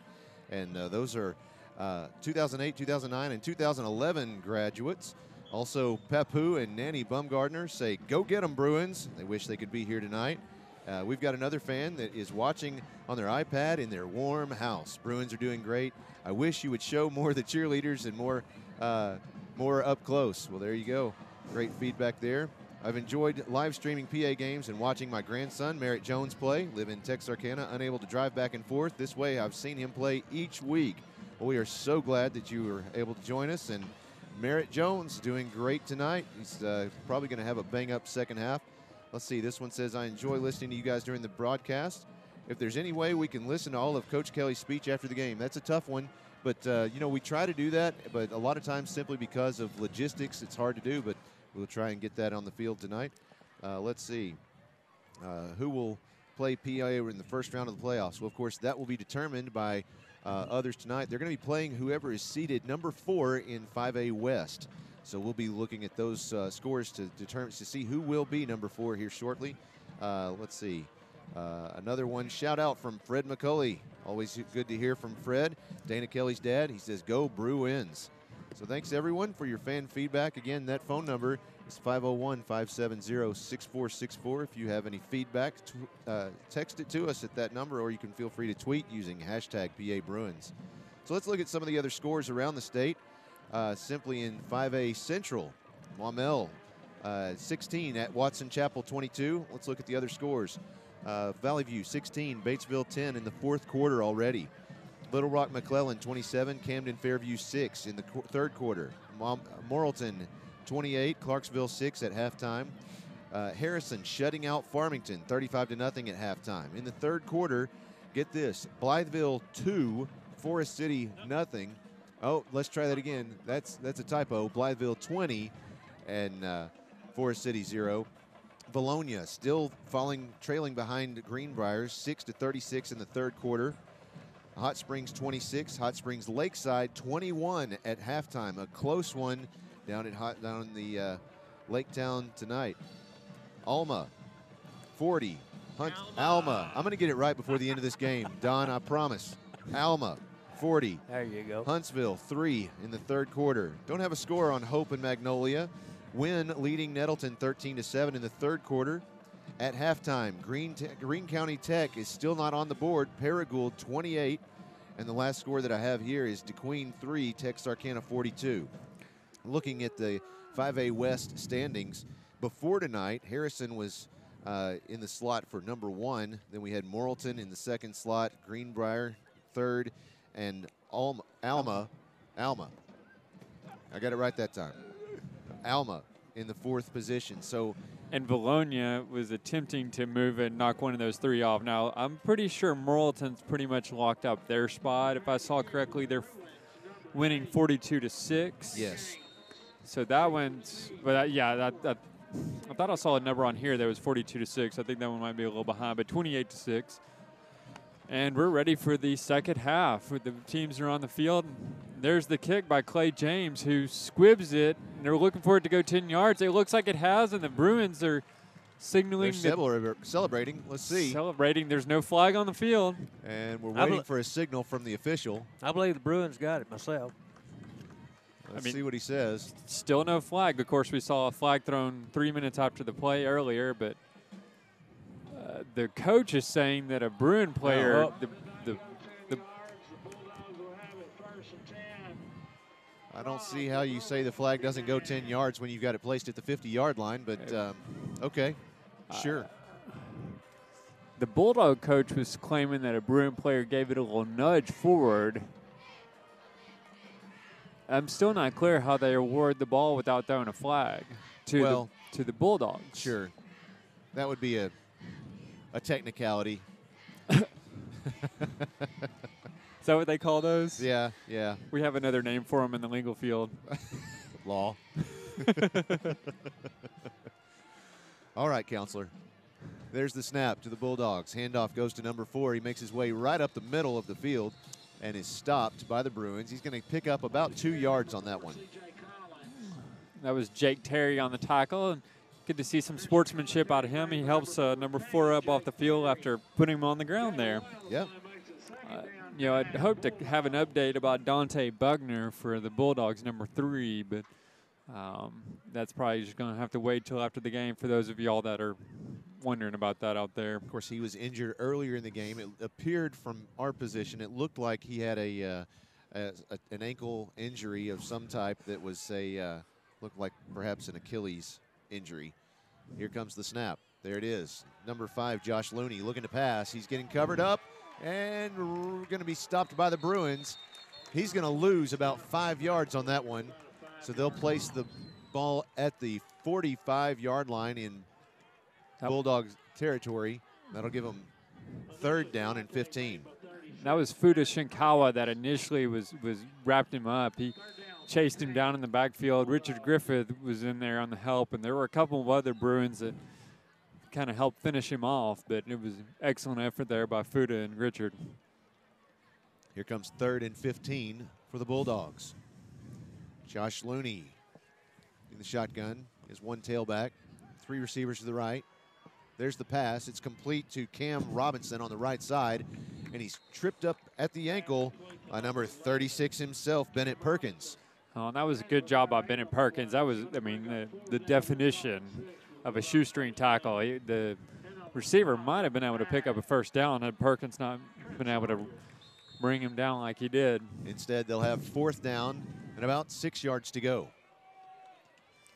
And those are 2008, 2009, and 2011 graduates. Also, Pepu and Nanny Bumgardner say, "Go get 'em, Bruins." They wish they could be here tonight. We've got another fan that is watching on their iPad in their warm house. Bruins are doing great. I wish you would show more of the cheerleaders and more up close. Well, there you go. Great feedback there. I've enjoyed live streaming PA games and watching my grandson, Merritt Jones, play. Live in Texarkana, unable to drive back and forth. This way, I've seen him play each week. Well, we are so glad that you were able to join us. And Merritt Jones doing great tonight. He's probably going to have a bang-up second half. Let's see. This one says, "I enjoy listening to you guys during the broadcast. If there's any way we can listen to all of Coach Kelly's speech after the game." That's a tough one. But, we try to do that. But a lot of times simply because of logistics, it's hard to do. But we'll try and get that on the field tonight. Let's see. Who will play PA in the first round of the playoffs? Well, of course, that will be determined by others tonight. They're going to be playing whoever is seeded number 4 in 5A West. So we'll be looking at those scores to determine to see who will be number 4 here shortly. Let's see. Another one shout out from Fred McCulley. Always good to hear from Fred, Dana Kelly's dad. He says, "Go Bruins." So thanks everyone for your fan feedback. Again, that phone number is 501-570-6464. If you have any feedback, text it to us at that number, or you can feel free to tweet using hashtag PA Bruins. So let's look at some of the other scores around the state. Simply in 5A Central, Maumelle 16 at Watson Chapel 22. Let's look at the other scores. Valley View 16, Batesville 10 in the fourth quarter already. Little Rock McClellan 27, Camden Fairview 6 in the third quarter. Morrilton 28, Clarksville 6 at halftime. Harrison shutting out Farmington 35-0 at halftime. In the third quarter, get this, Blytheville 2, Forest City nothing. Oh, let's try that again. That's a typo. Blytheville 20 and Forest City 0. Bologna still trailing behind Greenbriers 6-36 in the third quarter. Hot Springs 26, Hot Springs Lakeside 21 at halftime. A close one down in the Lake Town tonight. Alma 40, Alma. I'm going to get it right before the end of this game, Don, I promise. Alma 40. There you go. Huntsville 3 in the third quarter. Don't have a score on Hope and Magnolia. Wynn leading Nettleton 13-7 in the third quarter. At halftime, Greene County Tech is still not on the board. Paragould 28. And the last score that I have here is DeQueen 3, Texarkana 42. Looking at the 5A West standings, before tonight, Harrison was in the slot for number 1. Then we had Morrilton in the second slot, Greenbrier third, and Alma. I got it right that time. Alma in the fourth position. So, and Bologna was attempting to move and knock one of those 3 off. Now, I'm pretty sure Morrilton's pretty much locked up their spot. If I saw correctly, they're winning 42-6. Yes. So that one's, but I thought I saw a number on here that was 42-6. I think that one might be a little behind, but 28-6. And we're ready for the second half. The teams are on the field. There's the kick by Clay James, who squibs it. And they're looking for it to go 10 yards. It looks like it has, and the Bruins are signaling. They're celebrating. Let's see. Celebrating. There's no flag on the field. And we're waiting for a signal from the official. I believe the Bruins got it myself. Let's see what he says. Still no flag. Of course, we saw a flag thrown 3 minutes after the play earlier, but the coach is saying that a Bruin player, I don't see how you say the flag doesn't go 10 yards when you've got it placed at the 50-yard line, but okay, sure. The Bulldog coach was claiming that a Bruin player gave it a little nudge forward. I'm still not clear how they award the ball without throwing a flag to the Bulldogs. Sure. That would be a technicality. Is that what they call those? Yeah, yeah. We have another name for them in the legal field. Law. All right, counselor. There's the snap to the Bulldogs. Handoff goes to number 4. He makes his way right up the middle of the field and is stopped by the Bruins. He's going to pick up about 2 yards on that one. That was Jake Terry on the tackle, and good to see some sportsmanship out of him. He helps number 4 up off the field after putting him on the ground there. Yep. I'd hope to have an update about Dante Bugner for the Bulldogs, number 3, but that's probably just going to have to wait till after the game for those of y'all that are wondering about that out there. Of course, he was injured earlier in the game. It appeared from our position, it looked like he had an ankle injury of some type that was looked like perhaps an Achilles injury. Here comes the snap. There it is. Number 5, Josh Looney, looking to pass. He's getting covered up and going to be stopped by the Bruins. He's going to lose about 5 yards on that one. So they'll place the ball at the 45-yard line in Bulldogs territory. That'll give them 3rd down and 15. That was Fuda Shinkawa that initially was wrapped him up. He chased him down in the backfield. Richard Griffith was in there on the help, and there were a couple of other Bruins that kind of helped finish him off, but it was an excellent effort there by Fuda and Richard. Here comes 3rd and 15 for the Bulldogs. Josh Looney in the shotgun. Is one tailback, 3 receivers to the right. There's the pass. It's complete to Cam Robinson on the right side, and he's tripped up at the ankle by number 36 himself, Bennett Perkins. Oh, and that was a good job by Bennett Perkins. That was, I mean, the definition of a shoestring tackle. The receiver might have been able to pick up a first down had Perkins not been able to bring him down like he did. Instead, they'll have 4th down and about 6 yards to go.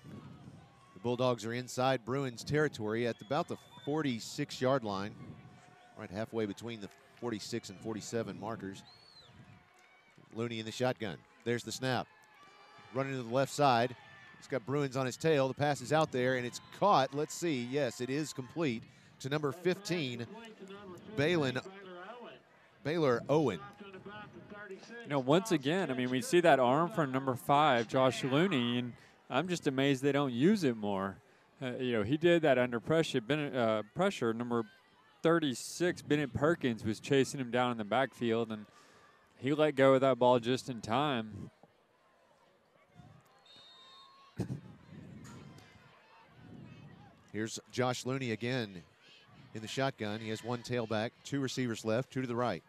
The Bulldogs are inside Bruins territory at about the 46-yard line, right halfway between the 46 and 47 markers. Looney in the shotgun. There's the snap. Running to the left side. He's got Bruins on his tail. The pass is out there, and it's caught. Let's see. Yes, it is complete to number 15, Baylor Owen. You know, once again, I mean, we see that arm from number 5, Josh Looney, and I'm just amazed they don't use it more. You know, he did that under pressure. Pressure. Number 36, Bennett Perkins, was chasing him down in the backfield, and he let go of that ball just in time. Here's Josh Looney again in the shotgun. He has 1 tailback, 2 receivers left, 2 to the right.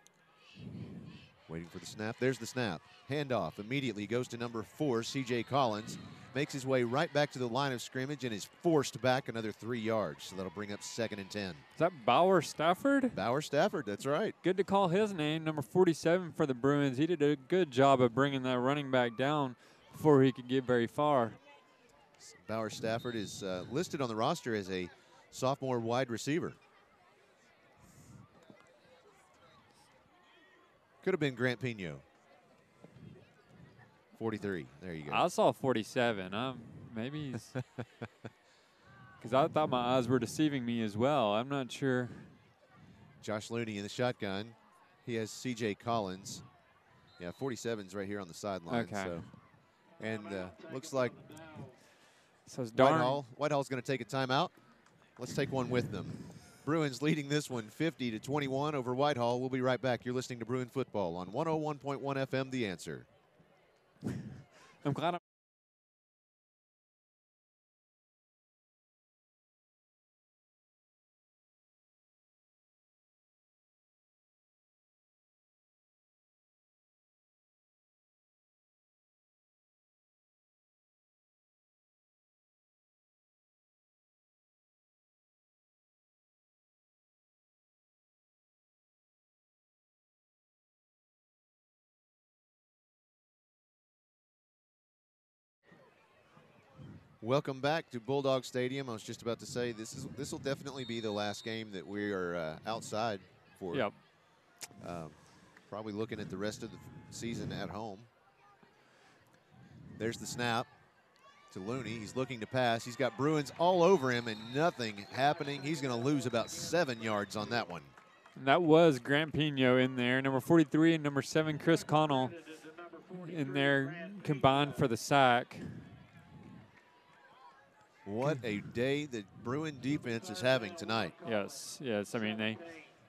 Waiting for the snap. There's the snap. Handoff immediately goes to number 4, C.J. Collins. Makes his way right back to the line of scrimmage and is forced back another 3 yards. So that'll bring up 2nd and 10. Is that Bauer Stafford? Bauer Stafford, that's right. Good to call his name, number 47 for the Bruins. He did a good job of bringing that running back down before he could get very far. Bauer Stafford is listed on the roster as a sophomore wide receiver. Could have been Grant Pino. 43. There you go. I saw 47. Maybe he's because I thought my eyes were deceiving me as well. I'm not sure. Josh Looney in the shotgun. He has C.J. Collins. Yeah, 47's right here on the sideline. Okay. So, and looks like so Whitehall's going to take a timeout. Let's take one with them. Bruins leading this one 50-21 over Whitehall. We'll be right back. You're listening to Bruin Football on 101.1 FM, The Answer. I'm glad Welcome back to Bulldog Stadium. I was just about to say this will definitely be the last game that we are outside for. Yep. Probably looking at the rest of the season at home. There's the snap to Looney. He's looking to pass. He's got Bruins all over him and nothing happening. He's going to lose about 7 yards on that one. And that was Grant Pino in there. Number 43 and number 7, Chris Connell, in there combined for the sack. What a day the Bruin defense is having tonight. Yes, yes. I mean,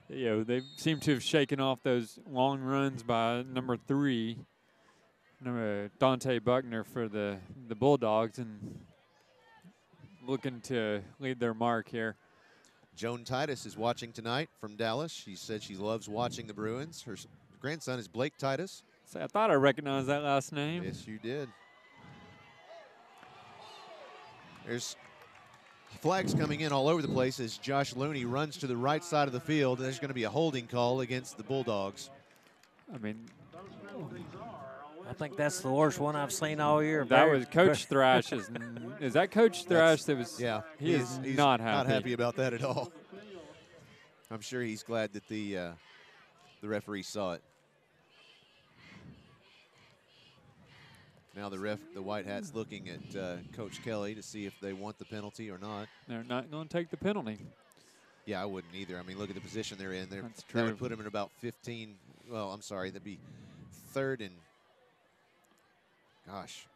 they seem to have shaken off those long runs by number 3, Dante Buckner for the Bulldogs, and looking to lead their mark here. Joan Titus is watching tonight from Dallas. She said she loves watching the Bruins. Her grandson is Blake Titus. So I thought I recognized that last name. Yes, you did. There's flags coming in all over the place as Josh Looney runs to the right side of the field. There's going to be a holding call against the Bulldogs. I mean, I think that's the worst one I've seen all year. That was Coach Thrash. Is that Coach Thrash that was? Yeah. He's not happy about that at all. I'm sure he's glad that the referee saw it. Now the White Hat's looking at Coach Kelly to see if they want the penalty or not. They're not going to take the penalty. Yeah, I wouldn't either. I mean, look at the position they're in. That's true. That would put them in about 15. Well, I'm sorry. That'd be 3rd and, gosh.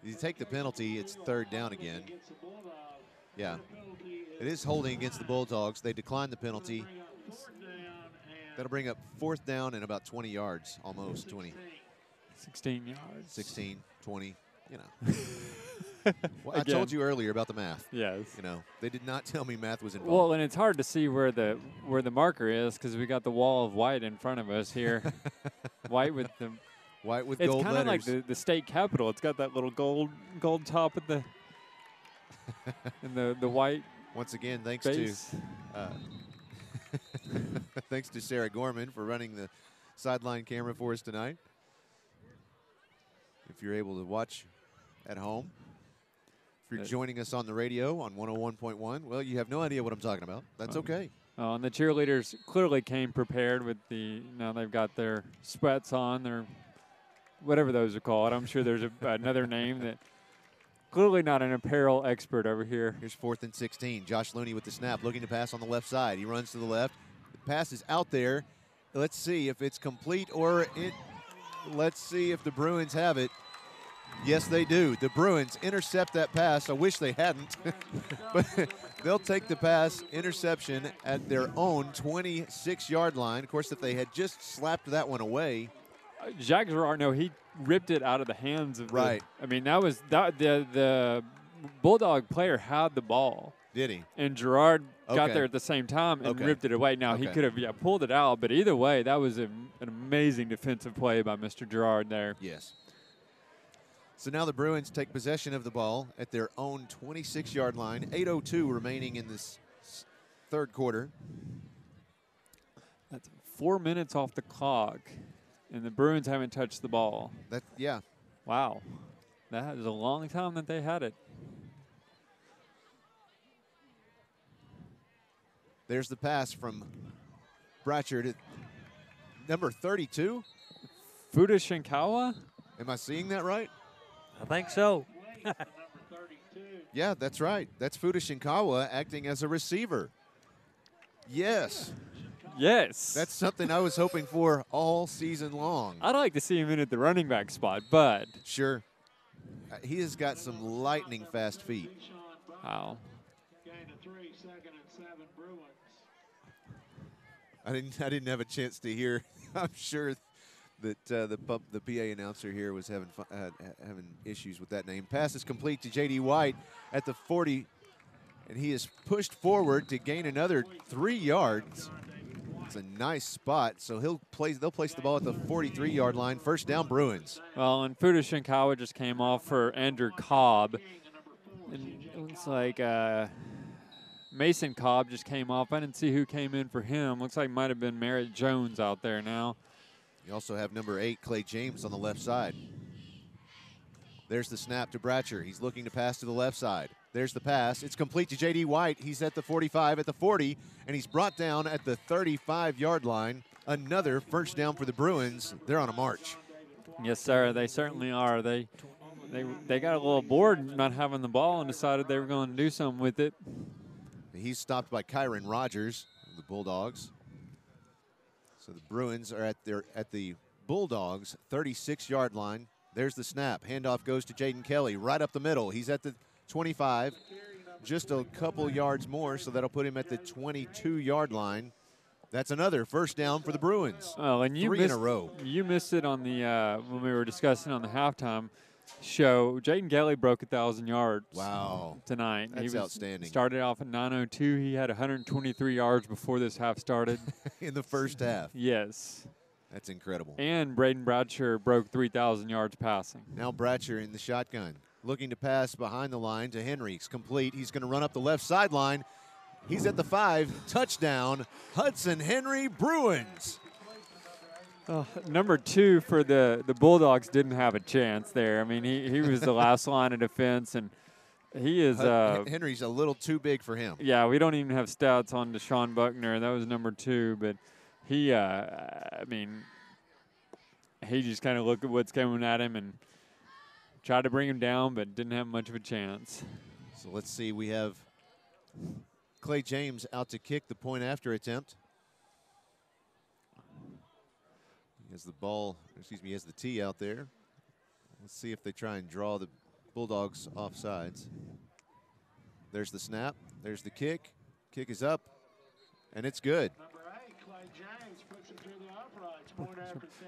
If you take the penalty, it's 3rd down again. Yeah. It is holding against the Bulldogs. They declined the penalty. That'll bring up 4th down and about 20 yards, almost 20. 16 yards. 16, 20, you know. Well, I told you earlier about the math. Yes. You know, they did not tell me math was involved. Well, and it's hard to see where the marker is because we got the wall of white in front of us here. White with gold letters. It's kind of like the state capitol. It's got that little gold top at the and the white. Once again, thanks base. Thanks to Sarah Gorman for running the sideline camera for us tonight. If you're able to watch at home. If you're joining us on the radio on 101.1, well, you have no idea what I'm talking about. That's okay. Oh, and the cheerleaders clearly came prepared with now they've got their sweats on, their whatever those are called. I'm sure there's another name that clearly not an apparel expert over here. Here's 4th and 16. Josh Looney with the snap, looking to pass on the left side. He runs to the left. The pass is out there. Let's see if it's complete or let's see if the Bruins have it. Yes, they do. The Bruins intercept that pass. I wish they hadn't. But they'll take the pass, interception at their own 26-yard line. Of course, if they had just slapped that one away. Jacques Gerard, no, he ripped it out of the hands of right. The Bulldog player had the ball. Did he? And Gerard got there at the same time and ripped it away. Now, he could have pulled it out, but either way, that was an amazing defensive play by Mr. Gerard there. Yes. So now the Bruins take possession of the ball at their own 26-yard line. 8:02 remaining in this third quarter. That's 4 minutes off the clock, and the Bruins haven't touched the ball. Yeah. Wow. That is a long time that they had it. There's the pass from Bratchard. Number 32? Fuda Shinkawa? Am I seeing that right? I think so. Yeah, that's right. That's Fuda Shinkawa acting as a receiver. Yes. Yes. That's something I was hoping for all season long. I'd like to see him in at the running back spot, but. Sure. He has got some lightning fast feet. Wow. I didn't have a chance to hear. I'm sure that the PA announcer here was having issues with that name. Pass is complete to J.D. White at the 40, and he is pushed forward to gain another 3 yards. It's a nice spot, so they'll place the ball at the 43-yard line. First down, Bruins. Well, and Fuda Shinkawa just came off for Andrew Cobb. And it looks like Mason Cobb just came off. I didn't see who came in for him. Looks like might have been Merritt Jones out there now. You also have number 8, Clay James, on the left side. There's the snap to Bratcher. He's looking to pass to the left side. There's the pass. It's complete to J.D. White. He's at the 45, at the 40, and he's brought down at the 35-yard line. Another first down for the Bruins. They're on a march. Yes, sir. They certainly are. They got a little bored not having the ball and decided they were going to do something with it. He's stopped by Kyron Rogers, the Bulldogs. So the Bruins are at the Bulldogs' 36-yard line. There's the snap. Handoff goes to Jaden Kelly right up the middle. He's at the 25, just a couple yards more, so that'll put him at the 22-yard line. That's another first down for the Bruins. Oh, and Three in a row. You missed it on the when we were discussing on the halftime show. Jaden Kelly broke 1,000 yards. Wow. Tonight. That's outstanding. Started off at 9:02. He had 123 yards before this half started. In the first half. Yes. That's incredible. And Braden Bradshaw broke 3,000 yards passing. Now Bradshaw in the shotgun. Looking to pass behind the line to Henry. It's complete. He's going to run up the left sideline. He's at the 5. Touchdown, Hudson Henry, Bruins. Number 2 for the Bulldogs didn't have a chance there. I mean, he was the last line of defense, and he is Henry's a little too big for him. Yeah, we don't even have stats on Deshaun Buckner. That was number 2, but he, I mean, he just kind of looked at what's coming at him and tried to bring him down, but didn't have much of a chance. So let's see. We have Clay James out to kick the point after attempt. He has the ball, he has the tee out there. Let's see if they try and draw the Bulldogs off sides. There's the snap. There's the kick. Kick is up, and it's good.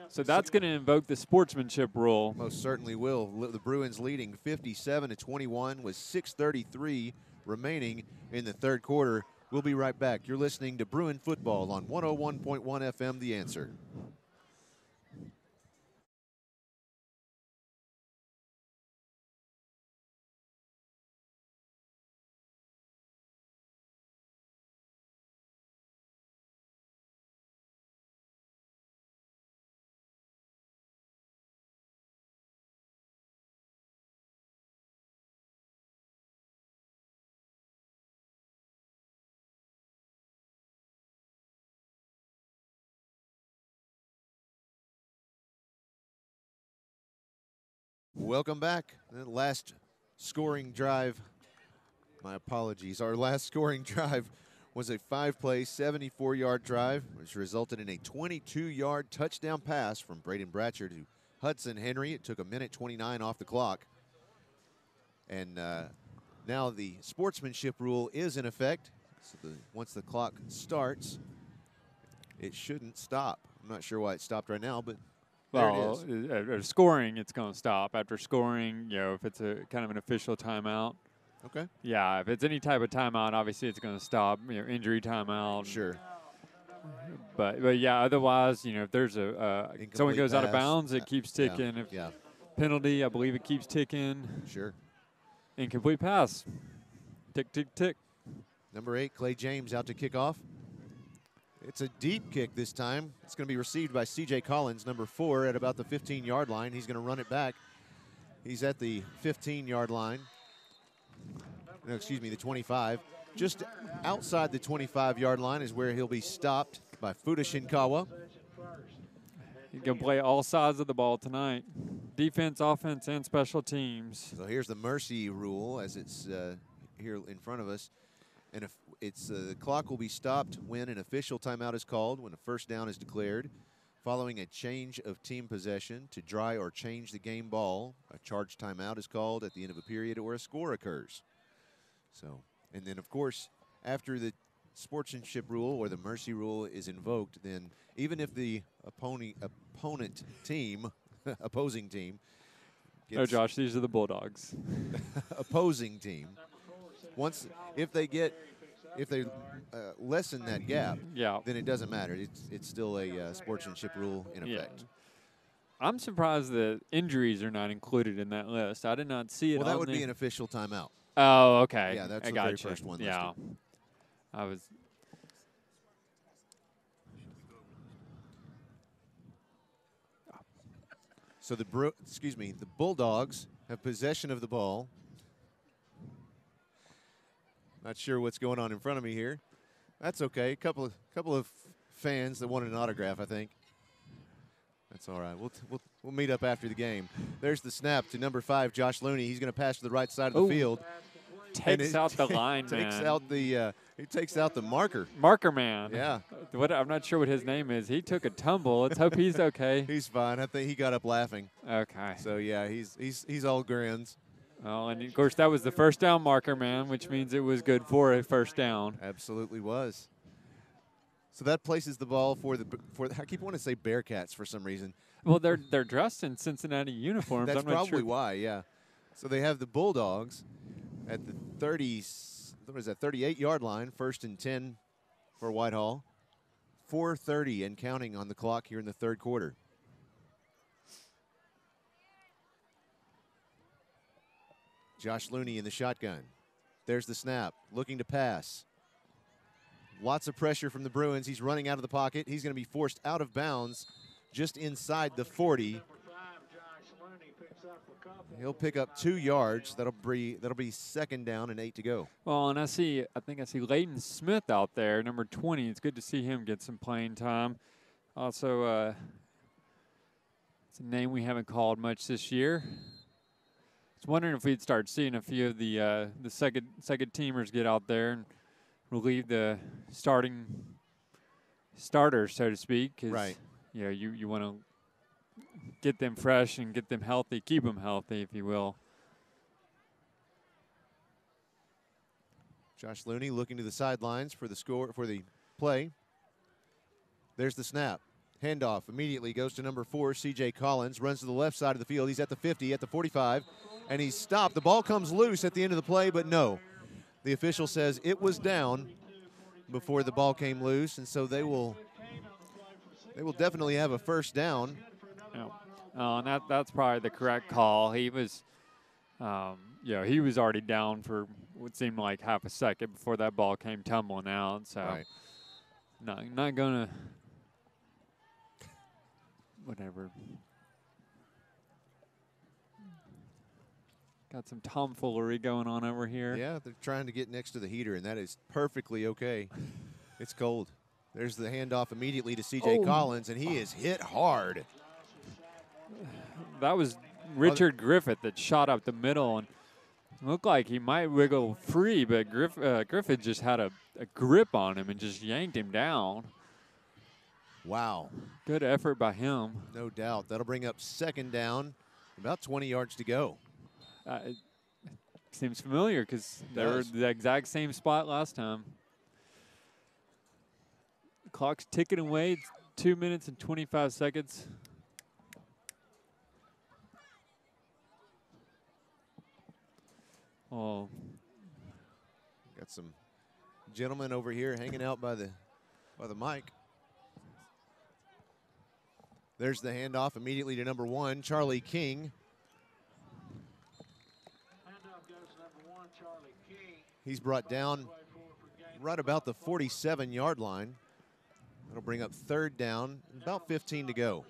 So that's going to invoke the sportsmanship rule. Most certainly will. The Bruins leading 57-21 with 6:33 remaining in the third quarter. We'll be right back. You're listening to Bruin Football on 101.1 FM, The Answer. Welcome back. The last scoring drive, my apologies, our last scoring drive was a 5-play, 74-yard drive, which resulted in a 22-yard touchdown pass from Braden Bratcher to Hudson Henry. It took a minute 29 off the clock. And now the sportsmanship rule is in effect. So once the clock starts, it shouldn't stop. I'm not sure why it stopped right now, but well, at scoring, it's going to stop. After scoring, if it's a kind of an official timeout. Okay. Yeah, if it's any type of timeout, obviously it's going to stop. Injury timeout. Sure. But yeah, otherwise, if there's someone goes out of bounds, it keeps ticking. Yeah. Penalty, I believe it keeps ticking. Sure. Incomplete pass. Tick, tick, tick. Number 8, Clay James out to kick off. It's a deep kick this time. It's going to be received by C.J. Collins, number 4, at about the 15-yard line. He's going to run it back. He's at the 15-yard line. No, excuse me, the 25. Just outside the 25-yard line is where he'll be stopped by Fuda Shinkawa. He can play all sides of the ball tonight. Defense, offense, and special teams. So here's the mercy rule as it's here in front of us. And if it's the clock will be stopped when an official timeout is called, when a first down is declared, following a change of team possession to dry or change the game ball. A charged timeout is called at the end of a period or a score occurs. So, and then of course, after the sportsmanship rule or the mercy rule is invoked, then even if the opposing team No, Josh, these are the Bulldogs. opposing team, if they lessen that gap, then it doesn't matter. It's still a sportsmanship rule in effect. I'm surprised that injuries are not included in that list. I did not see it. Well, that would be an official timeout. Oh, okay. Yeah, that's the very first one listed. Yeah, I was. So the Bulldogs have possession of the ball. Not sure what's going on in front of me here. That's okay. Couple of fans that wanted an autograph, I think. That's all right. We'll meet up after the game. There's the snap to number 5, Josh Looney. He's going to pass to the right side of the field. Takes out the line, He takes out the marker. Marker man. Yeah. I'm not sure what his name is. He took a tumble. Let's hope he's okay. He's fine. I think he got up laughing. Okay. So yeah, he's all grins. Oh, and of course that was the first down marker man, which means it was good for a first down. Absolutely was. So that places the ball for I keep wanting to say Bearcats for some reason. Well, they're dressed in Cincinnati uniforms. That's I'm not probably sure. why. Yeah. So they have the Bulldogs at the 38-yard line, 1st and 10 for Whitehall. 4:30 and counting on the clock here in the third quarter. Josh Looney in the shotgun. There's the snap, looking to pass. Lots of pressure from the Bruins. He's running out of the pocket. He's going to be forced out of bounds just inside the 40. He'll pick up 2 yards. That'll be 2nd down and 8 to go. Well, and I think I see Layton Smith out there, number 20. It's good to see him get some playing time. Also, it's a name we haven't called much this year. I was wondering if we'd start seeing a few of the second teamers get out there and relieve the starters, so to speak. Right. You want to get them fresh and get them healthy, keep them healthy, if you will. Josh Looney looking to the sidelines for the play. There's the snap. Handoff immediately goes to number 4, C.J. Collins, runs to the left side of the field. He's at the 50, at the 45, and he's stopped. The ball comes loose at the end of the play, but no. The official says it was down before the ball came loose, and so they will definitely have a first down. Yeah. And that's probably the correct call. He was, he was already down for what seemed like half a second before that ball came tumbling out. So, right. not gonna. Whatever. Got some tomfoolery going on over here. Yeah, they're trying to get next to the heater, and that is perfectly okay. It's cold. There's the handoff immediately to C.J. Collins, and he is hit hard. That was Richard Griffith that shot up the middle and looked like he might wiggle free, but Griffith just had a grip on him and just yanked him down. Wow. Good effort by him. No doubt. That'll bring up second down, about 20 yards to go. It seems familiar because they were the exact same spot last time. Clock's ticking away. It's 2 minutes and 25 seconds. Oh. Got some gentlemen over here hanging out by the mic. There's the handoff immediately to number 1, Charlie King. Handoff goes to number 1, Charlie King. He's brought down right about the 47-yard line. That'll bring up third down, about 15 to go.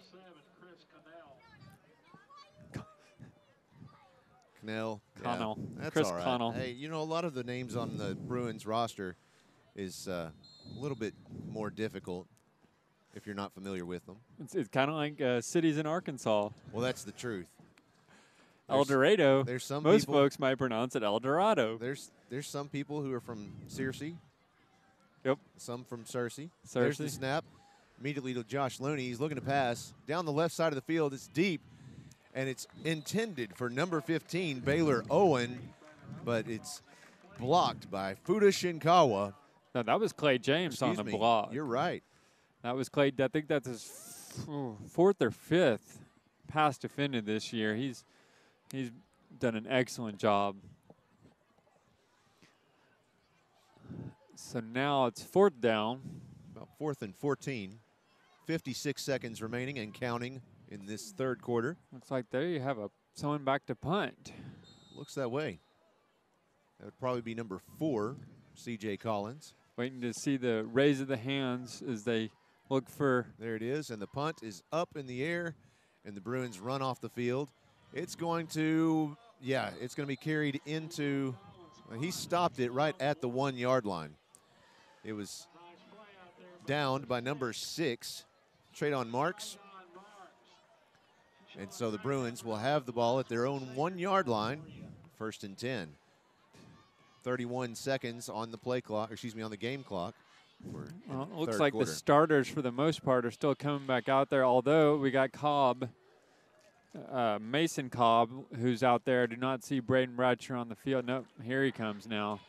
Connell. Connell. Yeah, that's Chris all right. Connell. Hey, you know, a lot of the names on the Bruins roster is a little bit more difficult if you're not familiar with them. It's kind of like cities in Arkansas. Well, that's the truth. El Dorado. There's some most people, folks might pronounce it El Dorado. There's some people who are from Searcy. Yep. Some from Searcy. Searcy. There's the snap. Immediately to Josh Looney. He's looking to pass. Down the left side of the field. It's deep. And it's intended for number 15, Baylor Owen. But it's blocked by Fuda Shinkawa. No, that was Clay James on the block. You're right. That was Clay. I think that's his fourth or fifth pass defended this year. He's done an excellent job. So now it's fourth down. About 4th and 14. 56 seconds remaining and counting in this third quarter. Looks like there you have someone back to punt. Looks that way. That would probably be number 4, C.J. Collins. Waiting to see the raise of the hands as they look for. There it is, and the punt is up in the air, and the Bruins run off the field. It's going to, it's going to be carried into, he stopped it right at the 1-yard line. It was downed by number 6, Traydon Marks. And so the Bruins will have the ball at their own 1-yard line, 1st and 10. 31 seconds on the play clock, on the game clock. Well, it looks like the starters, for the most part, are still coming back out there, although we got Cobb, Mason Cobb, who's out there. I do not see Braden Bratcher on the field. Nope, here he comes now.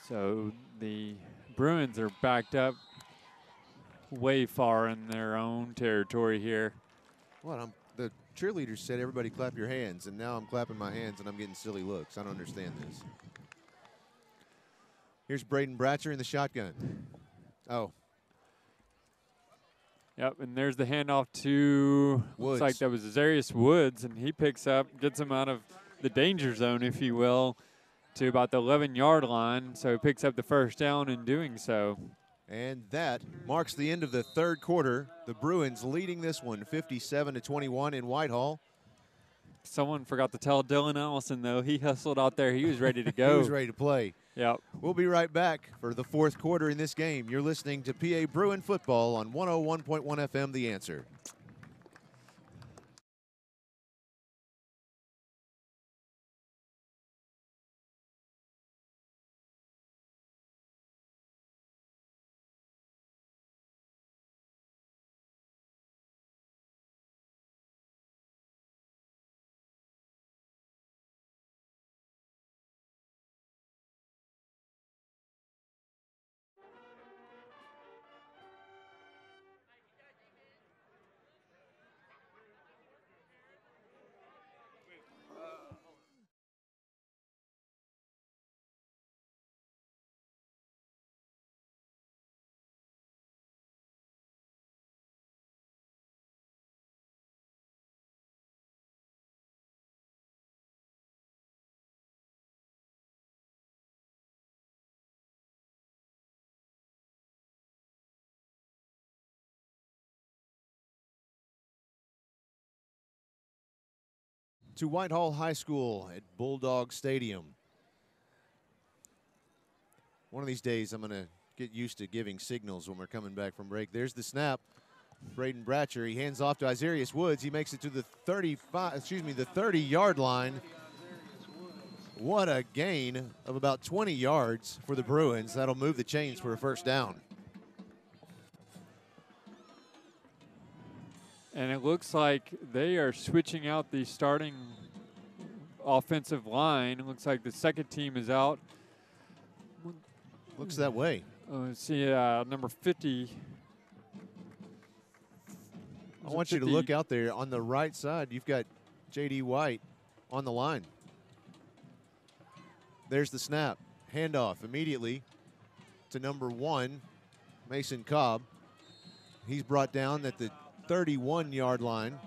So the Bruins are backed up way far in their own territory here. Well, the cheerleaders said everybody clap your hands, and now I'm clapping my hands and I'm getting silly looks. I don't understand this. Here's Braden Bratcher in the shotgun. Oh. Yep, and there's the handoff to, Woods. looks like that was Zarius Woods, and he picks up, gets him out of the danger zone, if you will, to about the 11-yard line. So he picks up the first down in doing so. And that marks the end of the third quarter. The Bruins leading this one 57-21 in Whitehall. Someone forgot to tell Dylan Allison, though. He hustled out there. He was ready to go. He was ready to play. Yep. We'll be right back for the fourth quarter in this game. You're listening to PA Bruin Football on 101.1 FM, The Answer. to Whitehall High School at Bulldog Stadium. One of these days, I'm going to get used to giving signals when we're coming back from break. There's the snap. Braden Bratcher, he hands off to Isarius Woods. He makes it to the 30-yard line. What a gain of about 20 yards for the Bruins. That'll move the chains for a first down. And it looks like they are switching out the starting offensive line. It looks like the second team is out. Looks that way. Let's see, number 50. I want you to look out there on the right side. You've got J.D. White on the line. There's the snap. Handoff immediately to number 1, Mason Cobb. He's brought down at the 31-yard line.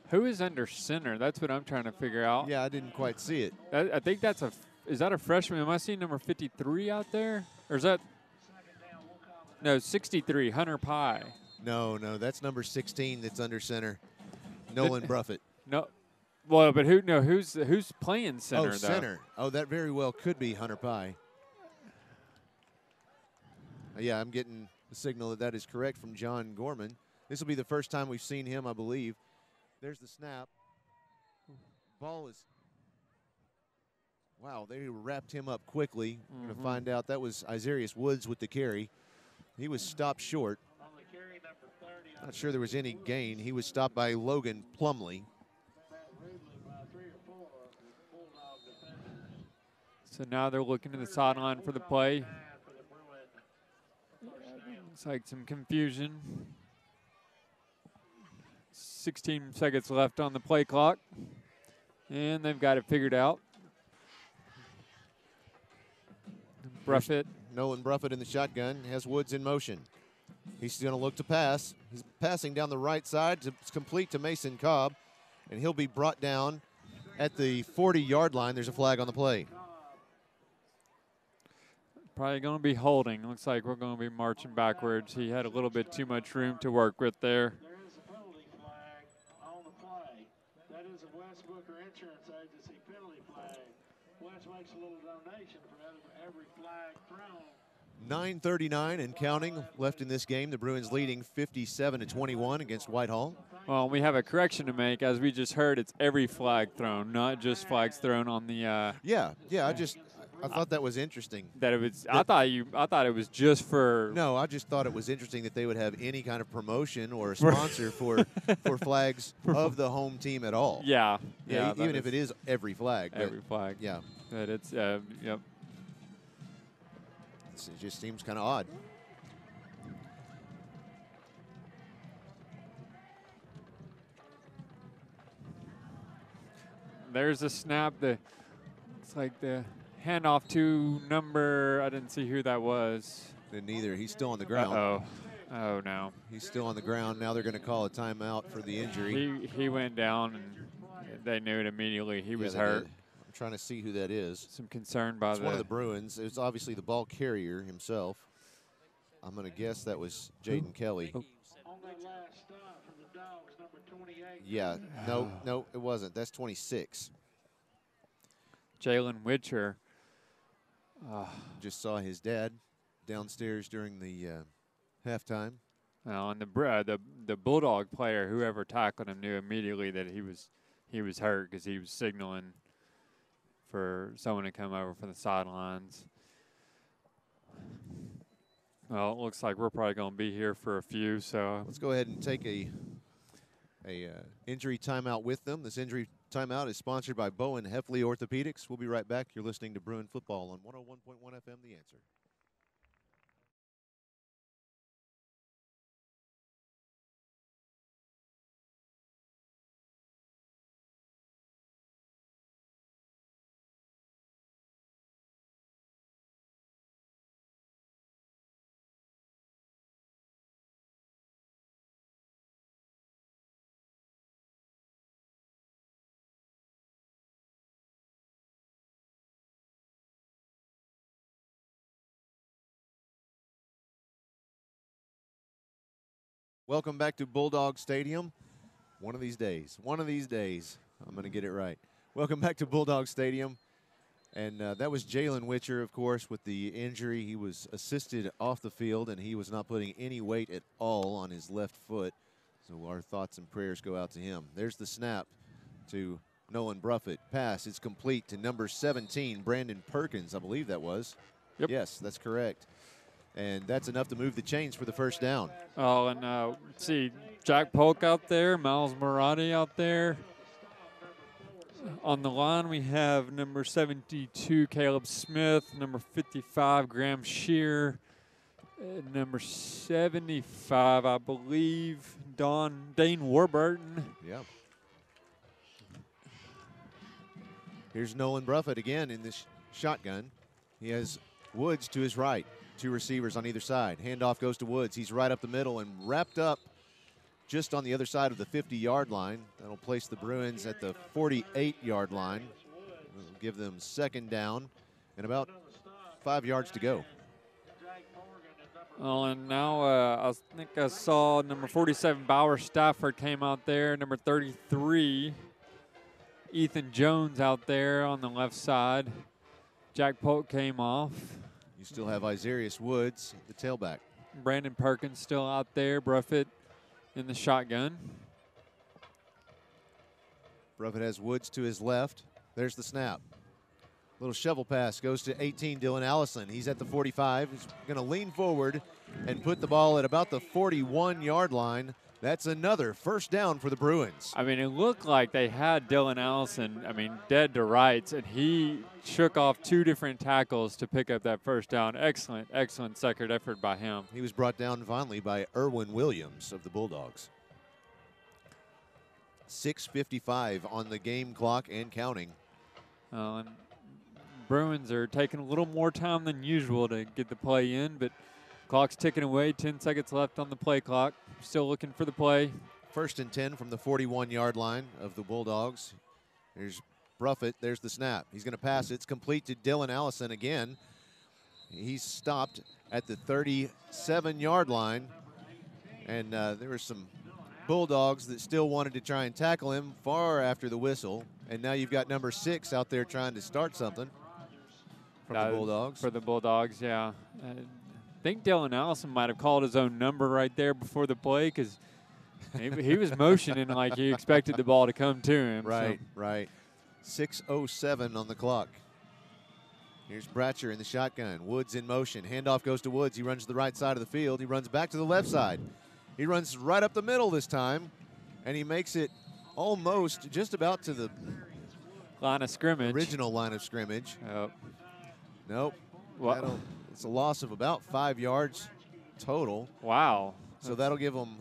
Who is under center? That's what I'm trying to figure out. Yeah, I didn't quite see it. I think that's is that a freshman? Am I seeing number 53 out there? Or is that, no, 63, Hunter Pye. No, that's number 16 that's under center, Nolan Bruffett. No, well, but who's playing center, though? Center. Oh, that very well could be Hunter Pye. Yeah, I'm getting the signal that is correct from John Gorman. This will be the first time we've seen him, I believe. There's the snap. Ball is, wow, they wrapped him up quickly. We're going to find out that was Isarius Woods with the carry. He was stopped short. Not sure there was any gain. He was stopped by Logan Plumley. So now they're looking to the sideline for the play. Looks like some confusion. 16 seconds left on the play clock. And they've got it figured out. Bruffett. Nolan Bruffett in the shotgun, has Woods in motion. He's going to look to pass. He's passing down the right side. It's complete to Mason Cobb, and he'll be brought down at the 40-yard line. There's a flag on the play. Probably going to be holding. Looks like we're going to be marching backwards. He had a little bit too much room to work with there. There is a penalty flag on the play. That is a West Booker Insurance Agency penalty flag. West makes a little donation for every flag thrown. 9:39 and counting left in this game. The Bruins leading 57-21 against Whitehall. Well, we have a correction to make. As we just heard, it's every flag thrown, not just flags thrown on the. Yeah. I thought that was interesting. That it was. I thought it was just for. No, I just thought it was interesting that they would have any kind of promotion or a sponsor for flags of the home team at all. Yeah. Even if it is every flag. Every flag. Yeah. But it's yep. It just seems kind of odd. There's a snap. It's like the handoff to number. I didn't see who that was. Didn't either. He's still on the ground. Oh no. He's still on the ground. Now they're going to call a timeout for the injury. He went down, and they knew it immediately. He was hurt. I'm trying to see who that is. Some concern by one of the Bruins. It was obviously the ball carrier himself. I'm going to guess that was Jaden Kelly. On that last stop for the Dogs, number 28. Yeah. No, it wasn't. That's 26. Jalen Witcher. Just saw his dad downstairs during the halftime. And the Bulldog player, whoever tackled him, knew immediately that he was hurt because he was signaling for someone to come over from the sidelines. Well, it looks like we're probably going to be here for a few, so let's go ahead and take a injury timeout with them. This injury timeout is sponsored by Bowen Heffley Orthopedics. We'll be right back. You're listening to Bruin Football on 101.1 FM, The Answer. Welcome back to Bulldog Stadium. One of these days. I'm going to get it right. Welcome back to Bulldog Stadium. And that was Jalen Witcher, of course, with the injury. He was assisted off the field, and he was not putting any weight at all on his left foot. So our thoughts and prayers go out to him. There's the snap to Nolan Bruffett. Pass is complete to number 17, Brandon Perkins, I believe that was. Yep. Yes, that's correct. And that's enough to move the chains for the first down. Oh, and let's see, Jack Polk out there, Miles Marotti out there. On the line, we have number 72, Caleb Smith, number 55, Graham Shear, number 75, I believe, Dane Warburton. Yep. Here's Nolan Bruffett again in this shotgun. He has Woods to his right, 2 receivers on either side. Handoff goes to Woods. He's right up the middle and wrapped up just on the other side of the 50-yard line. That'll place the Bruins at the 48-yard line. It'll give them second down and about 5 yards to go. Oh, and now I think I saw number 47, Bauer Stafford came out there. Number 33, Ethan Jones out there on the left side. Jack Polk came off. You still have Isarius Woods, the tailback. Brandon Perkins still out there. Bruffett in the shotgun. Bruffett has Woods to his left. There's the snap. Little shovel pass goes to 18, Dylan Allison. He's at the 45. He's going to lean forward and put the ball at about the 41-yard line. That's another first down for the Bruins. I mean, it looked like they had Dylan Allison, dead to rights, and he shook off 2 different tackles to pick up that first down. Excellent, excellent second effort by him. He was brought down finally by Erwin Williams of the Bulldogs. 6:55 on the game clock and counting. And Bruins are taking a little more time than usual to get the play in, but clock's ticking away. 10 seconds left on the play clock. Still looking for the play. 1st and 10 from the 41-yard line of the Bulldogs. There's Bruffett. There's the snap. He's going to pass it. It's complete to Dylan Allison again. He's stopped at the 37-yard line. And there were some Bulldogs that still wanted to try and tackle him far after the whistle. And now you've got number 6 out there trying to start something from the Bulldogs. For the Bulldogs, yeah. I think Dylan Allison might have called his own number right there before the play because he was motioning like he expected the ball to come to him. Right, right. 6:07 on the clock. Here's Bratcher in the shotgun. Woods in motion. Handoff goes to Woods. He runs to the right side of the field. He runs back to the left side. He runs right up the middle this time, and he makes it almost just about to the line of scrimmage. Original line of scrimmage. Oh. Nope. It's a loss of about 5 yards total. Wow. So that'll give them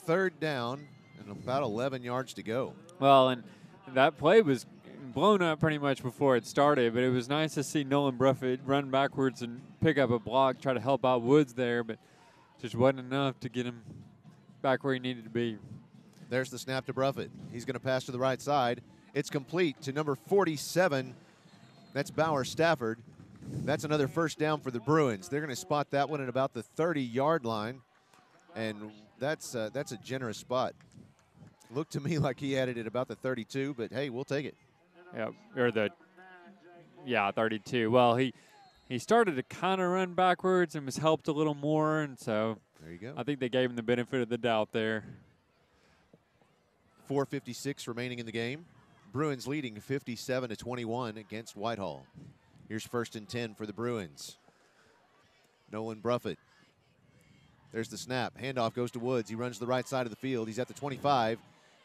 third down and about 11 yards to go. Well, and that play was blown up pretty much before it started, but it was nice to see Nolan Bruffett run backwards and pick up a block, try to help out Woods there, but just wasn't enough to get him back where he needed to be. There's the snap to Bruffett. He's going to pass to the right side. It's complete to number 47. That's Bauer Stafford. That's another first down for the Bruins. They're going to spot that one at about the 30-yard line, and that's a generous spot. Looked to me like he had it at about the 32, but hey, we'll take it. Yeah, 32. Well, he started to kind of run backwards and was helped a little more, and so there you go. I think they gave him the benefit of the doubt there. 4:56 remaining in the game. Bruins leading 57-21 against Whitehall. Here's 1st and 10 for the Bruins. Nolan Bruffett. There's the snap. Handoff goes to Woods. He runs to the right side of the field. He's at the 25.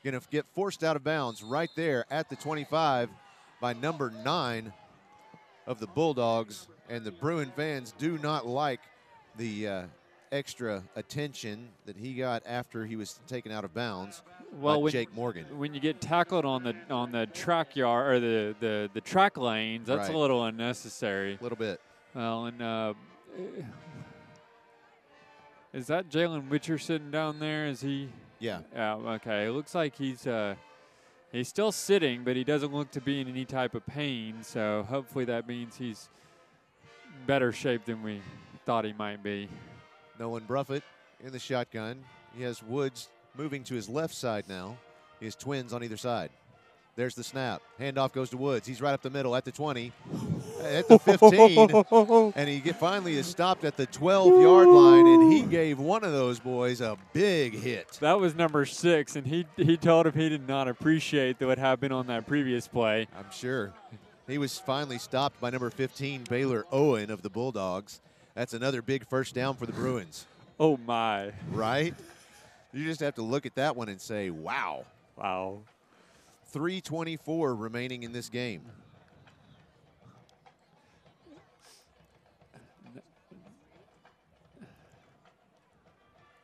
Going to get forced out of bounds right there at the 25 by number 9 of the Bulldogs. And the Bruin fans do not like the extra attention that he got after he was taken out of bounds. Well, Jake Morgan. When you get tackled on the track yard or the track lanes, that's right. A little unnecessary. A little bit. Well, and is that Jalen Witcher sitting down there? Is he? Yeah. Yeah. Okay. It looks like he's still sitting, but he doesn't look to be in any type of pain. So hopefully that means he's better shape than we thought he might be. Nolan Bruffett in the shotgun. He has Woods moving to his left side now. He has twins on either side. There's the snap. Handoff goes to Woods. He's right up the middle at the 20, at the 15, and he finally is stopped at the 12-yard line, and he gave one of those boys a big hit. That was number 6, and he told him he did not appreciate what happened on that previous play. I'm sure. He was finally stopped by number 15, Baylor Owen of the Bulldogs. That's another big first down for the Bruins. Oh, my. Right? You just have to look at that one and say, wow. Wow. 3:24 remaining in this game.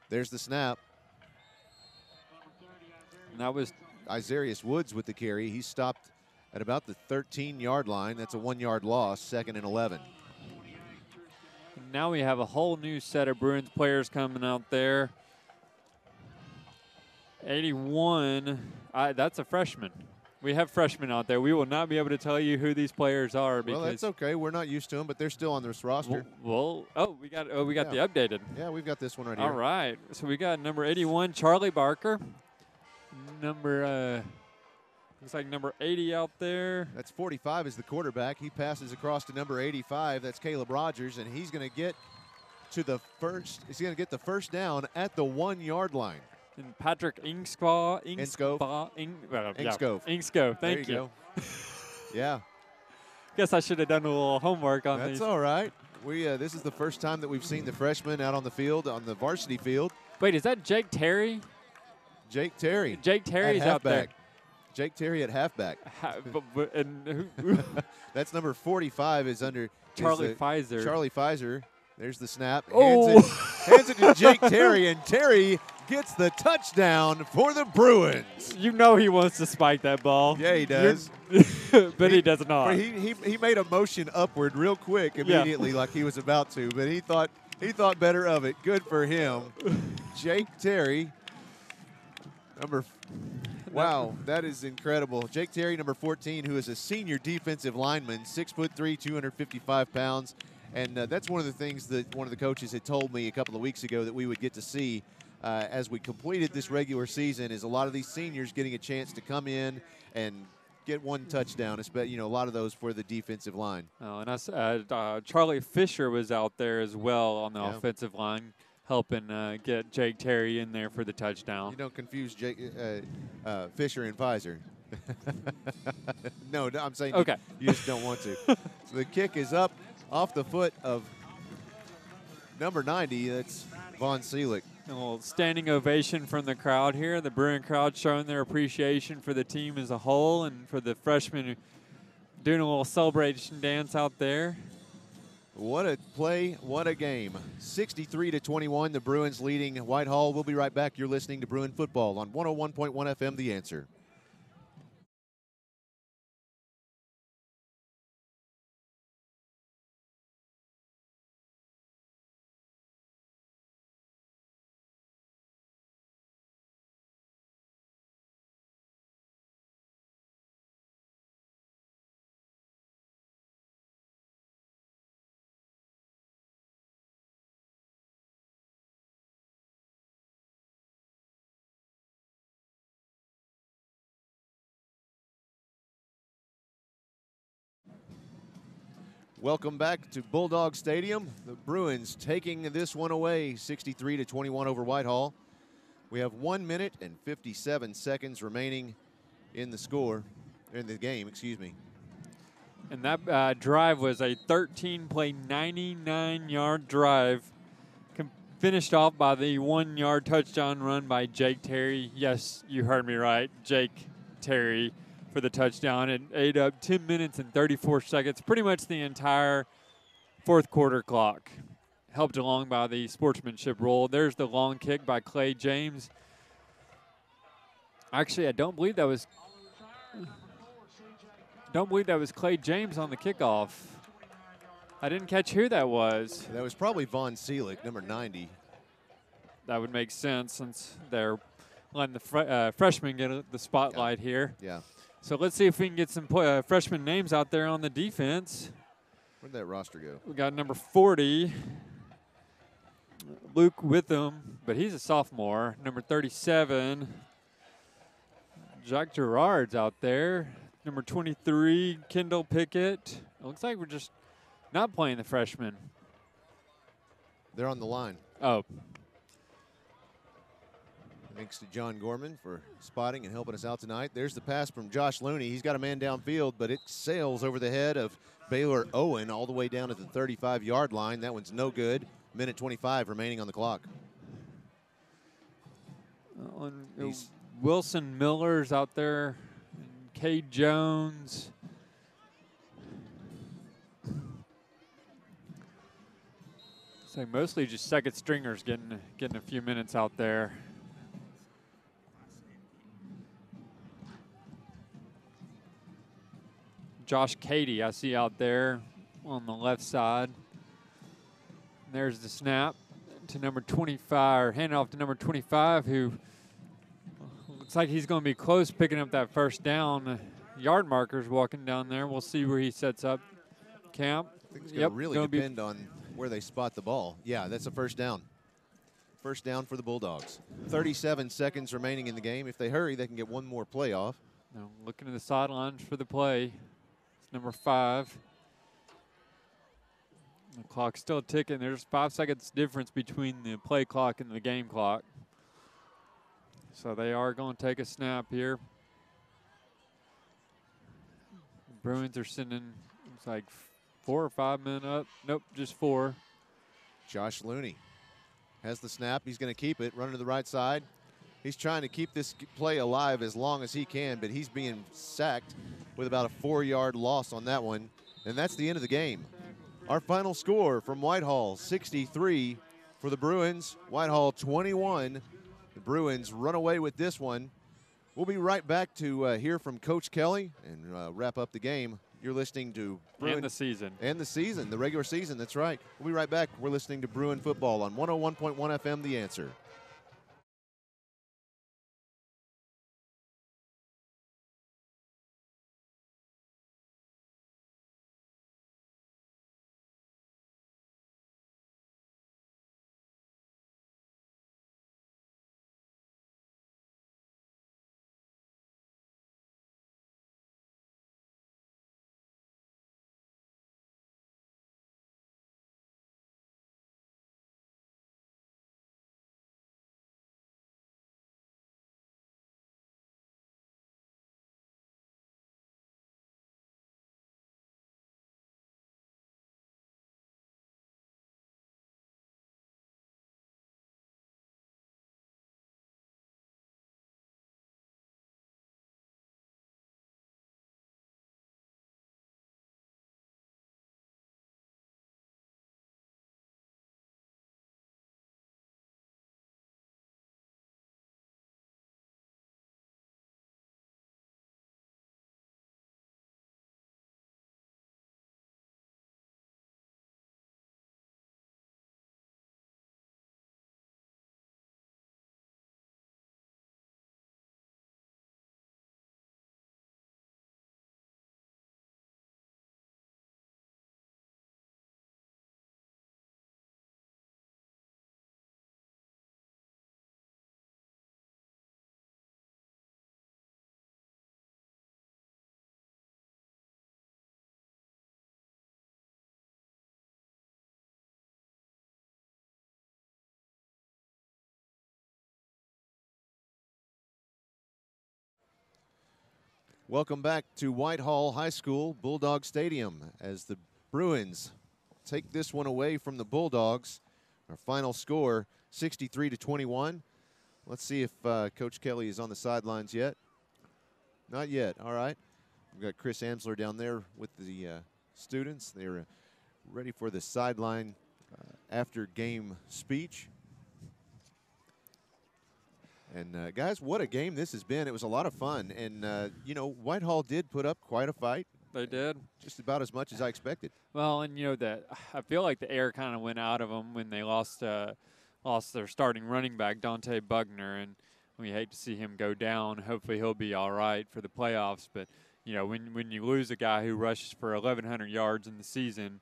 There's the snap. And that was Isarius Woods with the carry. He stopped at about the 13-yard line. That's a 1-yard loss, 2nd and 11. Now we have a whole new set of Bruins players coming out there. 81, that's a freshman. We have freshmen out there. We will not be able to tell you who these players are because. Well, that's okay. We're not used to them, but they're still on this roster. We got the updated. Yeah, we've got this one right here. All right. So we got number 81, Charlie Barker. Looks like number 80 out there. That's 45 is the quarterback. He passes across to number 85. That's Caleb Rogers, and he's going to get to the first. He's going to get the first down at the 1-yard line. And Patrick Ingskov. Ingskov. Thank you. Yeah. Guess I should have done a little homework on these. That's all right. This is the first time that we've seen the freshman out on the field, on the varsity field. Wait, is that Jake Terry? Jake Terry. Jake Terry's out there. Jake Terry at halfback. And that's number 45 is under Charlie Pfizer. Charlie Pfizer. There's the snap. Oh. Hands it to Jake Terry, and Terry gets the touchdown for the Bruins. You know he wants to spike that ball. Yeah, he does. But he does not. He made a motion upward real quick immediately, like he was about to, but he thought better of it. Good for him. Jake Terry, wow, that is incredible. Jake Terry, number 14, who is a senior defensive lineman, 6'3", 255 pounds. And that's one of the things that one of the coaches had told me a couple of weeks ago that we would get to see as we completed this regular season is a lot of these seniors getting a chance to come in and get one touchdown, especially, a lot of those for the defensive line. Oh, and Charlie Fisher was out there as well on the offensive line, helping get Jake Terry in there for the touchdown. You don't confuse Fisher and Pfizer. No, I'm saying okay. You just don't want to. So the kick is up off the foot of number 90. That's Von Seelig. A little standing ovation from the crowd here. The Bruin crowd showing their appreciation for the team as a whole and for the freshmen doing a little celebration dance out there. What a play, what a game. 63-21, the Bruins leading Whitehall. We'll be right back. You're listening to Bruin Football on 101.1 FM, The Answer. Welcome back to Bulldog Stadium. The Bruins taking this one away, 63-21 over Whitehall. We have 1 minute and 57 seconds remaining in the game, excuse me. And that drive was a 13-play, 99-yard drive, finished off by the 1-yard touchdown run by Jake Terry. Yes, you heard me right, Jake Terry for the touchdown. It ate up 10 minutes and 34 seconds, pretty much the entire fourth quarter clock. Helped along by the sportsmanship rule. There's the long kick by Clay James. Actually, I don't believe that was Clay James on the kickoff. I didn't catch who that was. That was probably Von Seelig, number 90. That would make sense since they're letting the freshmen get the spotlight here. Yeah. So let's see if we can get some freshman names out there on the defense. Where'd that roster go? We got number 40, Luke Witham, but he's a sophomore. Number 37, Jack Gerard's out there. Number 23, Kendall Pickett. It looks like we're just not playing the freshman. They're on the line. Oh. Thanks to John Gorman for spotting and helping us out tonight. There's the pass from Josh Looney. He's got a man downfield, but it sails over the head of Baylor Owen all the way down to the 35-yard line. That one's no good. Minute 25 remaining on the clock. Wilson Miller's out there. Cade Jones. So mostly just second stringers getting a few minutes out there. Josh Cady, I see out there on the left side. There's the snap to number 25, or hand off to number 25, who looks like he's going to be close picking up that first down. Yard marker's walking down there. We'll see where he sets up camp. I think it's going to really depend on where they spot the ball. Yeah, that's a first down. First down for the Bulldogs. 37 seconds remaining in the game. If they hurry, they can get one more play off. Now looking at the sidelines for the play. Number 5. The clock's still ticking. There's 5 seconds difference between the play clock and the game clock. So they are going to take a snap here. The Bruins are sending, looks like 4 or 5 men up. Nope, just 4. Josh Looney has the snap. He's going to keep it, running to the right side. He's trying to keep this play alive as long as he can, but he's being sacked with about a 4-yard loss on that one. And that's the end of the game. Our final score from Whitehall, 63 for the Bruins. Whitehall 21. The Bruins run away with this one. We'll be right back to hear from Coach Kelly and wrap up the game. You're listening to Bruin. And the season. And the season, the regular season, that's right. We'll be right back. We're listening to Bruin football on 101.1 FM, The Answer. Welcome back to Whitehall High School, Bulldog Stadium, as the Bruins take this one away from the Bulldogs. Our final score, 63-21. Let's see if Coach Kelly is on the sidelines yet. Not yet. All right. We've got Chris Amsler down there with the students. They're ready for the sideline after game speech. And, guys, what a game this has been. It was a lot of fun. And, you know, Whitehall did put up quite a fight. They did. Just about as much as I expected. Well, and, you know, I feel like the air kind of went out of them when they lost their starting running back, Dante Bugner. And we hate to see him go down. Hopefully he'll be all right for the playoffs. But, you know, when you lose a guy who rushes for 1,100 yards in the season,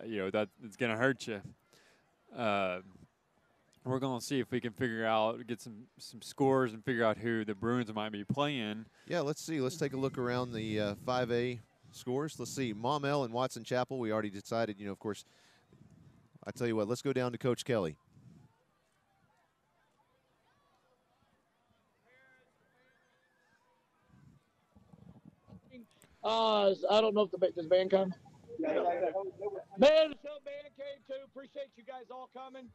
you know, it's going to hurt you. we're going to see if we can get some scores and figure out who the Bruins might be playing. Yeah, let's see. Let's take a look around the 5A scores. Let's see. Maumelle and Watson Chapel, we already decided, of course. I tell you what, let's go down to Coach Kelly. I don't know if does the band come? Man, the band came too. Appreciate you guys all coming.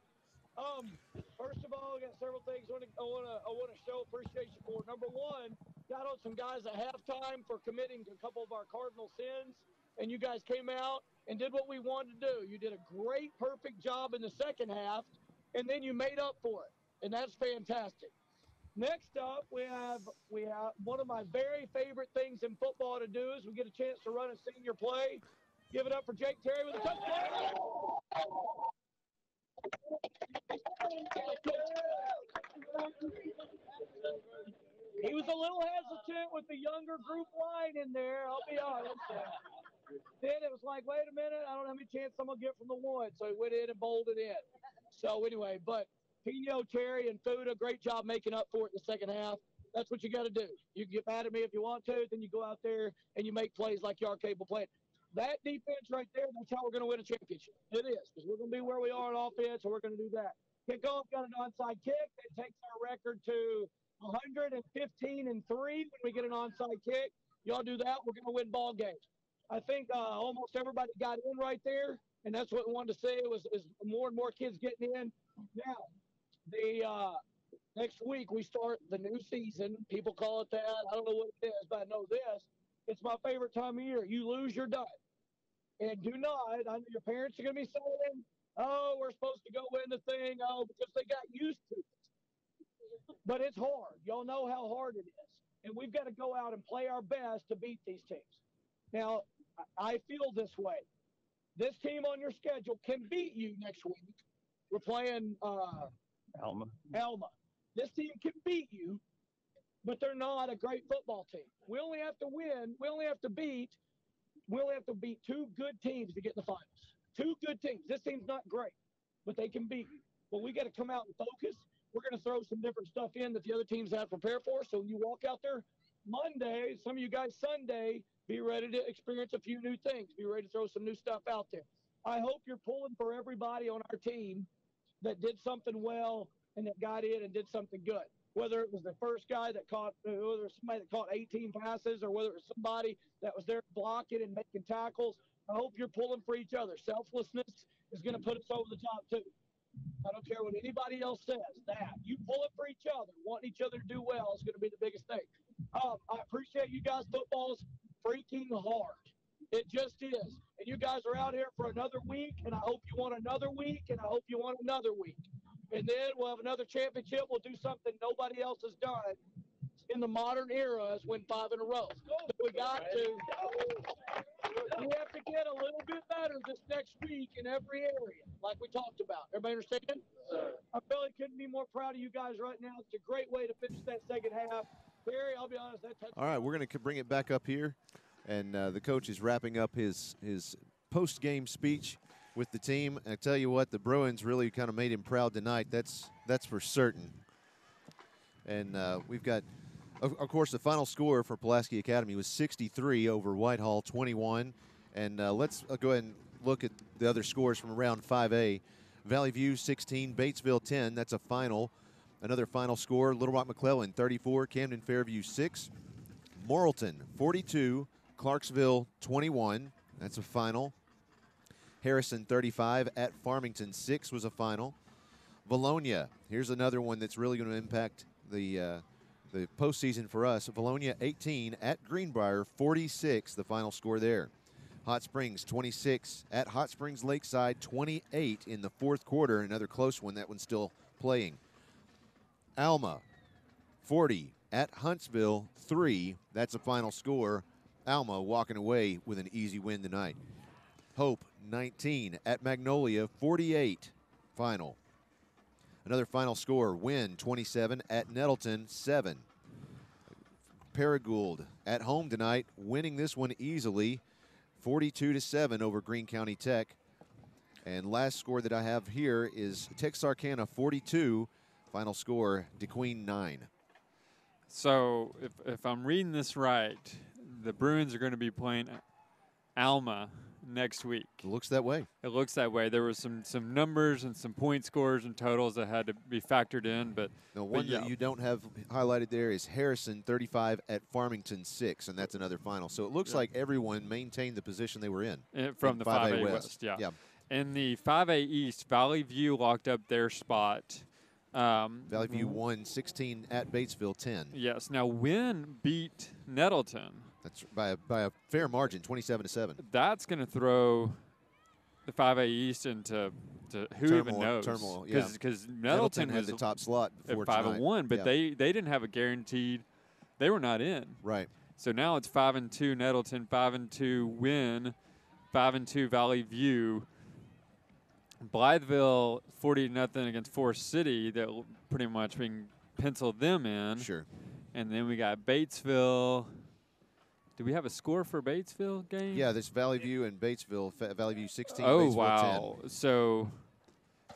First of all, I got several things I want to show appreciation for. Number one, got on some guys at halftime for committing to a couple of our cardinal sins, and you guys came out and did what we wanted to do. You did a great, perfect job in the second half, and then you made up for it, and that's fantastic. Next up, we have one of my very favorite things in football to do is we get a chance to run a senior play. Give it up for Jake Terry with a touchdown. He was a little hesitant with the younger group line in there, I'll be honest. Then it was like, wait a minute, I don't know how many chances I'm going to get from the one. So he went in and bowled it in. So anyway, but Pino, Terry, and Fuda, great job making up for it in the second half. That's what you got to do. You can get mad at me if you want to, then you go out there and you make plays like you are capable playing. That defense right there, that's how we're going to win a championship. It is, because we're going to be where we are on offense, and we're going to do that. Kickoff got an onside kick. That takes our record to 115-3 when we get an onside kick. Y'all do that, we're going to win ball games. I think almost everybody got in right there, and that's what we wanted to say is more and more kids getting in. Now, next week we start the new season. People call it that. I don't know what it is, but I know this. It's my favorite time of year. You lose, you're done. And do not, I know your parents are going to be saying, oh, we're supposed to go win the thing, because they got used to it. But it's hard. Y'all know how hard it is. And we've got to go out and play our best to beat these teams. Now, I feel this way. This team on your schedule can beat you next week. We're playing Alma. This team can beat you, but they're not a great football team. We only have to win. We only have to beat two good teams to get in the finals. Two good teams. This team's not great, but they can beat you. But we got to come out and focus. We're going to throw some different stuff in that the other teams have to prepare for. So when you walk out there Monday, some of you guys Sunday, be ready to experience a few new things. Be ready to throw some new stuff out there. I hope you're pulling for everybody on our team that did something well and that got in and did something good. Whether it was the first guy that caught, whether it was somebody that caught 18 passes, or whether it was somebody that was there blocking and making tackles, I hope you're pulling for each other. Selflessness is going to put us over the top too. I don't care what anybody else says. That you pull it for each other, wanting each other to do well is going to be the biggest thing. I appreciate you guys. Football's freaking hard. It just is. And you guys are out here for another week, and I hope you want another week, and I hope you want another week. And then we'll have another championship. We'll do something nobody else has done in the modern era is win 5 in a row. We have to get a little bit better this next week in every area, like we talked about. Everybody understand? I really couldn't be more proud of you guys right now. It's a great way to finish that second half. Barry, I'll be honest. All right, we're going to bring it back up here, and the coach is wrapping up his post-game speech with the team. I tell you what, the Bruins really kind of made him proud tonight. That's for certain. And we've got, of course, the final score for Pulaski Academy was 63 over Whitehall 21. And let's go ahead and look at the other scores from around 5A. Valley View 16, Batesville 10. That's a final. Another final score, Little Rock McClellan 34, Camden Fairview 6. Morrilton 42, Clarksville 21. That's a final. Harrison 35 at Farmington 6 was a final. Valonia, here's another one that's really going to impact the postseason for us. Valonia 18 at Greenbrier 46, the final score there. Hot Springs 26 at Hot Springs Lakeside 28 in the fourth quarter. Another close one. That one's still playing. Alma 40 at Huntsville 3. That's a final score. Alma walking away with an easy win tonight. Hope 19 at Magnolia 48 final. Another final score, Wynn 27 at Nettleton 7. Paragould at home tonight, winning this one easily 42-7 over Greene County Tech. And last score that I have here is Texarkana 42, final score DeQueen 9. So if I'm reading this right, the Bruins are going to be playing Alma next week. It looks that way. It looks that way. There was some numbers and some point scores and totals that had to be factored in, but the one that you don't have highlighted there is Harrison 35 at Farmington 6, and that's another final. So it looks like everyone maintained the position they were in. From the 5A West. Yeah. In the 5A East, Valley View locked up their spot. Valley View won 16 at Batesville 10. Yes. Now, Wynn beat Nettleton. That's by a fair margin, 27-7. That's going to throw the 5A East into who even knows? Turmoil, yeah. Because Nettleton had the top slot before at 5-1, but they didn't have a guaranteed. They were not in. Right. So now it's 5-2 Nettleton, 5-2 Wynn, 5-2 Valley View. Blytheville 40-0 against Forest City. That pretty much being penciled them in. Sure. And then we got Batesville. Do we have a score for Batesville game? Yeah, there's Valley View and Batesville. Valley View 16, oh, Batesville wow. 10. So,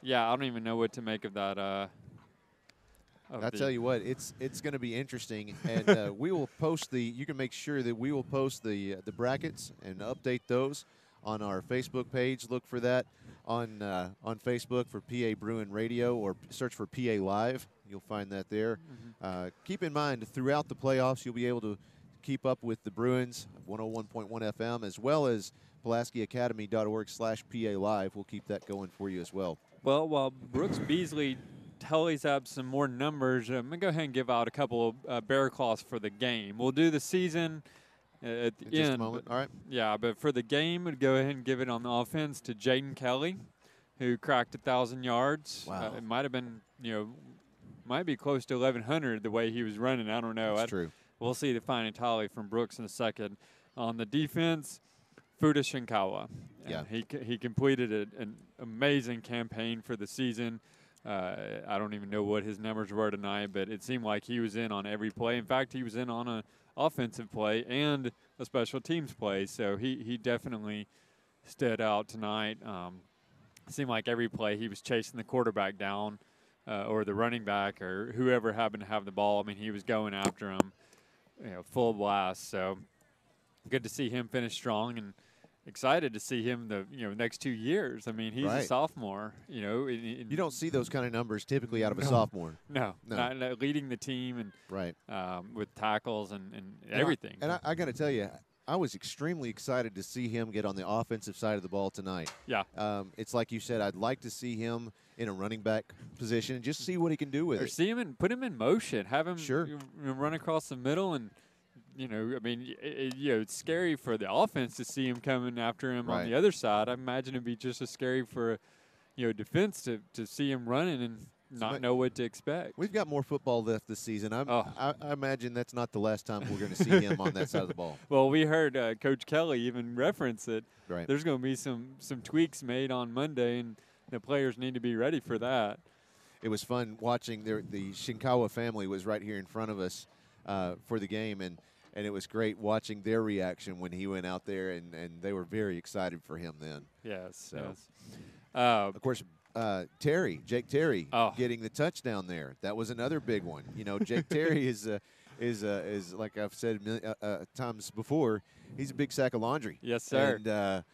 yeah, I don't even know what to make of that. I'll tell you what, it's going to be interesting, and we will post you can make sure that we will post the brackets and update those on our Facebook page. Look for that on Facebook for PA Bruin Radio, or search for PA Live. You'll find that there. Keep in mind, throughout the playoffs, you'll be able to keep up with the Bruins, 101.1 FM, as well as PulaskiAcademy.org/PA Live. We'll keep that going for you as well. Well, while Brooks Beasley tallies up some more numbers, I'm going to go ahead and give out a couple of bear claws for the game. We'll do the season at the end. Just a moment. All right. Yeah, but for the game, we'd go ahead and give it on the offense to Jaden Kelly, who cracked 1,000 yards. Wow. It might have been, might be close to 1,100 the way he was running. I don't know. That's true. We'll see the final tally from Brooks in a second. On the defense, Fuda Shinkawa. Yeah. He completed an amazing campaign for the season. I don't even know what his numbers were tonight, but it seemed like he was in on every play. In fact, he was in on an offensive play and a special teams play. So he definitely stood out tonight. It seemed like every play he was chasing the quarterback down or the running back or whoever happened to have the ball. I mean, he was going after him. Full blast. So good to see him finish strong, and excited to see him the next 2 years. I mean, he's a sophomore. You don't see those kind of numbers typically out of a sophomore. No. Not leading the team and with tackles and everything. And I got to tell you, I was extremely excited to see him get on the offensive side of the ball tonight. Yeah. It's like you said, I'd like to see him in a running back position and just see what he can do with it. Or see him and put him in motion. Have him run across the middle and, it's scary for the offense to see him coming after him on the other side. I imagine it'd be just as scary for, defense to see him running and not know what to expect. We've got more football left this season. I imagine that's not the last time we're going to see him on that side of the ball. Well, we heard Coach Kelly even reference it. Right. There's going to be some tweaks made on Monday, and the players need to be ready for that. It was fun watching the Shinkawa family was right here in front of us for the game, and it was great watching their reaction when he went out there, and they were very excited for him then. Yes, so. yes. Of course, Jake Terry getting the touchdown there. That was another big one. Jake Terry is like I've said times before, he's a big sack of laundry. Yes, sir. And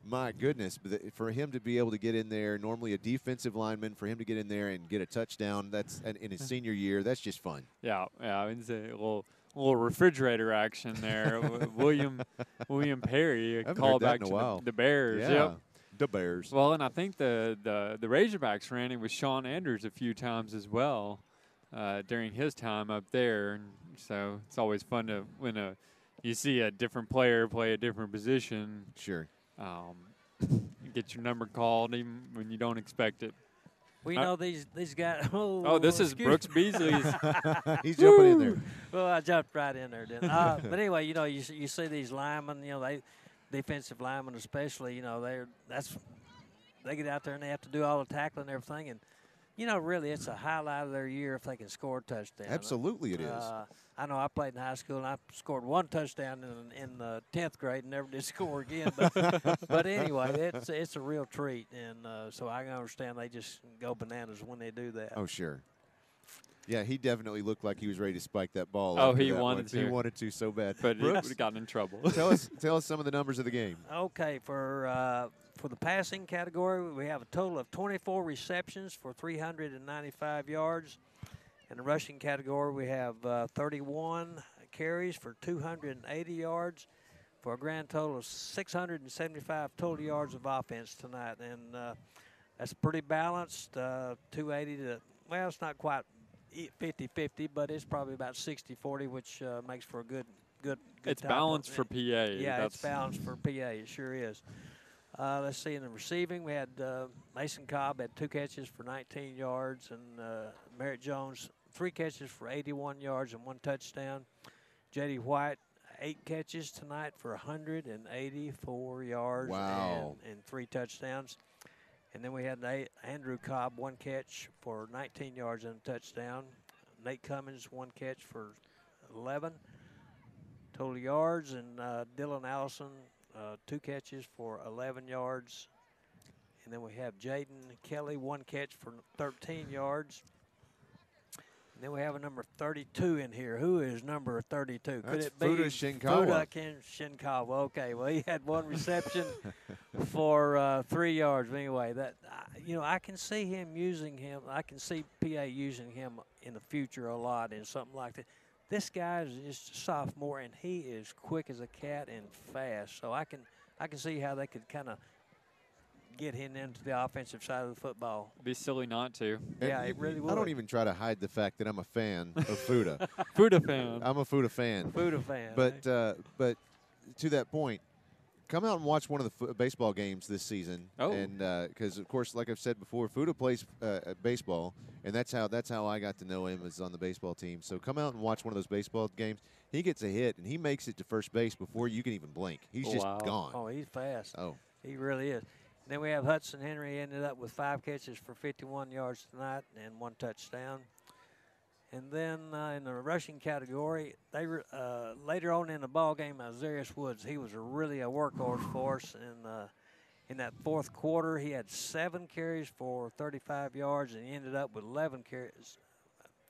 my goodness, for him to be able to get in there, normally a defensive lineman, for him to get in there and get a touchdown, that's in his senior year, that's just fun. Yeah, it's a little refrigerator action there. William Perry, a call back to the Bears. Yeah. Yep. The Bears. Well, and I think the Razorbacks ran it with Sean Andrews a few times as well during his time up there. And so it's always fun to when you see a different player play a different position. Sure. Get your number called even when you don't expect it. We know these guys. This is Brooks Beasley's. He's jumping in there. Well, I jumped right in there, didn't I? But anyway, you see these linemen, defensive linemen especially, they get out there and they have to do all the tackling and everything. And, really, it's a highlight of their year if they can score a touchdown. Absolutely it is. I know I played in high school, and I scored 1 touchdown in the 10th grade and never did score again. But anyway, it's a real treat, and so I can understand they just go bananas when they do that. Oh, sure. Yeah, he definitely looked like he was ready to spike that ball. Oh, after he that wanted one. to. He wanted to so bad. But he would Brooks, have gotten in trouble. tell us some of the numbers of the game. Okay, for the passing category, we have a total of 24 receptions for 395 yards. In the rushing category, we have 31 carries for 280 yards, for a grand total of 675 total yards of offense tonight. And that's pretty balanced, 280 to, well, it's not quite 50-50, but it's probably about 60-40, which makes for a good. It's type balanced of, for PA. Yeah, it's balanced for PA. It sure is. Let's see, in the receiving, we had Mason Cobb had 2 catches for 19 yards, and Merritt Jones 3 catches for 81 yards and 1 touchdown. J.D. White 8 catches tonight for 184 yards and 3 touchdowns. And then we had Andrew Cobb 1 catch for 19 yards and a touchdown. Nate Cummins 1 catch for 11 total yards, and Dylan Allison 2 catches for 11 yards. And then we have Jaden Kelly 1 catch for 13 yards. And then we have a number 32 in here. Who is number 32? That's Could it be Fuda Shinkawa. Fuda Shinkawa? Okay, well, he had 1 reception for 3 yards. But anyway, that I can see him using him. I can see PA using him in the future a lot in something like that. This guy is just a sophomore, and he is quick as a cat and fast. So I can see how they could kind of get him into the offensive side of the football. Be silly not to. Yeah, it really would. I don't even try to hide the fact that I'm a fan of Fuda. Fuda fan. I'm a Fuda fan. Fuda fan. But to that point, come out and watch one of the baseball games this season. Oh. And because of course, like I've said before, Fuda plays baseball, and that's how I got to know him, is on the baseball team. So come out and watch one of those baseball games. He gets a hit and he makes it to first base before you can even blink. He's just gone. Oh, he's fast. Oh, he really is. Then we have Hudson Henry, ended up with 5 catches for 51 yards tonight and 1 touchdown. And then in the rushing category, they later on in the ball game, Azarius Woods, he was really a workhorse for us. And in that 4th quarter, he had 7 carries for 35 yards, and he ended up with 11 carries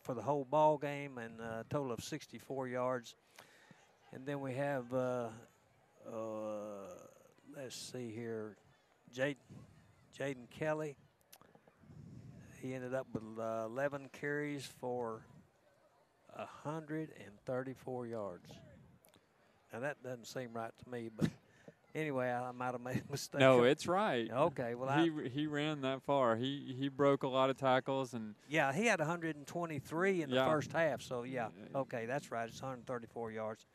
for the whole ball game, and a total of 64 yards. And then we have, let's see here, Jaden Kelly. He ended up with 11 carries for 134 yards. Now, that doesn't seem right to me, but anyway, I might have made a mistake. No, it's right. Okay, well, he ran that far. He broke a lot of tackles, and yeah, he had 123 in the first half. So yeah, okay, that's right. It's 134 yards.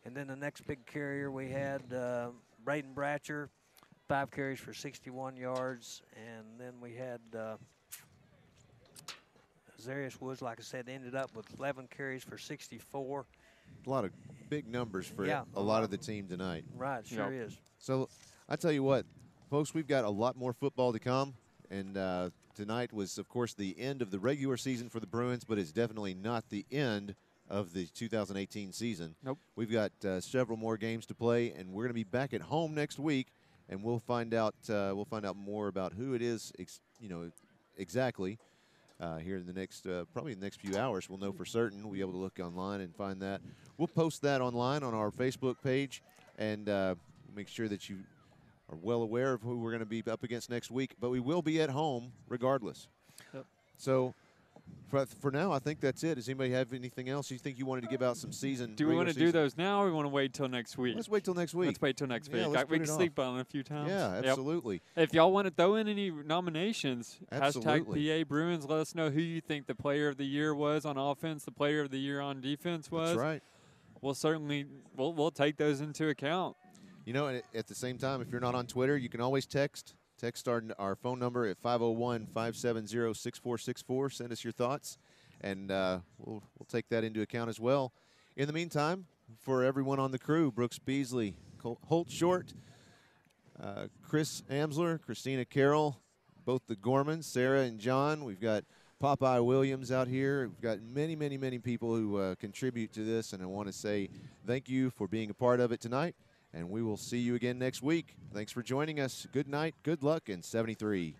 And then the next big carrier we had Braden Bratcher, 5 carries for 61 yards, and then we had Azarius Woods, like I said, ended up with 11 carries for 64. a lot of big numbers for a lot of the team tonight. Right, sure is. So I tell you what, folks, we've got a lot more football to come, and tonight was, of course, the end of the regular season for the Bruins, but it's definitely not the end of the 2018 season. Nope. We've got several more games to play, and we're going to be back at home next week, and we'll find out more about who it is, exactly. Here in the next, probably the next few hours, we'll know for certain. We'll be able to look online and find that. We'll post that online on our Facebook page, and make sure that you are well aware of who we're going to be up against next week. But we will be at home regardless. Yep. So for now, I think that's it. Does anybody have anything else you think you wanted to give out some season? Do we want to do those now, or we want to wait till next week? Let's wait till next week. Let's wait till next week. Let's We put can it sleep on it a few times. Yeah, absolutely. Yep. If y'all want to throw in any nominations, Absolutely. #PA Bruins, let us know who you think the player of the year was on offense, the player of the year on defense was. That's right. We'll certainly we'll take those into account. And at the same time, if you're not on Twitter, you can always text our phone number at 501-570-6464. Send us your thoughts, and we'll take that into account as well. In the meantime, for everyone on the crew, Brooks Beasley, Holt Short, Chris Amsler, Christina Carroll, both the Gormans, Sarah and John. We've got Popeye Williams out here. We've got many, many, many people who contribute to this, and I want to say thank you for being a part of it tonight, and we will see you again next week. Thanks for joining us. Good night, good luck, and 73.